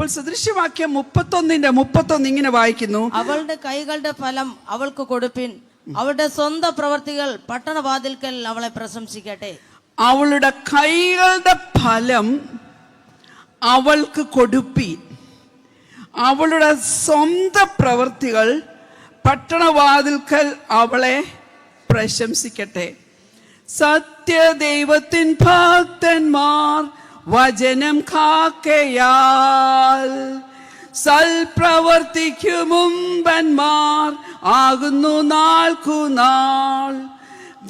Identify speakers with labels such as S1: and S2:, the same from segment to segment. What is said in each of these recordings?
S1: അപ്പോൾ സദൃശ്യവാക്യം 31 ഇങ്ങനെ വായിക്കുന്നു,
S2: അവളുടെ കൈകളുടെ ഫലം അവൾക്ക് കൊടുപ്പിൻ, അവളുടെ സ്വന്തം പ്രവർത്തികൾ പട്ടണവാതിൽക്കൽ അവളെ പ്രശംസിക്കട്ടെ.
S1: അവളുടെ കൈകളുടെ ഫലം അവൾക്ക് കൊടുപ്പീൻ, അവളുടെ സ്വന്തം പ്രവർത്തികൾ പട്ടണവാതിൽക്കൽ അവളെ പ്രശംസിക്കട്ടെ. സത്യദൈവത്തിൻ ഭക്തന്മാർ വചനം കാക്കയാൽ സൽപ്രവർത്തിക്കു മുമ്പന്മാർ ആകുന്നു നാൾക്കുനാൾ.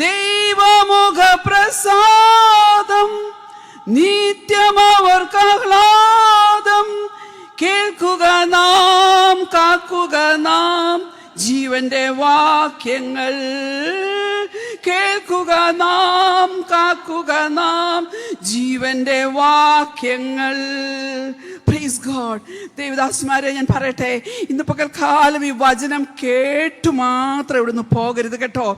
S1: ദൈവമുഖ പ്രസാദം നിത്യമവർക്ക് ആഹ്ലാദം. കേൾക്കുക നാം, കാക്കുക നാം ജീവന്റെ വാക്യങ്ങൾ. കേൾക്കുക നാം, കാക്കുക നാം ജീവന്റെ വാക്യങ്ങൾ. Praise God. ദേവദാസന്മാരെ, ഞാൻ പറയട്ടെ, ഇന്ന് പകൽക്കാലം ഈ വചനം കേട്ടു മാത്രം ഇവിടുന്ന് പോകരുത് കേട്ടോ.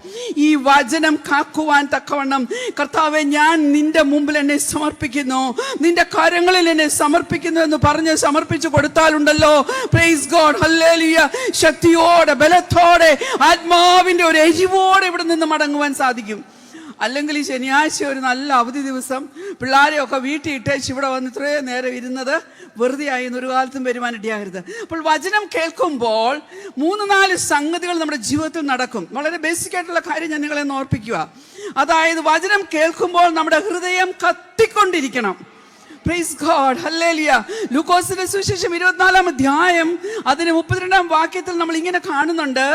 S1: ഈ വചനം കാക്കുവാൻ തക്കവണ്ണം കർത്താവെ, ഞാൻ നിന്റെ മുമ്പിൽ എന്നെ സമർപ്പിക്കുന്നു, നിന്റെ കരങ്ങളിൽ എന്നെ സമർപ്പിക്കുന്നു എന്ന് പറഞ്ഞ് സമർപ്പിച്ചു കൊടുത്താലുണ്ടല്ലോ, പ്രൈസ് ഗോഡ്, ഹല്ലേലൂയ, ശക്തിയോടെ, ബലത്തോടെ, ആത്മാവിന്റെ ഒരു എരിവോടെ ഇവിടെ നിന്ന് മടങ്ങുവാൻ സാധിക്കും. അല്ലെങ്കിൽ ഈ ശനിയാഴ്ച ഒരു നല്ല അവധി ദിവസം പിള്ളേരെയൊക്കെ വീട്ടിൽ ഇട്ടേച്ച് ഇവിടെ വന്ന് ഇത്രയും നേരം ഇരുന്നത് വെറുതെ ആയി എന്നൊരു കാലത്തും വരുവാനിടയാകരുത്. അപ്പോൾ വചനം കേൾക്കുമ്പോൾ 3-4 സംഗതികൾ നമ്മുടെ ജീവിതത്തിൽ നടക്കും. വളരെ ബേസിക് ആയിട്ടുള്ള കാര്യം ഞാൻ നിങ്ങളെ ഓർപ്പിക്കുക. അതായത് വചനം കേൾക്കുമ്പോൾ നമ്മുടെ ഹൃദയം കത്തിക്കൊണ്ടിരിക്കണം. Price God, hallelujah. ലൂക്കോസിന്റെ സുവിശേഷം 24-ാം അധ്യായം അതിന് 32-ാം വാക്യത്തിൽ നമ്മൾ ഇങ്ങനെ കാണുന്നുണ്ട്.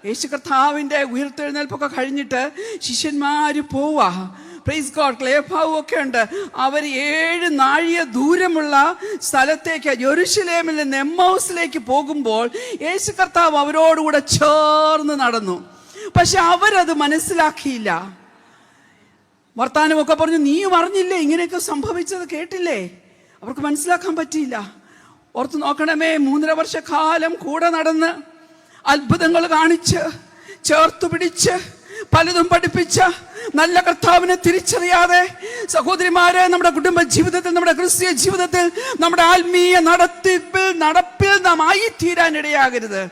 S1: യേശു കർത്താവിന്റെ ഉയർത്തെഴുന്നേൽപ്പൊക്കെ കഴിഞ്ഞിട്ട് ശിഷ്യന്മാര് പോവാ. പ്രൈസ് ഗോഡ്, ക്ലേഫാവും ഒക്കെ ഉണ്ട്. അവർ 7 നാഴിക ദൂരമുള്ള സ്ഥലത്തേക്ക്, യെരൂശലേമിൽ നിന്ന് എമ്മൗസിലേക്ക് പോകുമ്പോൾ യേശു കർത്താവ് അവരോടുകൂടെ ചേർന്ന് നടന്നു. പക്ഷെ അവരത് മനസ്സിലാക്കിയില്ല. വർത്താനമൊക്കെ പറഞ്ഞു, നീയും അറിഞ്ഞില്ലേ ഇങ്ങനെയൊക്കെ സംഭവിച്ചത്, കേട്ടില്ലേ? അവർക്ക് മനസ്സിലാക്കാൻ പറ്റിയില്ല. ഓർത്ത് നോക്കണമേ, 3.5 വർഷക്കാലം കൂടെ നടന്ന് അത്ഭുതങ്ങൾ കാണിച്ച് ചേർത്തു പിടിച്ച് പലതും പഠിപ്പിച്ച നല്ല കർത്താവിനെ തിരിച്ചറിയാതെ സഹോദരിമാരെ, നമ്മുടെ കുടുംബ ജീവിതത്തിൽ, നമ്മുടെ ക്രിസ്തീയ ജീവിതത്തിൽ, നമ്മുടെ ആത്മീയ നടപ്പിൽ നാം ആയിത്തീരാനിടയാകരുത്.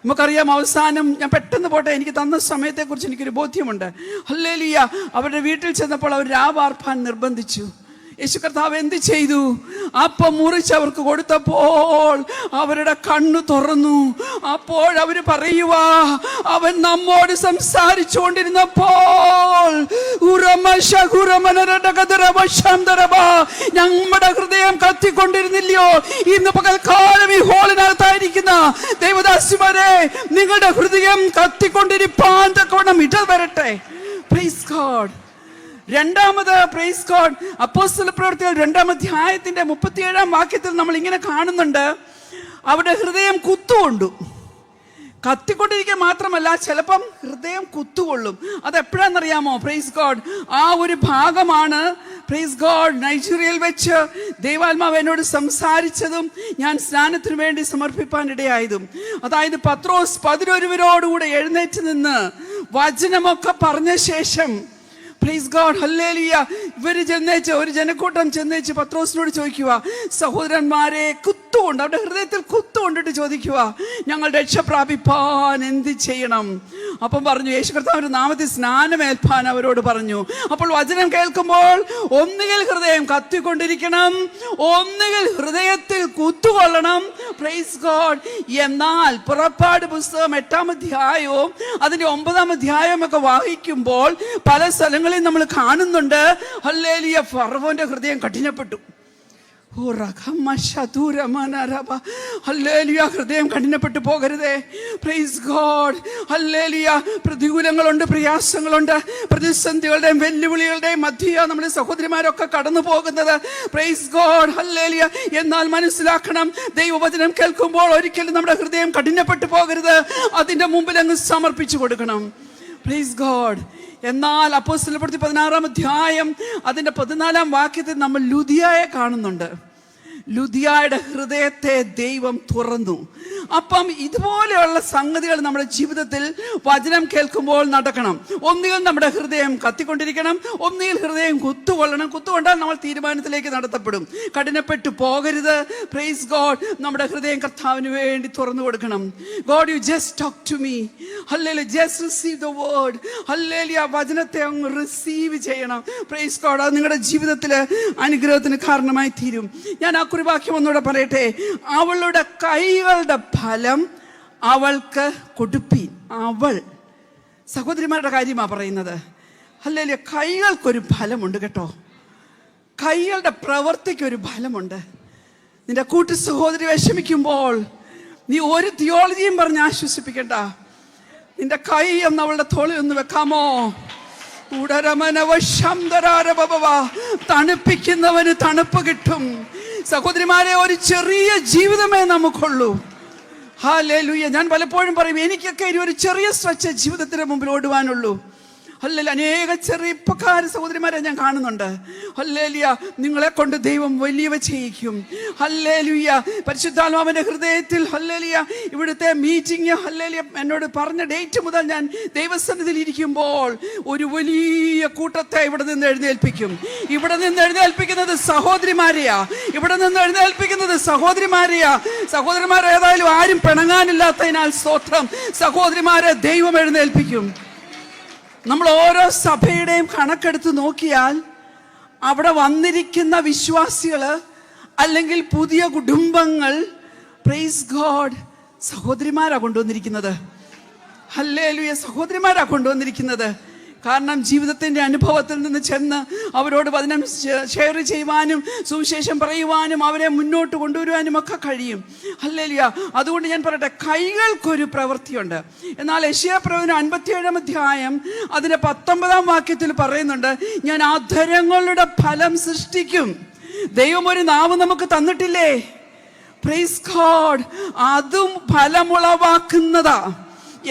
S1: നമുക്കറിയാം അവസാനം, ഞാൻ പെട്ടെന്ന് പോട്ടെ, എനിക്ക് തന്ന സമയത്തെക്കുറിച്ച് എനിക്കൊരു ബോധ്യമുണ്ട്. ഹല്ലേലൂയ. അവരുടെ വീട്ടിൽ ചെന്നപ്പോൾ അവർ രാവാർപ്പാൻ നിർബന്ധിച്ചു. യേശു കർത്താവ് എന്ത് ചെയ്തു? അപ്പം മുറിച്ച് അവർക്ക് കൊടുത്തപ്പോൾ അവരുടെ കണ്ണു തുറന്നു. അപ്പോൾ അവര് പറയുവാ, അവൻ നമ്മോട് സംസാരിച്ചു കൊണ്ടിരുന്നപ്പോൾ നമ്മുടെ ഹൃദയം കത്തിക്കൊണ്ടിരുന്നില്ലയോ? ഇന്ന് പകൽക്കാലം ഈ ഹോളിനകത്തായിരിക്കുന്ന ദൈവദാസിമാരെ, നിങ്ങളുടെ ഹൃദയം കത്തിക്കൊണ്ടിരിപ്പാൻ തക്കവണ്ണം ഇടവരട്ടെ. Praise God. രണ്ടാമത്, പ്രൈസ് ഗോഡ്, അപ്പോസ്തല പ്രവൃത്തികൾ 2-ാം അധ്യായത്തിന്റെ 37-ാം വാക്യത്തിൽ നമ്മൾ ഇങ്ങനെ കാണുന്നുണ്ട്, അവിടെ ഹൃദയം കുത്തുകൊണ്ടു. കത്തിക്കൊണ്ടിരിക്കുക മാത്രമല്ല, ചിലപ്പം ഹൃദയം കുത്തുകൊള്ളും. അതെപ്പോഴാണെന്നറിയാമോ? പ്രൈസ് ഗോഡ്, ആ ഒരു ഭാഗമാണ് പ്രൈസ് ഗോഡ് നൈജീരിയയിൽ വെച്ച് ദൈവാത്മാവ് എന്നോട് സംസാരിച്ചതും ഞാൻ സ്നാനത്തിന് വേണ്ടി സമർപ്പിപ്പാൻ ഇടയായതും. അതായത് പത്രോസ് 11 എഴുന്നേറ്റ് നിന്ന് വചനമൊക്കെ പറഞ്ഞ ശേഷം, പ്രൈസ് ഗോഡ്, ഹല്ലേലൂയ, ഇവര് ചെന്നേച്ച്, ഒരു ജനക്കൂട്ടം ചെന്നേച്ച് പത്രോസിനോട് ചോദിക്കുക, സഹോദരന്മാരെ, കുത്തുകൊണ്ട്, അവരുടെ ഹൃദയത്തിൽ കുത്തുകൊണ്ടിട്ട് ചോദിക്കുക, ഞങ്ങൾ രക്ഷ പ്രാപിപ്പാൻ എന്ത് ചെയ്യണം? അപ്പം പറഞ്ഞു, യേശു കർത്താവിന്റെ നാമത്തിൽ സ്നാനമേൽപ്പാൻ അവരോട് പറഞ്ഞു. അപ്പോൾ വചനം കേൾക്കുമ്പോൾ ഒന്നുകിൽ ഹൃദയം കത്തിക്കൊണ്ടിരിക്കണം, ഒന്നുകിൽ ഹൃദയത്തിൽ കുത്തുകൊള്ളണം. Praise God. എന്നാൽ പുറപ്പാട് പുസ്തകം 8-ാം അധ്യായവും അതിന്റെ 9-ാം അധ്യായവും ഒക്കെ വായിക്കുമ്പോൾ പല സ്ഥലങ്ങളിൽ നമ്മൾ കാണുന്നുണ്ട്, ഹല്ലേലൂയ, ഫറവോന്റെ ഹൃദയം കഠിനപ്പെട്ടു. ഹല്ലേലൂയ, ഹൃദയം കഠിനപ്പെട്ടു പോകരുതേ. Praise God, hallelujah. പ്രതികൂലങ്ങളുണ്ട്, പ്രയാസങ്ങളുണ്ട്, പ്രതിസന്ധികളുടെയും വെല്ലുവിളികളുടെയും മധ്യ നമ്മുടെ സഹോദരിമാരൊക്കെ കടന്നു പോകുന്നത്. Praise God, hallelujah. എന്നാൽ മനസ്സിലാക്കണം, ദൈവവചനം കേൾക്കുമ്പോൾ ഒരിക്കലും നമ്മുടെ ഹൃദയം കഠിനപ്പെട്ടു പോകരുത്. അതിന്റെ മുമ്പിൽ അങ്ങ് സമർപ്പിച്ചു കൊടുക്കണം. Praise God. എന്നാൽ അപ്പോസ്തല പ്രവൃത്തി 16-ാം അധ്യായം അതിന്റെ 14-ാം വാക്യത്തിൽ നമ്മൾ ലുദിയയെ കാണുന്നുണ്ട്. ലുദിയായുടെ ഹൃദയത്തെ ദൈവം തുറന്നു. അപ്പം ഇതുപോലെയുള്ള സംഗതികൾ നമ്മുടെ ജീവിതത്തിൽ വചനം കേൾക്കുമ്പോൾ നടക്കണം. ഒന്നുകിൽ നമ്മുടെ ഹൃദയം കത്തിക്കൊണ്ടിരിക്കണം, ഒന്നുകിൽ ഹൃദയം കുത്തുകൊള്ളണം. കുത്തുകൊണ്ടാൽ നമ്മൾ തീരുമാനത്തിലേക്ക് നടത്തപ്പെടും. കഠിനപ്പെട്ടു പോകരുത്. Praise God. നമ്മുടെ ഹൃദയം കർത്താവിന് വേണ്ടി തുറന്നു കൊടുക്കണം. God, you just talk to me. Hallelujah. Just receive the word. Hallelujah. വചനത്തെ അങ്ങ് റിസീവ് ചെയ്യണം. Praise God. അത് നിങ്ങളുടെ ജീവിതത്തിൽ അനുഗ്രഹത്തിന് കാരണമായി തീരും. ഞാൻ ആ കുറിവാക്യം ഒന്നുകൂടെ പറയട്ടെ. അവളുടെ കൈകളുടെ ഫലം അവൾക്ക് കൊടുപ്പീൻ. അവൾ, സഹോദരിമാരുടെ കാര്യമാണ് പറയുന്നത്. ഹല്ലേലൂയ. കൈകൾക്കൊരു ഫലമുണ്ട് കേട്ടോ. കൈകളുടെ പ്രവൃത്തിക്കൊരു ഫലമുണ്ട്. നിന്റെ കൂട്ടു സഹോദരി വിഷമിക്കുമ്പോൾ നീ ഒരു തിയോളജിയും പറഞ്ഞ് ആശ്വസിപ്പിക്കണ്ട. നിന്റെ കൈ ഒന്ന് അവളുടെ തോളിൽ ഒന്ന് വെക്കാമോ? തണുപ്പിക്കുന്നവന് തണുപ്പ് കിട്ടും. സഹോദരിമാരെ, ഒരു ചെറിയ ജീവിതമേ നമുക്കുള്ളൂ. ഹല്ലേലൂയ. ഞാൻ പലപ്പോഴും പറയും, എനിക്കൊക്കെ ഒരു ചെറിയ സ്ട്രെച്ച് ജീവിതത്തിന് മുമ്പിൽ ഓടുവാനുള്ളൂ. ഹല്ലേലൂയ. അനേക ചെറിയപ്പക്കാര സഹോദരിമാരെ ഞാൻ കാണുന്നുണ്ട്. ഹല്ലേലൂയ. നിങ്ങളെ കൊണ്ട് ദൈവം വലിയവ ചെയ്യിക്കും. ഹല്ലേലൂയ. പരിശുദ്ധാത്മാവിന്റെ ഹൃദയത്തിൽ ഹല്ലേലൂയ ഇവിടുത്തെ മീറ്റിംഗ് ഹല്ലേലൂയ എന്നോട് പറഞ്ഞ ഡേറ്റ് മുതൽ ഞാൻ ദൈവസന്നിധിയിൽ ഇരിക്കുമ്പോൾ ഒരു വലിയ കൂട്ടത്തെ ഇവിടെ നിന്ന് എഴുന്നേൽപ്പിക്കും. ഇവിടെ നിന്ന് എഴുന്നേൽപ്പിക്കുന്നത് സഹോദരിമാരെയാ. ഇവിടെ നിന്ന് എഴുന്നേൽപ്പിക്കുന്നത് സഹോദരിമാരെയാ. സഹോദരിമാരെ ഏതായാലും ആരും പിണങ്ങാനില്ലാത്തതിനാൽ സ്തോത്രം. സഹോദരിമാരെ ദൈവം എഴുന്നേൽപ്പിക്കും. നമ്മൾ ഓരോ സഭയുടെയും കണക്കെടുത്ത് നോക്കിയാൽ അവിടെ വന്നിരിക്കുന്ന വിശ്വാസികള് അല്ലെങ്കിൽ പുതിയ കുടുംബങ്ങൾ, പ്രൈസ് ഗോഡ്, സഹോദരിമാരാ കൊണ്ടുവന്നിരിക്കുന്നത്. ഹല്ലേലൂയ. സഹോദരിമാരാ കൊണ്ടുവന്നിരിക്കുന്നത്. കാരണം ജീവിതത്തിൻ്റെ അനുഭവത്തിൽ നിന്ന് ചെന്ന് അവരോട് വചനം ഷെയർ ചെയ്യുവാനും സുവിശേഷം പറയുവാനും അവരെ മുന്നോട്ട് കൊണ്ടുവരുവാനും ഒക്കെ കഴിയും. ഹല്ലേലൂയ. അതുകൊണ്ട് ഞാൻ പറയട്ടെ, കൈകൾക്കൊരു പ്രവൃത്തിയുണ്ട്. എന്നാൽ യെശയ്യാപ്രവചനം 57-ാം അധ്യായം അതിൻ്റെ 19-ാം വാക്യത്തിൽ പറയുന്നുണ്ട്, ഞാൻ അധരങ്ങളുടെ ഫലം സൃഷ്ടിക്കും. ദൈവം ഒരു നാവ് നമുക്ക് തന്നിട്ടില്ലേ? Praise God. അതും ഫലമുളവാക്കുന്നതാ.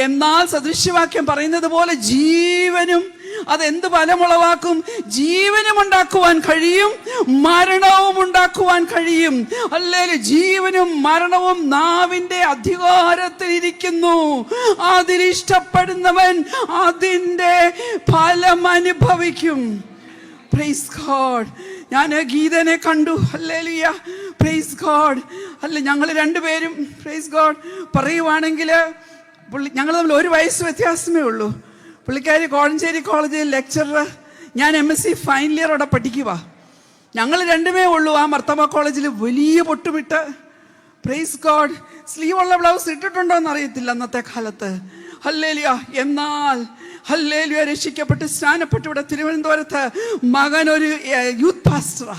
S1: എന്നാൽ സദൃശ്യവാക്യം പറയുന്നത് പോലെ ജീവനും അതെന്ത് ഫലമുളവാക്കും? ജീവനും ഉണ്ടാക്കുവാൻ കഴിയും, മരണവും ഉണ്ടാക്കുവാൻ കഴിയും. ഹല്ലേലൂയ. ജീവനും മരണവും നാവിന്റെ അധികാരത്തിൽ ഇരിക്കുന്നു. അതിലിഷ്ടപ്പെടുന്നവൻ അതിന്റെ ഫലം അനുഭവിക്കും. Price God. ഞാൻ ഗീതനെ കണ്ടു. ഹല്ലേലൂയ. Praise God. അല്ല, ഞങ്ങൾ രണ്ടുപേരും പ്രൈസ് ഗോഡ് പറയുവാണെങ്കിൽ ഞങ്ങൾ തമ്മിൽ 1 വയസ്സ് വ്യത്യാസമേ ഉള്ളൂ. പുള്ളിക്കാരി കോഴഞ്ചേരി കോളേജിൽ ലെക്ചറർ, ഞാൻ MSc ഫൈനൽ ഇയർ അവിടെ പഠിക്കുക. ഞങ്ങൾ രണ്ടുമേ ഉള്ളൂ ആ മർത്തമ കോളേജിൽ. വലിയ പൊട്ടുമിട്ട് പ്രൈസ് ഗോഡ്. സ്ലീവുള്ള ബ്ലൗസ് ഇട്ടിട്ടുണ്ടോ എന്ന് അറിയത്തില്ല അന്നത്തെ കാലത്ത്. ഹല്ലേലൂയ. എന്നാൽ ഹല്ലേലൂയ രക്ഷിക്കപ്പെട്ട് സ്നാനപ്പെട്ട് ഇവിടെ തിരുവനന്തപുരത്ത് മകൻ ഒരു യൂത്ത് പാസ്റ്ററാ.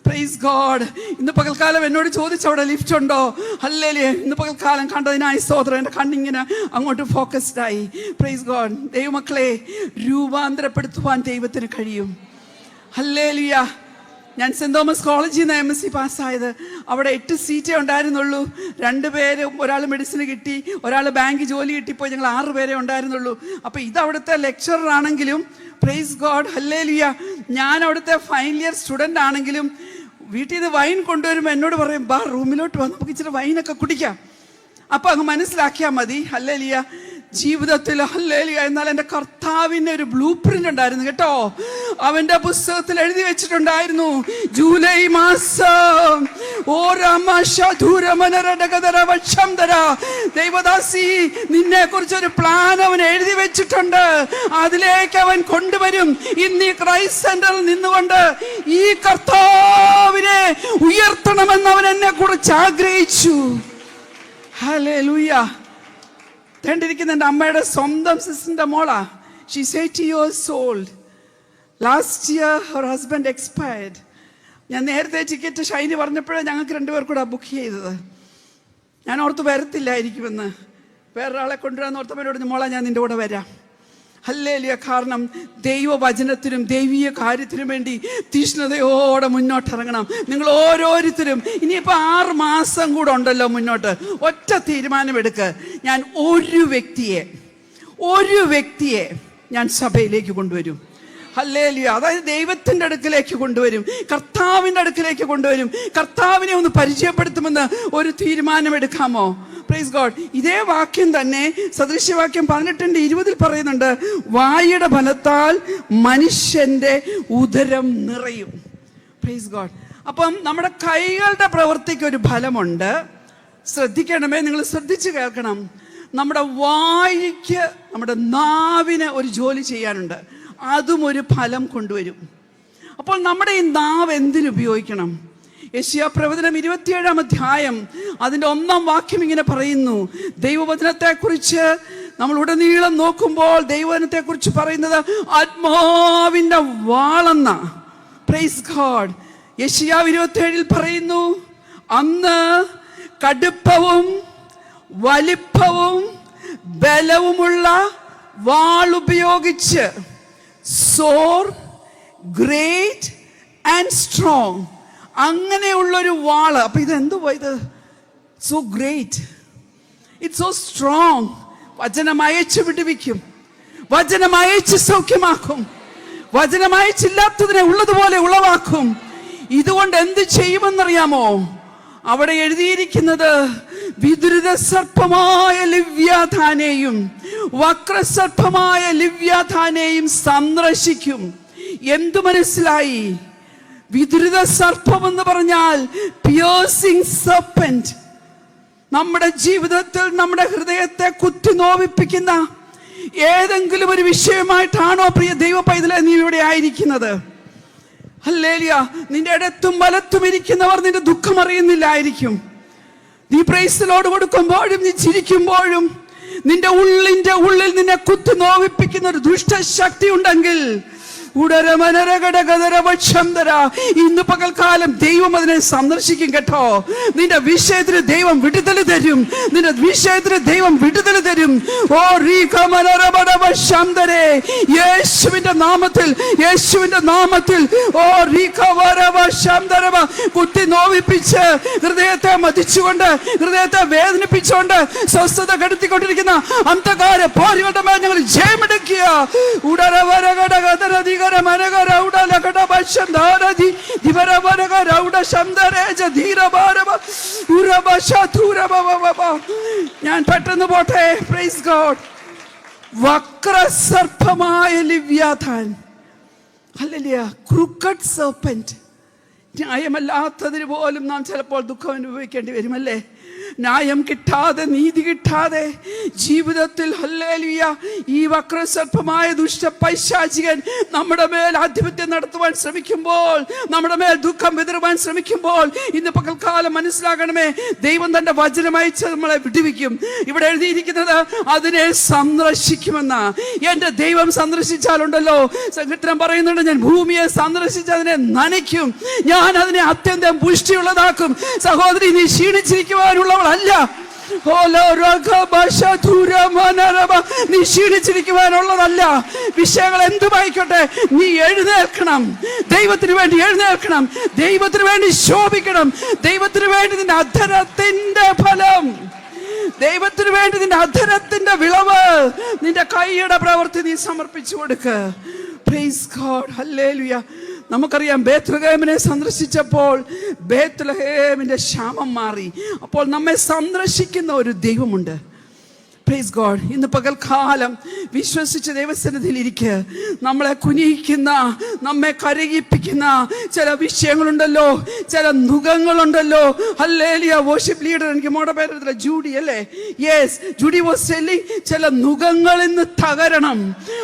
S1: Praise God. ഇന്ന് പകൽക്കാലം എന്നോട് ചോദിച്ചു അവിടെ ലിഫ്റ്റ് ഉണ്ടോ? ഹല്ലേലൂയ. ഇന്ന് പകൽക്കാലം കണ്ടതിനായി സ്തോത്രം. എൻ്റെ കണ്ണിങ്ങനെ അങ്ങോട്ട് ഫോക്കസ്ഡായി. Praise God. ദൈവമക്കളെ രൂപാന്തരപ്പെടുത്തുവാൻ ദൈവത്തിന് കഴിയും. ഹല്ലേലൂയ. ഞാൻ സെന്റ് തോമസ് കോളേജിൽ നിന്ന് MSc പാസ്സായത്. അവിടെ 8 സീറ്റേ ഉണ്ടായിരുന്നുള്ളൂ. 2 പേര്, ഒരാൾ മെഡിസിന് കിട്ടി, ഒരാൾ ബാങ്ക് ജോലി കിട്ടിപ്പോയി. ഞങ്ങൾ 6 പേരെ ഉണ്ടായിരുന്നുള്ളൂ. അപ്പോൾ ഇത് അവിടുത്തെ ലെക്ചറർ ആണെങ്കിലും പ്രൈസ് ഗോഡ് ഹല്ലേലൂയ, ഞാൻ അവിടുത്തെ ഫൈനൽ ഇയർ സ്റ്റുഡൻ്റ് ആണെങ്കിലും വീട്ടിൽ നിന്ന് വൈൻ കൊണ്ടുവരുമ്പോൾ എന്നോട് പറയും, ബാ റൂമിലോട്ട് വന്ന് നമുക്ക് ഇച്ചിരി വൈനൊക്കെ കുടിക്കാം. അപ്പോൾ അങ്ങ് മനസ്സിലാക്കിയാൽ മതി. ഹല്ലേലൂയ. ജീവിതത്തിൽ ഹല്ലേലൂയ. എന്നാൽ എൻ്റെ കർത്താവിൻ്റെ ഒരു ബ്ലൂ പ്രിന്റ് ഉണ്ടായിരുന്നു കേട്ടോ. അവൻ്റെ പുസ്തകത്തിൽ എഴുതി വെച്ചിട്ടുണ്ടായിരുന്നു, ജൂലൈ മാസം ദൈവദാസി നിന്നെ കുറിച്ചൊരു പ്ലാൻ അവൻ എഴുതി വെച്ചിട്ടുണ്ട്. അതിലേക്ക് അവൻ കൊണ്ടുവരും. ഇന്ന് ഈ ക്രൈസ്റ്റ് സെന്ററിൽ നിന്നുകൊണ്ട് ഈ കർത്താവിനെ ഉയർത്തണമെന്ന് അവൻ എന്നെ കുറിച്ച് ആഗ്രഹിച്ചു. ഹല്ലേലൂയ. കണ്ടിരിക്കുന്ന എൻ്റെ അമ്മയുടെ സ്വന്തം സിസ്റ്ററിന്റെ മോളാ. She's 80 years old. Last year her husband expired. ഞാൻ നേരത്തെ ടിക്കറ്റ് ഷൈനി പറഞ്ഞപ്പോഴേ ഞങ്ങൾക്ക് 2 പേർ കൂടെ ബുക്ക് ചെയ്തത്. ഞാൻ ഓർത്ത് വരത്തില്ലായിരിക്കുമെന്ന്. വേറൊരാളെ കൊണ്ടുവരാന്ന് ഓർത്തവരോട്, മോളാ ഞാൻ നിൻ്റെ കൂടെ വരാം. ഹല്ലേലൂയ. കാരണം ദൈവവചനത്തിനും ദൈവീയ കാര്യത്തിനും വേണ്ടി തീഷ്ണതയോടെ മുന്നോട്ടിറങ്ങണം. നിങ്ങൾ ഓരോരുത്തരും ഇനിയിപ്പോൾ 6 മാസം കൂടെ ഉണ്ടല്ലോ മുന്നോട്ട്. ഒറ്റ തീരുമാനമെടുക്ക്, ഞാൻ ഒരു വ്യക്തിയെ ഞാൻ സഭയിലേക്ക് കൊണ്ടുവരും. ഹല്ലേലൂയ. അതായത് ദൈവത്തിന്റെ അടുക്കിലേക്ക് കൊണ്ടുവരും, കർത്താവിന്റെ അടുക്കിലേക്ക് കൊണ്ടുവരും, കർത്താവിനെ ഒന്ന് പരിചയപ്പെടുത്തുമെന്ന് ഒരു തീരുമാനമെടുക്കാമോ? Praise God. ഇതേ വാക്യം തന്നെ സദൃശ്യവാക്യം 18:20 പറയുന്നുണ്ട്, വായുടെ ഫലത്താൽ മനുഷ്യന്റെ ഉദരം നിറയും. Praise God. അപ്പം നമ്മുടെ കൈകളുടെ പ്രവൃത്തിക്ക് ഒരു ഫലമുണ്ട്. ശ്രദ്ധിക്കണമേ, നിങ്ങൾ ശ്രദ്ധിച്ച് കേൾക്കണം. നമ്മുടെ വായിക്ക്, നമ്മുടെ നാവിന് ഒരു ജോലി ചെയ്യാനുണ്ട്, അതും ഒരു ഫലം കൊണ്ടുവരും. അപ്പോൾ നമ്മുടെ ഈ നാവ് എന്തിനുപയോഗിക്കണം? യെശയ്യാപ്രവചനം 27-ാം അധ്യായം അതിൻ്റെ 1-ാം വാക്യം ഇങ്ങനെ പറയുന്നു. ദൈവവചനത്തെക്കുറിച്ച് നമ്മൾ ഉടനീളം നോക്കുമ്പോൾ ദൈവവചനത്തെക്കുറിച്ച് പറയുന്നത് ആത്മാവിൻ്റെ വാളെന്ന. Praise God. യെശയ്യാവ് 27-ൽ പറയുന്നു, അന്ന് കടുപ്പവും വലിപ്പവും ബലവുമുള്ള വാളുപയോഗിച്ച് സോർ ഗ്രേറ്റ് ആൻഡ് സ്ട്രോങ്, അങ്ങനെയുള്ളൊരു വാള്. അപ്പൊ ഇത് എന്തുവാ? ഇത് so great, it so strong. വചനം അയച്ച് വിടുവിക്കും, വചനം അയച്ച് സൗഖ്യമാക്കും, വചനം അയച്ചില്ലാത്തതിനെ ഉള്ളതുപോലെ ഉളവാക്കും. ഇതുകൊണ്ട് എന്ത് ചെയ്യുമെന്നറിയാമോ? അവിടെ എഴുതിയിരിക്കുന്നത്, വിദുരിത സർപ്പമായ ലിവ്യാഥാനെയും വക്രസർപ്പമായ ലിവ്യാഥാനെയും സന്ദർശിക്കും. എന്തു മനസ്സിലായി? വിദുരിത സർപ്പം എന്ന് പറഞ്ഞാൽ പിയേഴ്സിംഗ് സർപ്പന്റ്. നമ്മുടെ ജീവിതത്തിൽ നമ്മുടെ ഹൃദയത്തെ കുത്തി നോവിപ്പിക്കുന്ന ഏതെങ്കിലും ഒരു വിഷയമായിട്ടാണോ പ്രിയ ദൈവ പൈതലേ നീ ഇവിടെ ആയിരിക്കുന്നത്? ഹല്ലേലൂയ. നിന്റെ ഇടത്തും വലത്തും ഇരിക്കുന്നവർ നിന്റെ ദുഃഖം അറിയുന്നില്ലായിരിക്കും. നീ പ്രൈസ് ലോർഡ് കൊടുക്കുമ്പോഴും നീ ചിരിക്കുമ്പോഴും നിന്റെ ഉള്ളിൽ നിന്നെ കുത്തി നോവിപ്പിക്കുന്ന ഒരു ദുഷ്ടശക്തി ഉണ്ടെങ്കിൽ ഇന്ന് പകൽക്കാലം ദൈവം അതിനെ സന്ദർശിക്കും കേട്ടോ. നിന്റെ വിഷയത്തിന് ദൈവം വിടുതൽ തരും, നിന്റെ വിഷയത്തിന് ദൈവം വിടുതൽ തരും. ഓ യേശുവിന്റെ നാമത്തിൽ, യേശുവിന്റെ നാമത്തിൽ. ഓ കുത്തി നോവിപ്പിച്ച് ഹൃദയത്തെ മതിച്ചുകൊണ്ട്, ഹൃദയത്തെ വേദനിപ്പിച്ചുകൊണ്ട് സ്വസ്ഥത കെടുത്തിക്കൊണ്ടിരിക്കുന്ന അന്ധകാര പോരുകളുടെ മേൽ ഞങ്ങൾ ജയമെടുക്കുക. ഞാൻ പെട്ടെന്ന് പോട്ടെ. Praise God. വക്രസർപ്പമായ ലിവ്യാഥാൻ, ഹല്ലേലൂയ. Crooked serpent. ന്യായമല്ലാത്തതിന് പോലും നാം ചിലപ്പോൾ ദുഃഖം അനുഭവിക്കേണ്ടി വരുമല്ലേ? ന്യായം കിട്ടാതെ, നീതി കിട്ടാതെ ജീവിതത്തിൽ ഹല്ലേലൂയ ഈ വക്രസർപ്പമായ ദുഷ്ട പൈശാചികൻ നമ്മുടെ മേൽ ആധിപത്യം നടത്തുവാൻ ശ്രമിക്കുമ്പോൾ, നമ്മുടെ മേൽ ദുഃഖം വിതറുവാൻ ശ്രമിക്കുമ്പോൾ, ഇന്ന് പകൽക്കാലം മനസ്സിലാകണമേ, ദൈവം തന്റെ വചനം അയച്ച് നമ്മളെ വിടുവിക്കും. ഇവിടെ എഴുതിയിരിക്കുന്നത് അതിനെ സന്ദർശിക്കുമെന്ന. എന്റെ ദൈവം സന്ദർശിച്ചാലുണ്ടല്ലോ, സങ്കീർത്തനം പറയുന്നുണ്ട്, ഞാൻ ഭൂമിയെ സന്ദർശിച്ച് അതിനെ നനയ്ക്കും, ഞാൻ അതിനെ അത്യന്തം പുഷ്ടിയുള്ളതാക്കും. സഹോദരി, നീ ക്ഷീണിച്ചിരിക്കുവാനുള്ളവളല്ല. നീ ക്ഷീണിച്ചിരിക്കുവാനുള്ളതല്ല. വിഷയങ്ങൾ എന്തുമായിക്കോട്ടെ, നീ എഴുന്നേൽക്കണം. ദൈവത്തിന് വേണ്ടി എഴുന്നേൽക്കണം, ദൈവത്തിന് വേണ്ടി ശോഭിക്കണം, ദൈവത്തിന് വേണ്ടി നിന്റെ അധരത്തിന്റെ ഫലം, ദൈവത്തിന് വേണ്ടി നിന്റെ അധരത്തിന്റെ വിളവ്, നിന്റെ കൈയുടെ പ്രവൃത്തി നീ സമർപ്പിച്ചു കൊടുക്കുക. Price God. ഹല്ലേലൂയ. നമുക്കറിയാം, ബേത്ലഹേമിനെ സന്ദർശിച്ചപ്പോൾ ബേത്ലഹേമിന്റെ ക്ഷാമം മാറി. അപ്പോൾ നമ്മെ സന്ദർശിക്കുന്ന ഒരു ദൈവമുണ്ട്. Praise God. ഇന്ന് പകൽക്കാലം വിശ്വസിച്ച് ദൈവസന്നിധിയിൽ ഇരിക്കുക. നമ്മളെ കുനിയിക്കുന്ന, നമ്മെ കരയിപ്പിക്കുന്ന ചില വിഷയങ്ങളുണ്ടല്ലോ, ചില നുഖങ്ങളുണ്ടല്ലോ. ഹല്ലേലൂയ. വർഷിപ്പ് ലീഡർ, എനിക്ക് മോടെ പേരില്ല, ജൂഡി അല്ലേ? യെസ്, ജൂഡി വാസ് ടെല്ലിംഗ്, ചില നുഖങ്ങൾ ഇന്ന് തകരണം.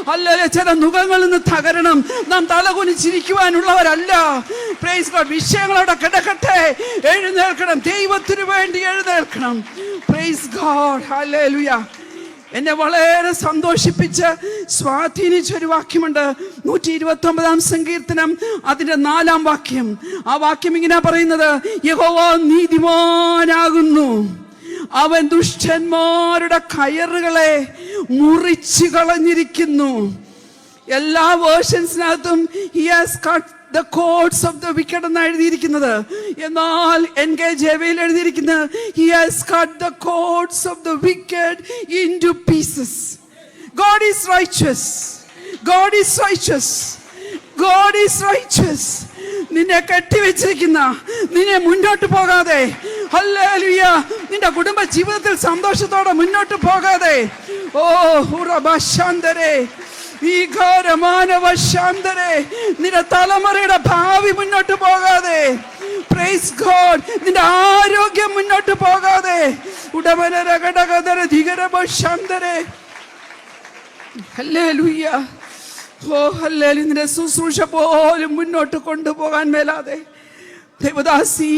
S1: ഹല്ലേലൂയ. ചില നുഖങ്ങൾ ഇന്ന് തകരണം. നാം തലകുനിച്ചിരിക്കുവാനുള്ളവരല്ല. Praise God. വിഷയങ്ങളവിടെ കിടക്കട്ടെ, എഴുന്നേൽക്കണം, ദൈവത്തിന് വേണ്ടി എഴുന്നേൽക്കണം. Price God. ഹല്ലേലൂയ. എന്നെ വളരെ സന്തോഷിപ്പിച്ച് സ്വാധീനിച്ച ഒരു വാക്യമുണ്ട്. 129-ാം സങ്കീർത്തനം അതിന്റെ 4-ാം വാക്യം. ആ വാക്യം ഇങ്ങനെ പറയുന്നത്, യഹോവ നീതിമാനാകുന്നു, അവൻ ദുഷ്ടന്മാരുടെ കയറുകളെ മുറിച്ചു കളഞ്ഞിരിക്കുന്നു. എല്ലാ വേർഷൻസിനകത്തും he has cut the cords of the wicked എന്നാണ് എഴുതിയിരിക്കുന്നത്. എന്നാൽ NKJV എഴുതിയിരിക്കുന്നത് he has cut the cords of the wicked into pieces. God is righteous. God is righteous. God is righteous. നിന്നെ കെട്ടിവെച്ചിരിക്കുന്ന, നിന്നെ മുന്നോട്ട് പോകാതെ, ഹല്ലേലൂയ, നിന്റെ കുടുംബ ജീവിതത്തിൽ സന്തോഷത്തോടെ മുന്നോട്ട് പോകാതെ, ഓ ഹുറബശാന്തരേ, ഈ ഘോരമാനവശാന്തരേ, നിന്റെ തലമുറയുടെ ഭാവി മുന്നോട്ട് പോകാതെ, പ്രൈസ് ഗോഡ്, നിന്റെ ആരോഗ്യം മുന്നോട്ട് പോകാതെ, ഉടമനരകടകദര ധികരബശാന്തരേ, ഹല്ലേലൂയ, ഓ ഹല്ലേലൂയ, നിന്റെ ശുശ്രൂഷ പോലും മുന്നോട്ട് കൊണ്ടുപോകാൻ മേലാതെ, ദേവദാസി,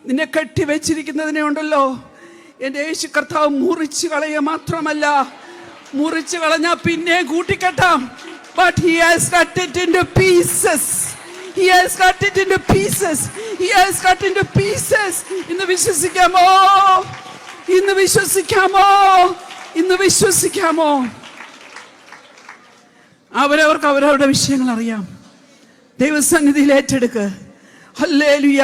S1: നിന്നെ കെട്ടിവെച്ചിരിക്കുന്നതിനെ ഉണ്ടല്ലോ എൻ്റെ യേശു കർത്താവ് മുറിച്ചു കളയുക മാത്രമല്ല, മുറിച്ചു കളഞ്ഞാൽ പിന്നെ കൂട്ടിക്കെട്ടാം. But he has cut it into pieces. He has cut it into pieces. He has cut into pieces. ഇന്ന് വിശ്വസിക്കാമോ? ഇന്ന് വിശ്വസിക്കാമോ? ഇന്ന് വിശ്വസിക്കാമോ? അവരവർക്ക് അവരവരുടെ വിഷയങ്ങൾ അറിയാം. ദൈവസന്നിധിയിൽ ഏറ്റെടുക്ക്. ഹല്ലേലൂയ.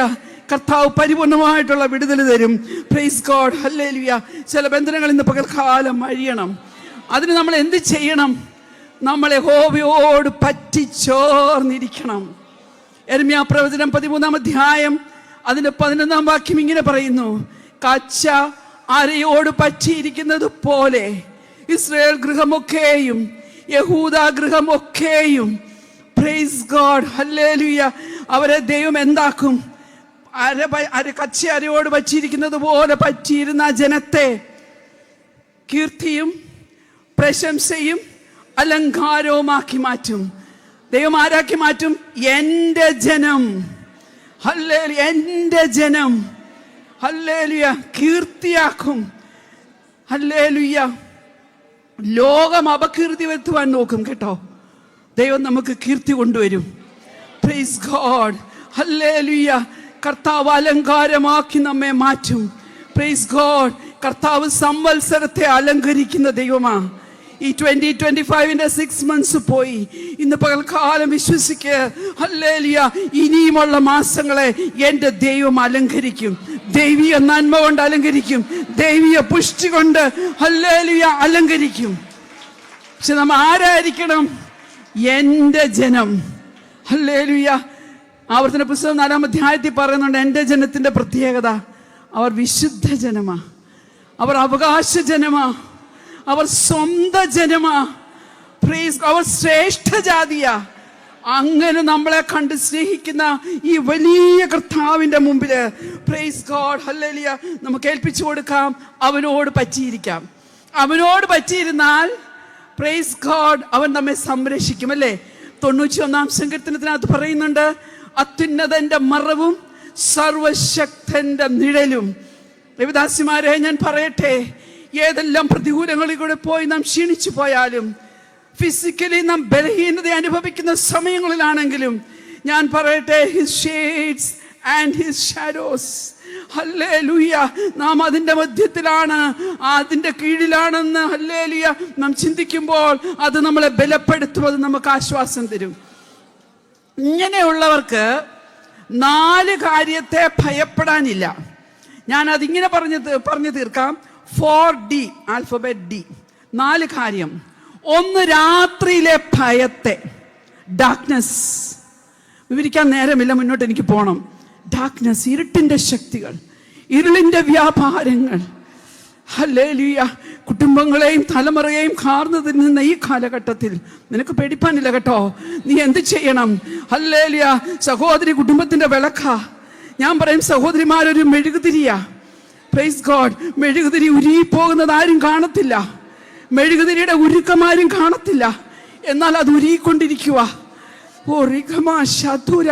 S1: കർത്താവ് പരിപൂർണമായിട്ടുള്ള വിടുതൽ തരും. Price God. ഹല്ലേലൂയ. ചില ബന്ധനങ്ങൾ ഇന്ന് പകൽക്കാലം അഴിയണം. അതിന് നമ്മൾ എന്ത് ചെയ്യണം? നമ്മൾ യഹോവയോട് പറ്റിച്ചോർന്നിരിക്കണം. യെരമ്യാ പ്രവചനം 13-ാം അധ്യായം അതിന്റെ 11-ാം വാക്യം ഇങ്ങനെ പറയുന്നു: കച്ച അരയോട് പറ്റിയിരിക്കുന്നത് പോലെ ഇസ്രായേൽ ഗൃഹമൊക്കെയും യഹൂദ ഗൃഹമൊക്കെയും, പ്രൈസ് ഗോഡ്, ഹല്ലേലൂയ, അവരെ ദൈവം എന്താക്കും? കച്ച അരയോട് പറ്റിയിരിക്കുന്നത് പോലെ പറ്റിയിരുന്ന ജനത്തെ കീർത്തിയും പ്രശംസയും അലങ്കാരവുമാക്കി മാറ്റും. ദൈവം ആരാക്കി മാറ്റും? എൻ്റെ ജനം. ഹല്ലേലൂയ. എൻ്റെ ജനം, ഹല്ലേലൂയ, കീർത്തിയാക്കും. ഹല്ലേലൂയ. ലോകം അപകീർത്തി വരുത്തുവാൻ നോക്കും കേട്ടോ, ദൈവം നമുക്ക് കീർത്തി കൊണ്ടുവരും. Price God. ഹല്ലേലൂയ. കർത്താവ് അലങ്കാരമാക്കി നമ്മെ മാറ്റും. Praise God. കർത്താവ് സംവത്സരത്തെ അലങ്കരിക്കുന്ന ദൈവമാ. ഈ 2025-ന്റെ 6 months പോയി. ഇന്ന് പകൽക്കാലം വിശ്വസിക്കുക, ഹല്ലേലൂയ, ഇനിയുമുള്ള മാസങ്ങളെ എൻ്റെ ദൈവം അലങ്കരിക്കും. ദൈവീയ നന്മ കൊണ്ട് അലങ്കരിക്കും. ദൈവീയ പുഷ്ടി കൊണ്ട്, ഹല്ലേലൂയ, അലങ്കരിക്കും. പക്ഷെ നമ്മൾ ആരായിരിക്കണം? എൻ്റെ ജനം. ഹല്ലേലൂയ. ആവർത്തന പുസ്തകം 4-ാം അധ്യായത്തിൽ പറയുന്നുണ്ട്, എൻ്റെ ജനത്തിൻ്റെ പ്രത്യേകത, അവർ വിശുദ്ധ ജനമാ, അവർ അവകാശ ജനമാ, അവർ സ്വന്തം ജനമാ, പ്രൈസ്, അവർ ശ്രേഷ്ഠ ജാതിയാ. അങ്ങനെ നമ്മളെ കണ്ട് സ്നേഹിക്കുന്ന ഈ വലിയ കർത്താവിൻ്റെ മുമ്പിൽ, പ്രൈസ് ഗോഡ്, ഹല്ലേലൂയ, നമുക്ക് ഏൽപ്പിച്ചു കൊടുക്കാം. അവനോട് പറ്റിയിരിക്കാം. അവനോട് പറ്റിയിരുന്നാൽ, പ്രൈസ് ഗോഡ്, അവൻ നമ്മെ സംരക്ഷിക്കും. അല്ലേ? 91-ാം സങ്കീർത്തനത്തിനകത്ത് പറയുന്നുണ്ട്, അത്യുന്നതന്റെ മറവും സർവശക്തന്റെ നിഴലും. ദേവദാസിമാരെ, ഞാൻ പറയട്ടെ, ഏതെല്ലാം പ്രതികൂലങ്ങളിൽ കൂടെ പോയി നാം ക്ഷീണിച്ചു പോയാലും, ഫിസിക്കലി നാം ബലഹീനത അനുഭവിക്കുന്ന സമയങ്ങളിലാണെങ്കിലും, ഞാൻ പറയട്ടെ, his shades and his shadows, hallelujah, നാം അതിൻ്റെ മധ്യത്തിലാണ്, അതിൻ്റെ കീഴിലാണെന്ന്, ഹല്ലേലൂയ, നാം ചിന്തിക്കുമ്പോൾ അത് നമ്മളെ ബലപ്പെടുത്തും, അത് നമുക്ക് ആശ്വാസം തരും. ഇങ്ങനെയുള്ളവർക്ക് 4 കാര്യത്തെ ഭയപ്പെടാനില്ല. ഞാൻ അതിങ്ങനെ പറഞ്ഞു തീർക്കാം. 4D, ആൽഫബറ്റ് D, 4 കാര്യം. 1, രാത്രിയിലെ ഭയത്തെ, ഡാർക്ക്നെസ്. വിവരിക്കാൻ നേരമില്ല, മുന്നോട്ട് എനിക്ക് പോകണം. ഡാർക്ക്നെസ്, ഇരുട്ടിന്റെ ശക്തികൾ, ഇരുളിന്റെ വ്യാപാരങ്ങൾ, ഹല്ലേലൂയ, കുടുംബങ്ങളെയും തലമുറയെയും കാർന്നു തിന്നുന്ന ഈ കാലഘട്ടത്തിൽ നിനക്ക് പേടിപ്പാനില്ല കേട്ടോ. നീ എന്ത് ചെയ്യണം? ഹല്ലേലൂയ. സഹോദരി കുടുംബത്തിന്റെ വിളക്ക. ഞാൻ പറയും, സഹോദരിമാരൊരു മെഴുകുതിരിയാ. Praise God. മെഴുകുതിരി ഉരുകിപ്പോകുന്നത് ആരും കാണത്തില്ല, മെഴുകുതിരിയുടെ ഉരുക്കമാരും കാണത്തില്ല, എന്നാൽ അത് ഉരുകിക്കൊണ്ടിരിക്കുക. ഓ റിഖമാ ശതുര,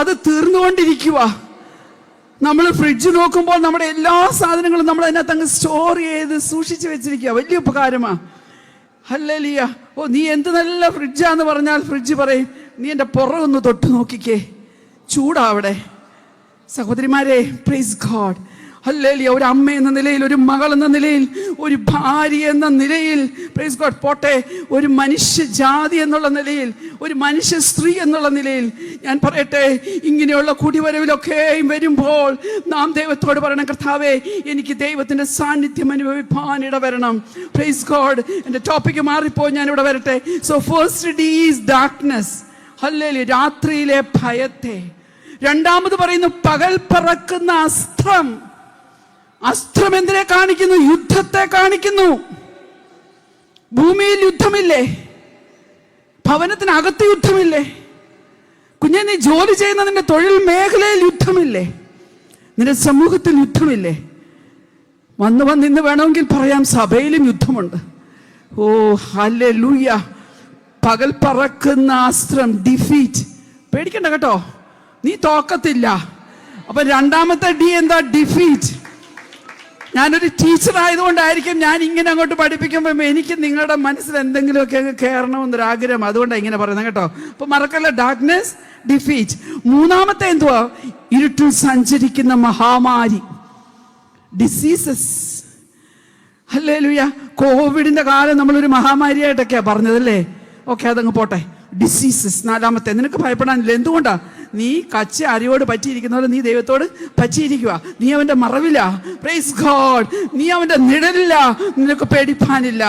S1: അത് തീർന്നുകൊണ്ടിരിക്കുക. നമ്മൾ ഫ്രിഡ്ജ് നോക്കുമ്പോൾ നമ്മുടെ എല്ലാ സാധനങ്ങളും നമ്മൾ അതിനകത്ത് അങ്ങ് സ്റ്റോർ ചെയ്ത് സൂക്ഷിച്ചു വെച്ചിരിക്കുക. വലിയ ഉപകാരമാ. ഹല്ലേലൂയ. ഓ, നീ എന്ത് നല്ല ഫ്രിഡ്ജാന്ന് പറഞ്ഞാൽ ഫ്രിഡ്ജ് പറയും, നീ എൻ്റെ പുറകൊന്ന് തൊട്ട് നോക്കിക്കേ, ചൂടാ അവിടെ. സഹോദരിമാരെ, പ്രൈസ് ഗോഡ്, ഹല്ലേലൂയ. ഒരു അമ്മ എന്ന നിലയിൽ, ഒരു മകൾ എന്ന നിലയിൽ, ഒരു ഭാര്യ എന്ന നിലയിൽ, പ്രൈസ് ഗോഡ്, പോട്ടെ, ഒരു മനുഷ്യ ജാതി എന്നുള്ള നിലയിൽ, ഒരു മനുഷ്യ സ്ത്രീ എന്നുള്ള നിലയിൽ, ഞാൻ പറയട്ടെ, ഇങ്ങനെയുള്ള കുടിവരവിലൊക്കെയും വരുമ്പോൾ നാം ദൈവത്തോട് പറയണം, കർത്താവേ, എനിക്ക് ദൈവത്തിന്റെ സാന്നിധ്യം അനുഭവിപ്പാൻ ഇടവരണം. Praise God. എൻ്റെ ടോപ്പിക്ക് മാറിപ്പോ, ഞാൻ ഇവിടെ വരട്ടെ. So first D is darkness. ഹല്ലേലൂയ, രാത്രിയിലെ ഭയത്തെ. രണ്ടാമത് പറയുന്നു പകൽ പറക്കുന്ന അസ്ത്രം. അസ്ത്രം എന്തിനെ കാണിക്കുന്നു? യുദ്ധത്തെ കാണിക്കുന്നു. ഭൂമിയിൽ യുദ്ധമില്ലേ? ഭവനത്തിനകത്ത് യുദ്ധമില്ലേ? കുഞ്ഞെ, നീ ജോലി ചെയ്യുന്ന നിന്റെ തൊഴിൽ മേഖലയിൽ യുദ്ധമില്ലേ? നിന്റെ സമൂഹത്തിൽ യുദ്ധമില്ലേ? വന്ന് ഇന്ന് വേണമെങ്കിൽ പറയാം, സഭയിലും യുദ്ധമുണ്ട്. ഓ ഹല്ലേലൂയ. പകൽ പറക്കുന്ന അസ്ത്രം, ഡിഫീറ്റ്. പേടിക്കണ്ട കേട്ടോ, നീ തോക്കത്തില്ല. അപ്പൊ രണ്ടാമത്തെ ഡി എന്താ? ഡിഫീറ്റ്. ഞാനൊരു ടീച്ചർ ആയതുകൊണ്ടായിരിക്കും ഞാൻ ഇങ്ങനെ അങ്ങോട്ട് പഠിപ്പിക്കുമ്പോൾ എനിക്ക് നിങ്ങളുടെ മനസ്സിൽ എന്തെങ്കിലുമൊക്കെ അങ്ങ് കയറണമെന്നൊരാഗ്രഹം, അതുകൊണ്ടാണ് ഇങ്ങനെ പറയുന്നത് കേട്ടോ. അപ്പൊ മറക്കല്ല, ഡാർക്ക്നെസ്, ഡിഫീറ്റ്. മൂന്നാമത്തെ എന്തുവാ? ഇരുട്ടിൽ സഞ്ചരിക്കുന്ന മഹാമാരി, ഡിസീസസ്. ഹല്ലേലൂയ. കോവിഡിന്റെ കാലം നമ്മളൊരു മഹാമാരിയായിട്ടൊക്കെയാ പറഞ്ഞതല്ലേ? ഓക്കെ, അതങ്ങ് പോട്ടെ. ഡിസീസസ് നാലാമത്തെ. നിനക്ക് ഭയപ്പെടാനില്ല. എന്തുകൊണ്ടാ? നീ കച്ച അരിയോട് പറ്റിയിരിക്കുന്ന പോലെ നീ ദൈവത്തോട് പറ്റിയിരിക്കുക. നീ അവന്റെ മറവില. Praise God. നീ അവന്റെ നിഴലില്ല. നിനക്ക് പേടിപ്പാനില്ല.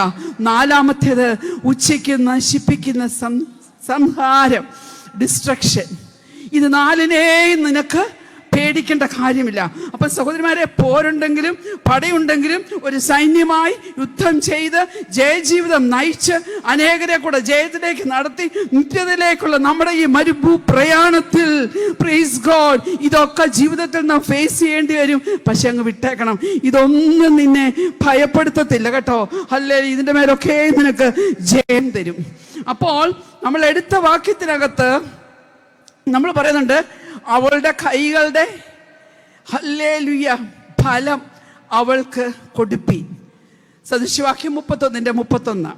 S1: നാലാമത്തേത് ഉച്ചയ്ക്ക് നശിപ്പിക്കുന്ന സംഹാരം, ഡിസ്ട്രക്ഷൻ. ഇത് നാലിനെയും നിനക്ക് പേടിക്കേണ്ട കാര്യമില്ല. അപ്പൊ സഹോദരിമാരെ, പോരുണ്ടെങ്കിലും പടയുണ്ടെങ്കിലും ഒരു സൈന്യമായി യുദ്ധം ചെയ്ത് ജയജീവിതം നയിച്ച് അനേകരെ കൂടെ ജയത്തിലേക്ക് നടത്തി നിത്യതയിലേക്കുള്ള നമ്മുടെ ഈ മരുഭൂ പ്രയാണത്തിൽ, പ്രൈസ് ഗോഡ്, ഇതൊക്കെ ജീവിതത്തിൽ നാം ഫേസ് ചെയ്യേണ്ടി വരും. പക്ഷെ അങ്ങ് വിട്ടേക്കണം, ഇതൊന്നും നിന്നെ ഭയപ്പെടുത്തത്തില്ല കേട്ടോ. അല്ലേ, ഇതിന്റെ മേലൊക്കെ നിനക്ക് ജയം തരും. അപ്പോൾ നമ്മൾ എടുത്ത വാക്യത്തിനകത്ത് നമ്മൾ പറയുന്നുണ്ട്, അവളുടെ കൈകളുടെ ഹല്ലേലൂയ ഫലം അവൾക്ക് കൊടുപ്പീൻ. സദൃശവാക്യം 31:31.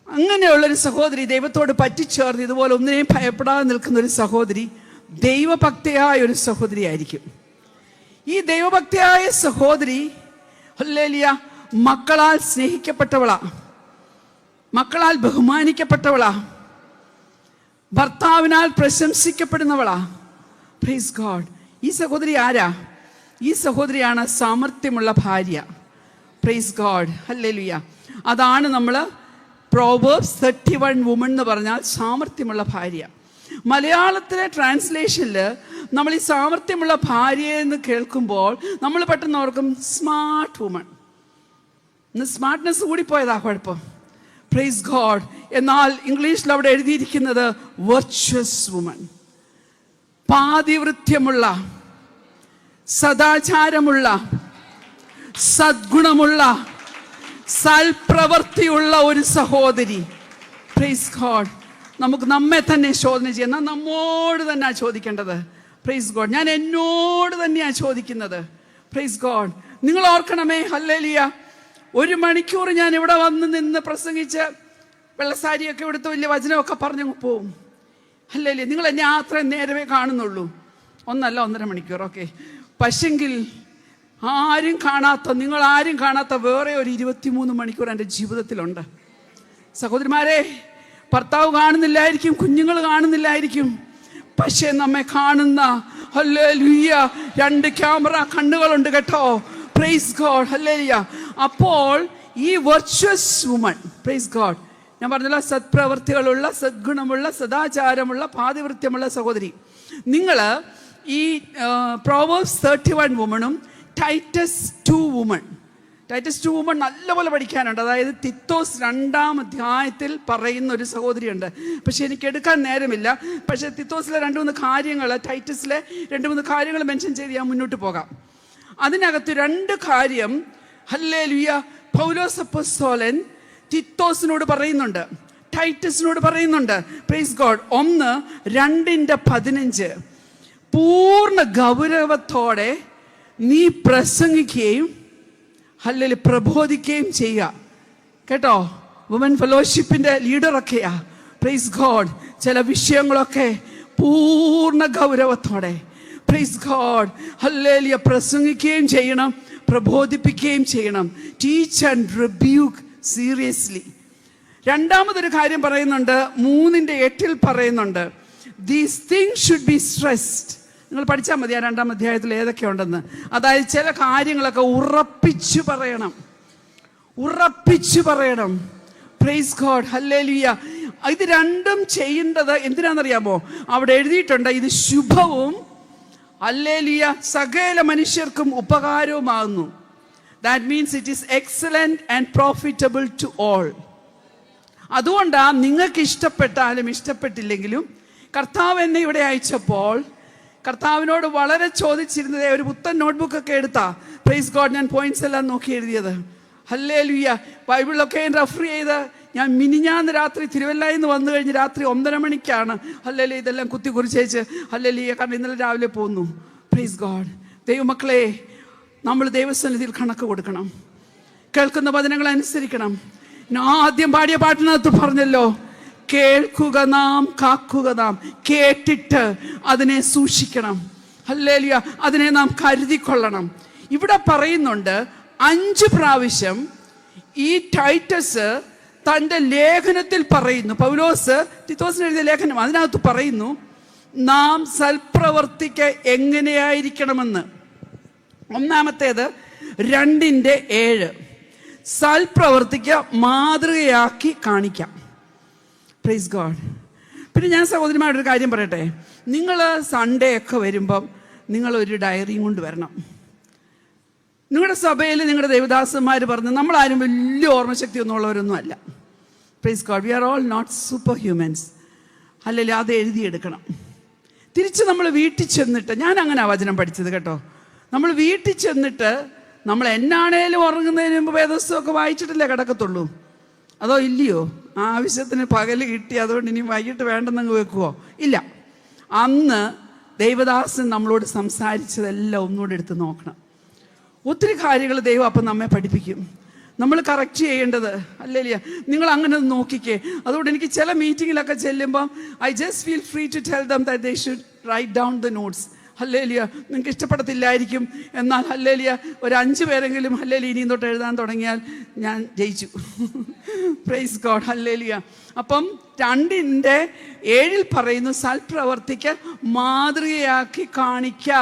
S1: അങ്ങനെയുള്ളൊരു സഹോദരി, ദൈവത്തോട് പറ്റിച്ചേർന്ന് ഇതുപോലെ ഒന്നിനെയും ഭയപ്പെടാതെ നിൽക്കുന്ന ഒരു സഹോദരി ദൈവഭക്തിയായ ഒരു സഹോദരി ആയിരിക്കും. ഈ ദൈവഭക്തിയായ സഹോദരി ഹല്ലേലൂയ മക്കളാൽ സ്നേഹിക്കപ്പെട്ടവളാ, മക്കളാൽ ബഹുമാനിക്കപ്പെട്ടവളാ, ഭർത്താവിനാൽ പ്രശംസിക്കപ്പെടുന്നവളാ. Praise God. ഈ സഹോദരി ആരാ? ഈ സഹോദരിയാണ് സാമർത്ഥ്യമുള്ള ഭാര്യ. Praise God. ഹല്ലേലൂയ. അതാണ് നമ്മൾ പ്രോവേർബ്സ് 31 വുമൺ എന്ന് പറഞ്ഞാൽ സാമർത്ഥ്യമുള്ള ഭാര്യ. മലയാളത്തിലെ ട്രാൻസ്ലേഷനിൽ നമ്മൾ ഈ സാമർത്ഥ്യമുള്ള ഭാര്യ എന്ന് കേൾക്കുമ്പോൾ നമ്മൾ പെട്ടെന്ന് ഓർക്കും സ്മാർട്ട് വുമൺ. ഇന്ന് സ്മാർട്ട്നെസ് കൂടിപ്പോയതാ കുഴപ്പം. Praise God. എന്നാൽ ഇംഗ്ലീഷിൽ അവിടെ എഴുതിയിരിക്കുന്നത് വെർച്വസ് വുമൺ. പാതിവൃത്യമുള്ള, സദാചാരമുള്ള, സദ്ഗുണമുള്ള, സൽപ്രവൃത്തിയുള്ള ഒരു സഹോദരി. Praise God. നമുക്ക് നമ്മെ തന്നെ ശോധന ചെയ്യാം. നമ്മോട് തന്നെയാ ചോദിക്കേണ്ടത്. Price God. ഞാൻ എന്നോട് തന്നെയാ ചോദിക്കുന്നത്. Praise God. നിങ്ങൾ ഓർക്കണമേ, ഹല്ലേലൂയ, 1 മണിക്കൂർ ഞാൻ ഇവിടെ വന്ന് നിന്ന് പ്രസംഗിച്ച് വെള്ളസാരിയൊക്കെ എടുത്ത് വലിയ വചനമൊക്കെ പറഞ്ഞു പോവും. ഹല്ലേലൂയ. നിങ്ങൾ എന്നെ അത്രയും നേരമേ കാണുന്നുള്ളൂ, 1 അല്ല 1.5 മണിക്കൂർ. ഓക്കെ. പക്ഷെങ്കിൽ ആരും കാണാത്ത, നിങ്ങൾ ആരും കാണാത്ത വേറെ ഒരു 23 മണിക്കൂർ എൻ്റെ ജീവിതത്തിലുണ്ട്. സഹോദരിമാരെ, ഭർത്താവ് കാണുന്നില്ലായിരിക്കും, കുഞ്ഞുങ്ങൾ കാണുന്നില്ലായിരിക്കും, പക്ഷെ നമ്മെ കാണുന്ന ഹല്ലേലൂയ 2 ക്യാമറ കണ്ണുകളുണ്ട് കേട്ടോ. Price God. ഹല്ലേലൂയ. അപ്പോൾ ഈ വെർച്വസ് വുമൺ, പ്രൈസ് ഗോഡ്, ഞാൻ പറഞ്ഞല്ലോ, സത്പ്രവൃത്തികളുള്ള, സദ്ഗുണമുള്ള, സദാചാരമുള്ള, പാതിവൃത്യമുള്ള സഹോദരി. നിങ്ങൾ ഈ പ്രോവേർബ്സ് 31 വുമണും ടൈറ്റസ് 2 വുമൺ, ടൈറ്റസ് 2 വുമൺ നല്ലപോലെ പഠിക്കാനുണ്ട്. അതായത് തിത്തോസ് 2-ാം അധ്യായത്തിൽ പറയുന്ന ഒരു സഹോദരിയുണ്ട്. പക്ഷെ എനിക്ക് എടുക്കാൻ നേരമില്ല. പക്ഷെ തിത്തോസിലെ 2-3 കാര്യങ്ങൾ, ടൈറ്റസിലെ 2-3 കാര്യങ്ങൾ മെൻഷൻ ചെയ്ത് ഞാൻ മുന്നോട്ട് പോകാം. അതിനകത്ത് 2 കാര്യം ഹല്ലേലൂയ പൗലോസ് അപ്പോസ്തലൻ തിത്തോസിനോട് പറയുന്നുണ്ട്, ടൈറ്റസിനോട് പറയുന്നുണ്ട്. Praise God. 1:2-15 പൂർണ്ണ ഗൗരവത്തോടെ നീ പ്രസംഗിക്കുകയും ഹല്ലേലൂയ പ്രബോധിക്കുകയും ചെയ്യുക കേട്ടോ. വുമൻ ഫെലോഷിപ്പിന്റെ ലീഡറൊക്കെയാ. Praise God. ചില വിഷയങ്ങളൊക്കെ പൂർണ്ണ ഗൗരവത്തോടെ, പ്രൈസ് ഗോഡ്, ഹല്ലേലൂയ പ്രസംഗിക്കുകയും ചെയ്യണം, പ്രബോധിപ്പിക്കുകയും ചെയ്യണം. Teach and rebuke seriously. രണ്ടാമതൊരു കാര്യം പറയുന്നുണ്ട്, 3:8 പറയുന്നുണ്ട്, these things should be stressed. നിങ്ങൾ പഠിച്ചാൽ മതി ആ 2-ാം അധ്യായത്തിൽ ഏതൊക്കെ ഉണ്ടെന്ന്. അതായത് ചില കാര്യങ്ങളൊക്കെ ഉറപ്പിച്ചു പറയണം, ഉറപ്പിച്ചു പറയണം. Price God, hallelujah. ഇത് രണ്ടും ചെയ്യേണ്ടത് എന്തിനാണെന്നറിയാമോ? അവിടെ എഴുതിയിട്ടുണ്ട്, ഇത് ശുഭവും ഹല്ലേലൂയ സകല മനുഷ്യർക്കും ഉപകാരവുമാകുന്നു. That means it is excellent and profitable to all. അതുകൊണ്ടാണ് നിങ്ങൾക്ക് ഇഷ്ടപ്പെട്ടാലും ഇഷ്ടപ്പെട്ടില്ലെങ്കിലും കർത്താവ് എന്നെ ഇവിടെ അയച്ചപ്പോൾ കർത്താവിനോട് വളരെ ചോദിച്ചിരുന്നത്, ഒരു പുത്തൻ നോട്ട്ബുക്കൊക്കെ എടുത്താ പ്രൈസ് ഗോഡ് ഞാൻ പോയിന്റ്സ് എല്ലാം നോക്കി എഴുതിയത്. ഹല്ലേലൂയ. ബൈബിളൊക്കെ റെഫർ ചെയ്ത് ഞാൻ മിനിഞ്ഞാന്ന് രാത്രി തിരുവല്ലയിൽ നിന്ന് വന്നു കഴിഞ്ഞ് രാത്രി 1:30 മണിക്കാണ് ഹല്ലേലൂയ ഇതെല്ലാം കുത്തി കുറിച്ചേച്ച് ഹല്ലേലൂയ, കാരണം ഇന്നലെ രാവിലെ പോന്നു. Praise God. ദൈവമക്കളെ, നമ്മൾ ദൈവസന്നിധിയിൽ കണക്ക് കൊടുക്കണം, കേൾക്കുന്ന വചനങ്ങൾ അനുസരിക്കണം. ആദ്യം പാടിയ പാട്ടിനകത്ത് പറഞ്ഞല്ലോ, കേൾക്കുക നാം കാക്കുക നാം, കേട്ടിട്ട് അതിനെ സൂക്ഷിക്കണം. ഹല്ലേലൂയ. അതിനെ നാം കരുതിക്കൊള്ളണം. ഇവിടെ പറയുന്നുണ്ട് 5 പ്രാവശ്യം ഈ ടൈറ്റസ് തൻ്റെ ലേഖനത്തിൽ പറയുന്നു, പൗലോസ് തിത്തോസിന് എഴുതിയ ലേഖനം, അതിനകത്ത് പറയുന്നു നാം സൽപ്രവർത്തിക്ക് എങ്ങനെയായിരിക്കണമെന്ന്. ഒന്നാമത്തേത് 2:7 സൽപ്രവർത്തിക്ക് മാതൃകയാക്കി കാണിക്കാം. Praise God. പിന്നെ ഞാൻ സഹോദരിമാരുടെ ഒരു കാര്യം പറയട്ടെ, നിങ്ങൾ സൺഡേ ഒക്കെ വരുമ്പം നിങ്ങളൊരു ഡയറിയും കൊണ്ട് വരണം. നിങ്ങളുടെ സഭയിൽ നിങ്ങളുടെ ദേവദാസന്മാർ പറഞ്ഞ് നമ്മളാരും വലിയ ഓർമ്മശക്തി ഒന്നും ഉള്ളവരൊന്നും അല്ല. Praise God. We are all not super humans. അല്ലെങ്കിൽ അത് എഴുതിയെടുക്കണം. തിരിച്ച് നമ്മൾ വീട്ടിൽ ചെന്നിട്ട്, ഞാൻ അങ്ങനെ വചനം പഠിച്ചത് കേട്ടോ, നമ്മൾ വീട്ടിൽ ചെന്നിട്ട് നമ്മൾ എന്നാണേലും ഉറങ്ങുന്നതിന് മുമ്പ് വേദപുസ്തകമൊക്കെ വായിച്ചിട്ടല്ലേ കിടക്കത്തുള്ളൂ. അതോ ഇല്ലയോ? ആവശ്യത്തിന് പകൽ കിട്ടി, അതുകൊണ്ട് ഇനി വൈകിട്ട് വേണ്ടെന്നങ്ങ് വെക്കുവോ? ഇല്ല. അന്ന് ദൈവദാസൻ നമ്മളോട് സംസാരിച്ചതെല്ലാം ഒന്നുകൂടെ എടുത്ത് നോക്കണം. ഒത്തിരി കാര്യങ്ങൾ ദൈവം അപ്പം നമ്മെ പഠിപ്പിക്കും. നമ്മൾ കറക്റ്റ് ചെയ്യേണ്ടത് അല്ലേലിയ. നിങ്ങൾ അങ്ങനെ നോക്കിക്കേ. അതുകൊണ്ട് എനിക്ക് ചില മീറ്റിങ്ങിലൊക്കെ ചെല്ലുമ്പം I just feel free to tell them that they should write down the notes. Hallelujah. നിങ്ങൾക്ക് ഇഷ്ടപ്പെടത്തില്ലായിരിക്കും, എന്നാൽ ഹല്ലേലിയ ഒരു 5 പേരെങ്കിലും ഹല്ലേലിയ ഇനിയും തൊട്ട് എഴുതാൻ തുടങ്ങിയാൽ ഞാൻ ജയിച്ചു. Praise God. ഹല്ലേലിയ. അപ്പം 2:7 പറയുന്നു സൽപ്രവർത്തിക്ക് മാതൃകയാക്കി കാണിക്കുക.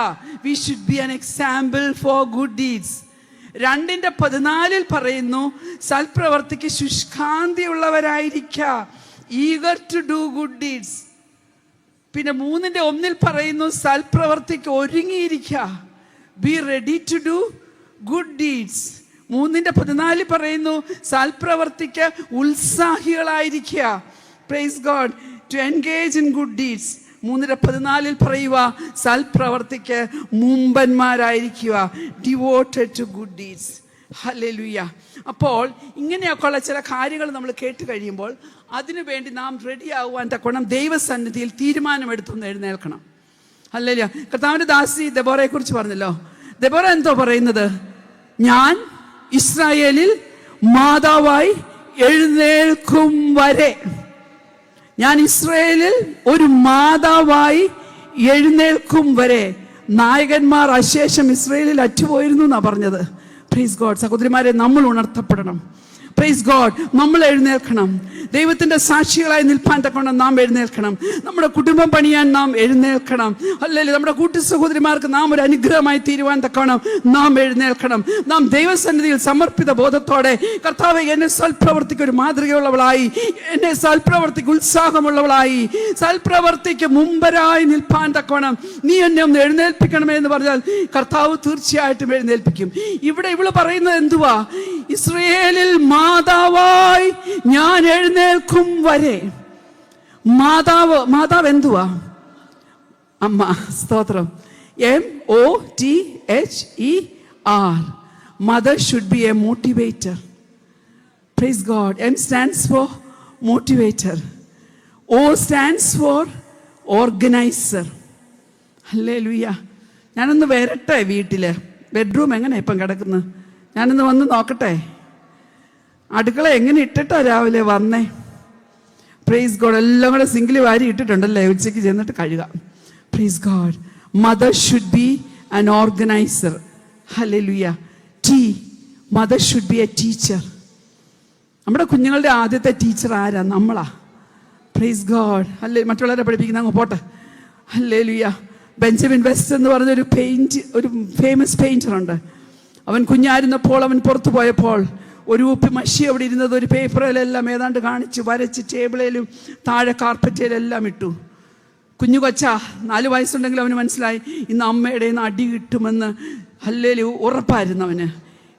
S1: We should be an example for good deeds. 2:14 പറയുന്നു സൽപ്രവർത്തിക്ക് ശുഷ്കാന്തിയുള്ളവരായിരിക്കുക, eager to do good deeds. പിന്നെ 3:1 പറയുന്നു സൽപ്രവർത്തിക്ക് ഒരുങ്ങിയിരിക്കുക, be ready to do good deeds. 3:14 പറയുന്നു സൽപ്രവർത്തിക്ക് ഉത്സാഹികളായിരിക്കുക. Praise God. To engage in good deeds. 3:14 പറയുക സൽപ്രവർത്തിക്ക് മുമ്പന്മാരായിരിക്കുക, devoted to good deeds. Hallelujah. അപ്പോൾ ഇങ്ങനെയൊക്കെയുള്ള ചില കാര്യങ്ങൾ നമ്മൾ കേട്ട് കഴിയുമ്പോൾ അതിനുവേണ്ടി നാം റെഡി ആകുവാൻ തക്കോണം ദൈവസന്നിധിയിൽ തീരുമാനമെടുത്തൊന്ന് എഴുന്നേൽക്കണം. ഹല്ലേലൂയ. കർത്താവിന്റെ ദാസി ദെബോറയെ കുറിച്ച് പറഞ്ഞല്ലോ. ദെബോറ എന്തോ പറയുന്നത്? ഞാൻ ഇസ്രായേലിൽ മാതാവായി എഴുന്നേൽക്കും വരെ, ഞാൻ ഇസ്രായേലിൽ ഒരു മാതാവായി എഴുന്നേൽക്കും വരെ. നായകന്മാർ അശേഷം ഇസ്രായേലിൽ അറ്റുപോയിരുന്നു എന്നാണ് പറഞ്ഞത്. Praise God. സഹോദരിമാരെ, നമ്മൾ ഉണർത്തപ്പെടണം. Praise God. നമ്മൾ എഴുന്നേൽക്കണം. ദൈവത്തിന്റെ സാക്ഷികളായി നിൽപ്പാൻ തക്കണം നാം എഴുന്നേൽക്കണം. നമ്മുടെ കുടുംബം പണിയാൻ നാം എഴുന്നേൽക്കണം. അല്ലെങ്കിൽ നമ്മുടെ കൂട്ടു സഹോദരിമാർക്ക് നാം ഒരു അനുഗ്രഹമായി തീരുവാൻ തക്കണം നാം എഴുന്നേൽക്കണം. നാം ദൈവസന്നിധിയിൽ സമർപ്പിത ബോധത്തോടെ, കർത്താവേ എന്നെ സൽപ്രവർത്തിക്ക് ഒരു മാതൃകയുള്ളവളായി, എന്നെ സൽപ്രവർത്തിക്ക് ഉത്സാഹമുള്ളവളായി, സൽപ്രവർത്തിക്ക് മുമ്പരായി നിൽപ്പാൻ തക്കണം നീ എന്നെ ഒന്ന് എഴുന്നേൽപ്പിക്കണമേ എന്ന് പറഞ്ഞാൽ കർത്താവ് തീർച്ചയായിട്ടും എഴുന്നേൽപ്പിക്കും. ഇവിടെ ഇവള് പറയുന്നത് എന്തുവാ? ഇസ്രായേലിൽ മാതാവായി ഞാൻ എഴുന്നേൽക്കും വരെ. മാതാവ് എന്തുവാ? അമ്മ. സ്തോത്രം. MOTHER. Mother should be A motivator. Praise God. M stands for motivator. O stands for organizer. Hallelujah. ഞാനൊന്ന് വരട്ടെ വീട്ടില്. ബെഡ്റൂം എങ്ങനെ ഇപ്പം കിടക്കുന്നത്? ഞാനൊന്ന് വന്ന് നോക്കട്ടെ. അടുക്കള എങ്ങനെ ഇട്ടിട്ടാ രാവിലെ വന്നേ? Praise God. എല്ലാം കൂടെ സിംഗിൾ വാരി ഇട്ടിട്ടുണ്ടല്ലേ, ഉച്ചയ്ക്ക് ചെന്നിട്ട് കഴുകാം. Praise God. Mother should be an organiser. Hallelujah. Mother should be a teacher. നമ്മുടെ കുഞ്ഞുങ്ങളുടെ ആദ്യത്തെ ടീച്ചർ ആരാ? നമ്മളാ. Praise God. അല്ലേ, മറ്റുള്ളവരെ പഠിപ്പിക്കുന്ന അങ്ങ് പോട്ടെ. ഹല്ലേലൂയ. ബെഞ്ചമിൻ വെസ്റ്റ് എന്ന് പറഞ്ഞൊരു ഒരു ഫേമസ് പെയിന്റർ ഉണ്ട്. അവൻ കുഞ്ഞായിരുന്നപ്പോൾ അവൻ പുറത്തു പോയപ്പോൾ ഒരു ഉപ്പി മഷി അവിടെ ഇരുന്നത് ഒരു പേപ്പറിലെല്ലാം ഏതാണ്ട് കാണിച്ച് വരച്ച് ടേബിളിലും താഴെ കാർപ്പറ്റയിലെല്ലാം ഇട്ടു. കുഞ്ഞു കൊച്ചാ, 4 വയസ്സുണ്ടെങ്കിൽ അവന് മനസ്സിലായി ഇന്ന് അമ്മയുടെ അടി കിട്ടുമെന്ന്. ഹല്ലേലൂയ, ഉറപ്പായിരുന്നു അവന്.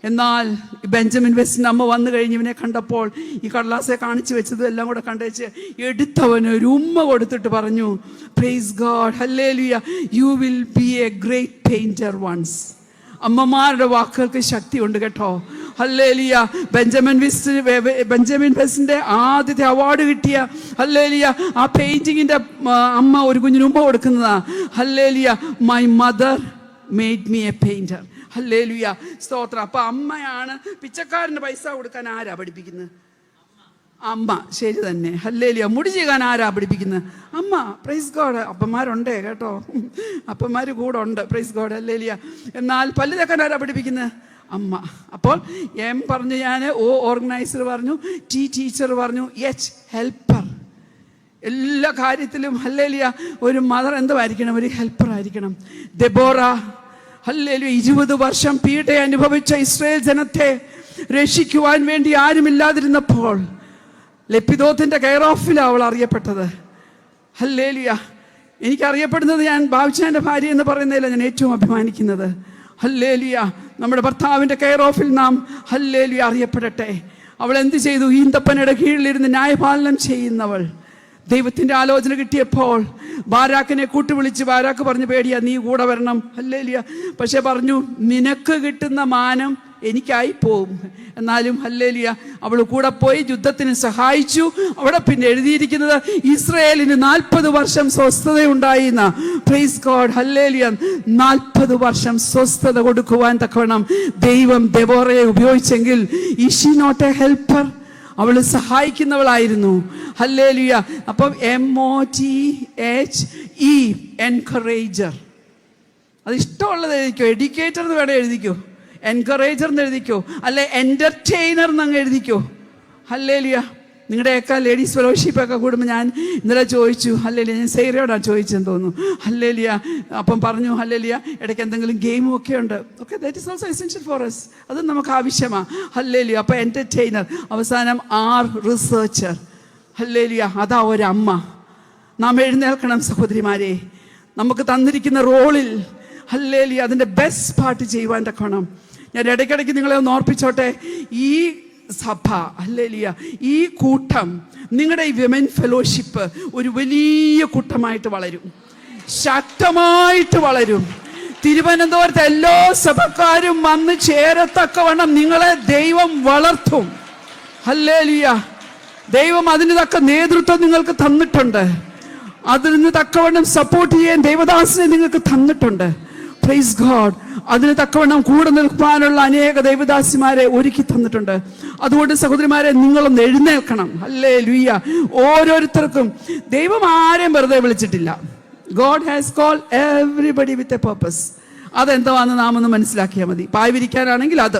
S1: എന്നാൽ ബെഞ്ചമിൻ വെസ്റ്റിൻ്റെ അമ്മ വന്നു കഴിഞ്ഞ് ഇവനെ കണ്ടപ്പോൾ ഈ കടലാസെ കാണിച്ചു വെച്ചതും എല്ലാം കൂടെ കണ്ടേച്ച് എടുത്തവന് ഒരു ഉമ്മ കൊടുത്തിട്ട് പറഞ്ഞു, praise God, hallelujah, you will be a great painter once. അമ്മമാരുടെ വാക്കുകൾക്ക് ശക്തിയുണ്ട് കേട്ടോ. ഹല്ലേലൂയ. ബെഞ്ചമിൻ വെസ്റ്റിന്റെ ആദ്യത്തെ അവാർഡ് കിട്ടിയ ഹല്ലേലൂയ ആ പെയിന്റിങ്ങിന്റെ അമ്മ ഒരു കുഞ്ഞിന് ഉമ്മ കൊടുക്കുന്നതാ. Hallelujah, my mother made me a painter. Hallelujah, സ്തോത്രം. അപ്പൊ അമ്മയാണ് പിച്ചക്കാരന് പൈസ കൊടുക്കാൻ ആരാ പഠിപ്പിക്കുന്നത്? അമ്മ. ശരി തന്നെ. ഹല്ലേലൂയ. മുടി ചെയ്യാൻ ആരാ പഠിപ്പിക്കുന്നത്? അമ്മ. Praise God. അപ്പന്മാരുണ്ടേ കേട്ടോ, അപ്പന്മാർ കൂടെ ഉണ്ട്. Price God. ഹല്ലേലൂയ. എന്നാൽ പല്ല് തേക്കാൻ ആരാ പഠിപ്പിക്കുന്നത്? അമ്മ. അപ്പോൾ എം പറഞ്ഞു ഞാൻ, ഓ ഓർഗനൈസർ പറഞ്ഞു, ടി ടീച്ചർ പറഞ്ഞു, എച്ച് ഹെൽപ്പർ. എല്ലാ കാര്യത്തിലും ഹല്ലേലൂയ ഒരു മദർ എന്തായിരിക്കണം? ഒരു ഹെൽപ്പർ ആയിരിക്കണം. ദെബോറ, ഹല്ലേലൂയ, 20 വർഷം പീഡ അനുഭവിച്ച ഇസ്രായേൽ ജനത്തെ രക്ഷിക്കുവാൻ വേണ്ടി ആരുമില്ലാതിരുന്നപ്പോൾ ലെപ്പിദോത്തിന്റെ കെയർ ഓഫിലാണ് അവൾ അറിയപ്പെട്ടത്. ഹല്ലേലൂയ. എനിക്കറിയപ്പെടുന്നത് ഞാൻ ബാബുച്ചാന്റെ ഭാര്യ എന്ന് പറയുന്നതില്ല ഞാൻ ഏറ്റവും അഭിമാനിക്കുന്നത്. ഹല്ലേലൂയ. നമ്മുടെ ഭർത്താവിന്റെ കെയർ ഓഫിൽ നാം ഹല്ലേലൂയ അറിയപ്പെടട്ടെ. അവൾ എന്ത് ചെയ്തു? ഈന്തപ്പനയുടെ കീഴിലിരുന്ന് ന്യായപാലനം ചെയ്യുന്നവൾ. ദൈവത്തിന്റെ ആലോചന കിട്ടിയപ്പോൾ ബാരാക്കിനെ കൂട്ടുവിളിച്ച്, ബാരാക്ക് പറഞ്ഞു, പേടിയാ, നീ കൂടെ വരണം. ഹല്ലേലൂയ. പക്ഷെ പറഞ്ഞു, നിനക്ക് കിട്ടുന്ന മാനം എനിക്കായി പോവും. എന്നാലും ഹല്ലേലൂയ അവൾ കൂടെ പോയി യുദ്ധത്തിന് സഹായിച്ചു. അവിടെ പിന്നെ എഴുതിയിരിക്കുന്നത് ഇസ്രായേലിന് 40 വർഷം സ്വസ്ഥതയുണ്ടായിന്ന. Price God. ഹല്ലേലൂയ. 40 വർഷം സ്വസ്ഥത കൊടുക്കുവാൻ തക്കവണ്ണം ദൈവം ദെബോറയെ ഉപയോഗിച്ചെങ്കിൽ is she not a helper? അവൾ സഹായിക്കുന്നവളായിരുന്നു. ഹല്ലേലൂയ. അപ്പം MOTHE, എൻകറേജർ. അത് ഇഷ്ടമുള്ളത് എഴുതിക്കോ. എഡ്യൂക്കേറ്റർ എന്ന് വേണം എഴുതിക്കോ, എൻകറേജർ എന്ന് എഴുതിക്കോ, അല്ലെ എൻ്റർടൈനർ എന്നങ്ങ് എഴുതിക്കോ. ഹല്ലേലൂയ. നിങ്ങളുടെയൊക്കെ ലേഡീസ് ഫെലോഷിപ്പൊക്കെ കൂടുമ്പോൾ ഞാൻ ഇന്നലെ ചോദിച്ചു, ഹല്ലേലൂയ, ഞാൻ സൈറയോടാണ് ചോദിച്ചെന്ന് തോന്നുന്നു. ഹല്ലേലൂയ. അപ്പം പറഞ്ഞു, ഹല്ലേലൂയ, ഇടയ്ക്ക് എന്തെങ്കിലും ഗെയിമും ഒക്കെ ഉണ്ട്. Okay, that is also essential for us. അത് നമുക്ക് ആവശ്യമാണ്. ഹല്ലേലൂയ. അപ്പം എൻ്റർടൈനർ. അവസാനം റിസർച്ചർ. ഹല്ലേലൂയ. അതാ ഒരമ്മ. നാം എഴുന്നേൽക്കണം സഹോദരിമാരെ. നമുക്ക് തന്നിരിക്കുന്ന റോളിൽ ഹല്ലേലൂയ അതിൻ്റെ ബെസ്റ്റ് പാർട്ട് ചെയ്യുവാൻ തക്കണം. ഞാൻ ഇടയ്ക്കിടയ്ക്ക് നിങ്ങളെ ഒന്ന് ഓർപ്പിച്ചോട്ടെ, ഈ സഭ, ഹല്ലേലൂയ, ഈ കൂട്ടം, നിങ്ങളുടെ ഈ വിമൻ ഫെലോഷിപ്പ് ഒരു വലിയ കൂട്ടമായിട്ട് വളരും, ശക്തമായിട്ട് വളരും. തിരുവനന്തപുരത്ത് എല്ലാ സഭക്കാരും വന്ന് ചേരത്തക്കവണ്ണം നിങ്ങളെ ദൈവം വളർത്തും. ഹല്ലേലൂയ. ദൈവം അതിന് തക്ക നേതൃത്വം നിങ്ങൾക്ക് തന്നിട്ടുണ്ട്. അതിന് തക്കവണ്ണം സപ്പോർട്ട് ചെയ്യാൻ ദൈവദാസനെ നിങ്ങൾക്ക് തന്നിട്ടുണ്ട്. Praise God. അതിന് തക്കവണ്ണം കൂടെ നിൽക്കാനുള്ള അനേക ദൈവദാസിമാരെ ഒരുക്കി തന്നിട്ടുണ്ട്. അതുകൊണ്ട് സഹോദരിമാരെ, നിങ്ങളൊന്ന് എഴുന്നേൽക്കണം. ഹല്ലേലൂയ. ഓരോരുത്തർക്കും ദൈവം ആരെയും വെറുതെ വിളിച്ചിട്ടില്ല. God has called everybody with a purpose. അതെന്താണെന്ന് നാം ഒന്ന് മനസ്സിലാക്കിയാൽ മതി. പായ് വിരിക്കാനാണെങ്കിൽ അത്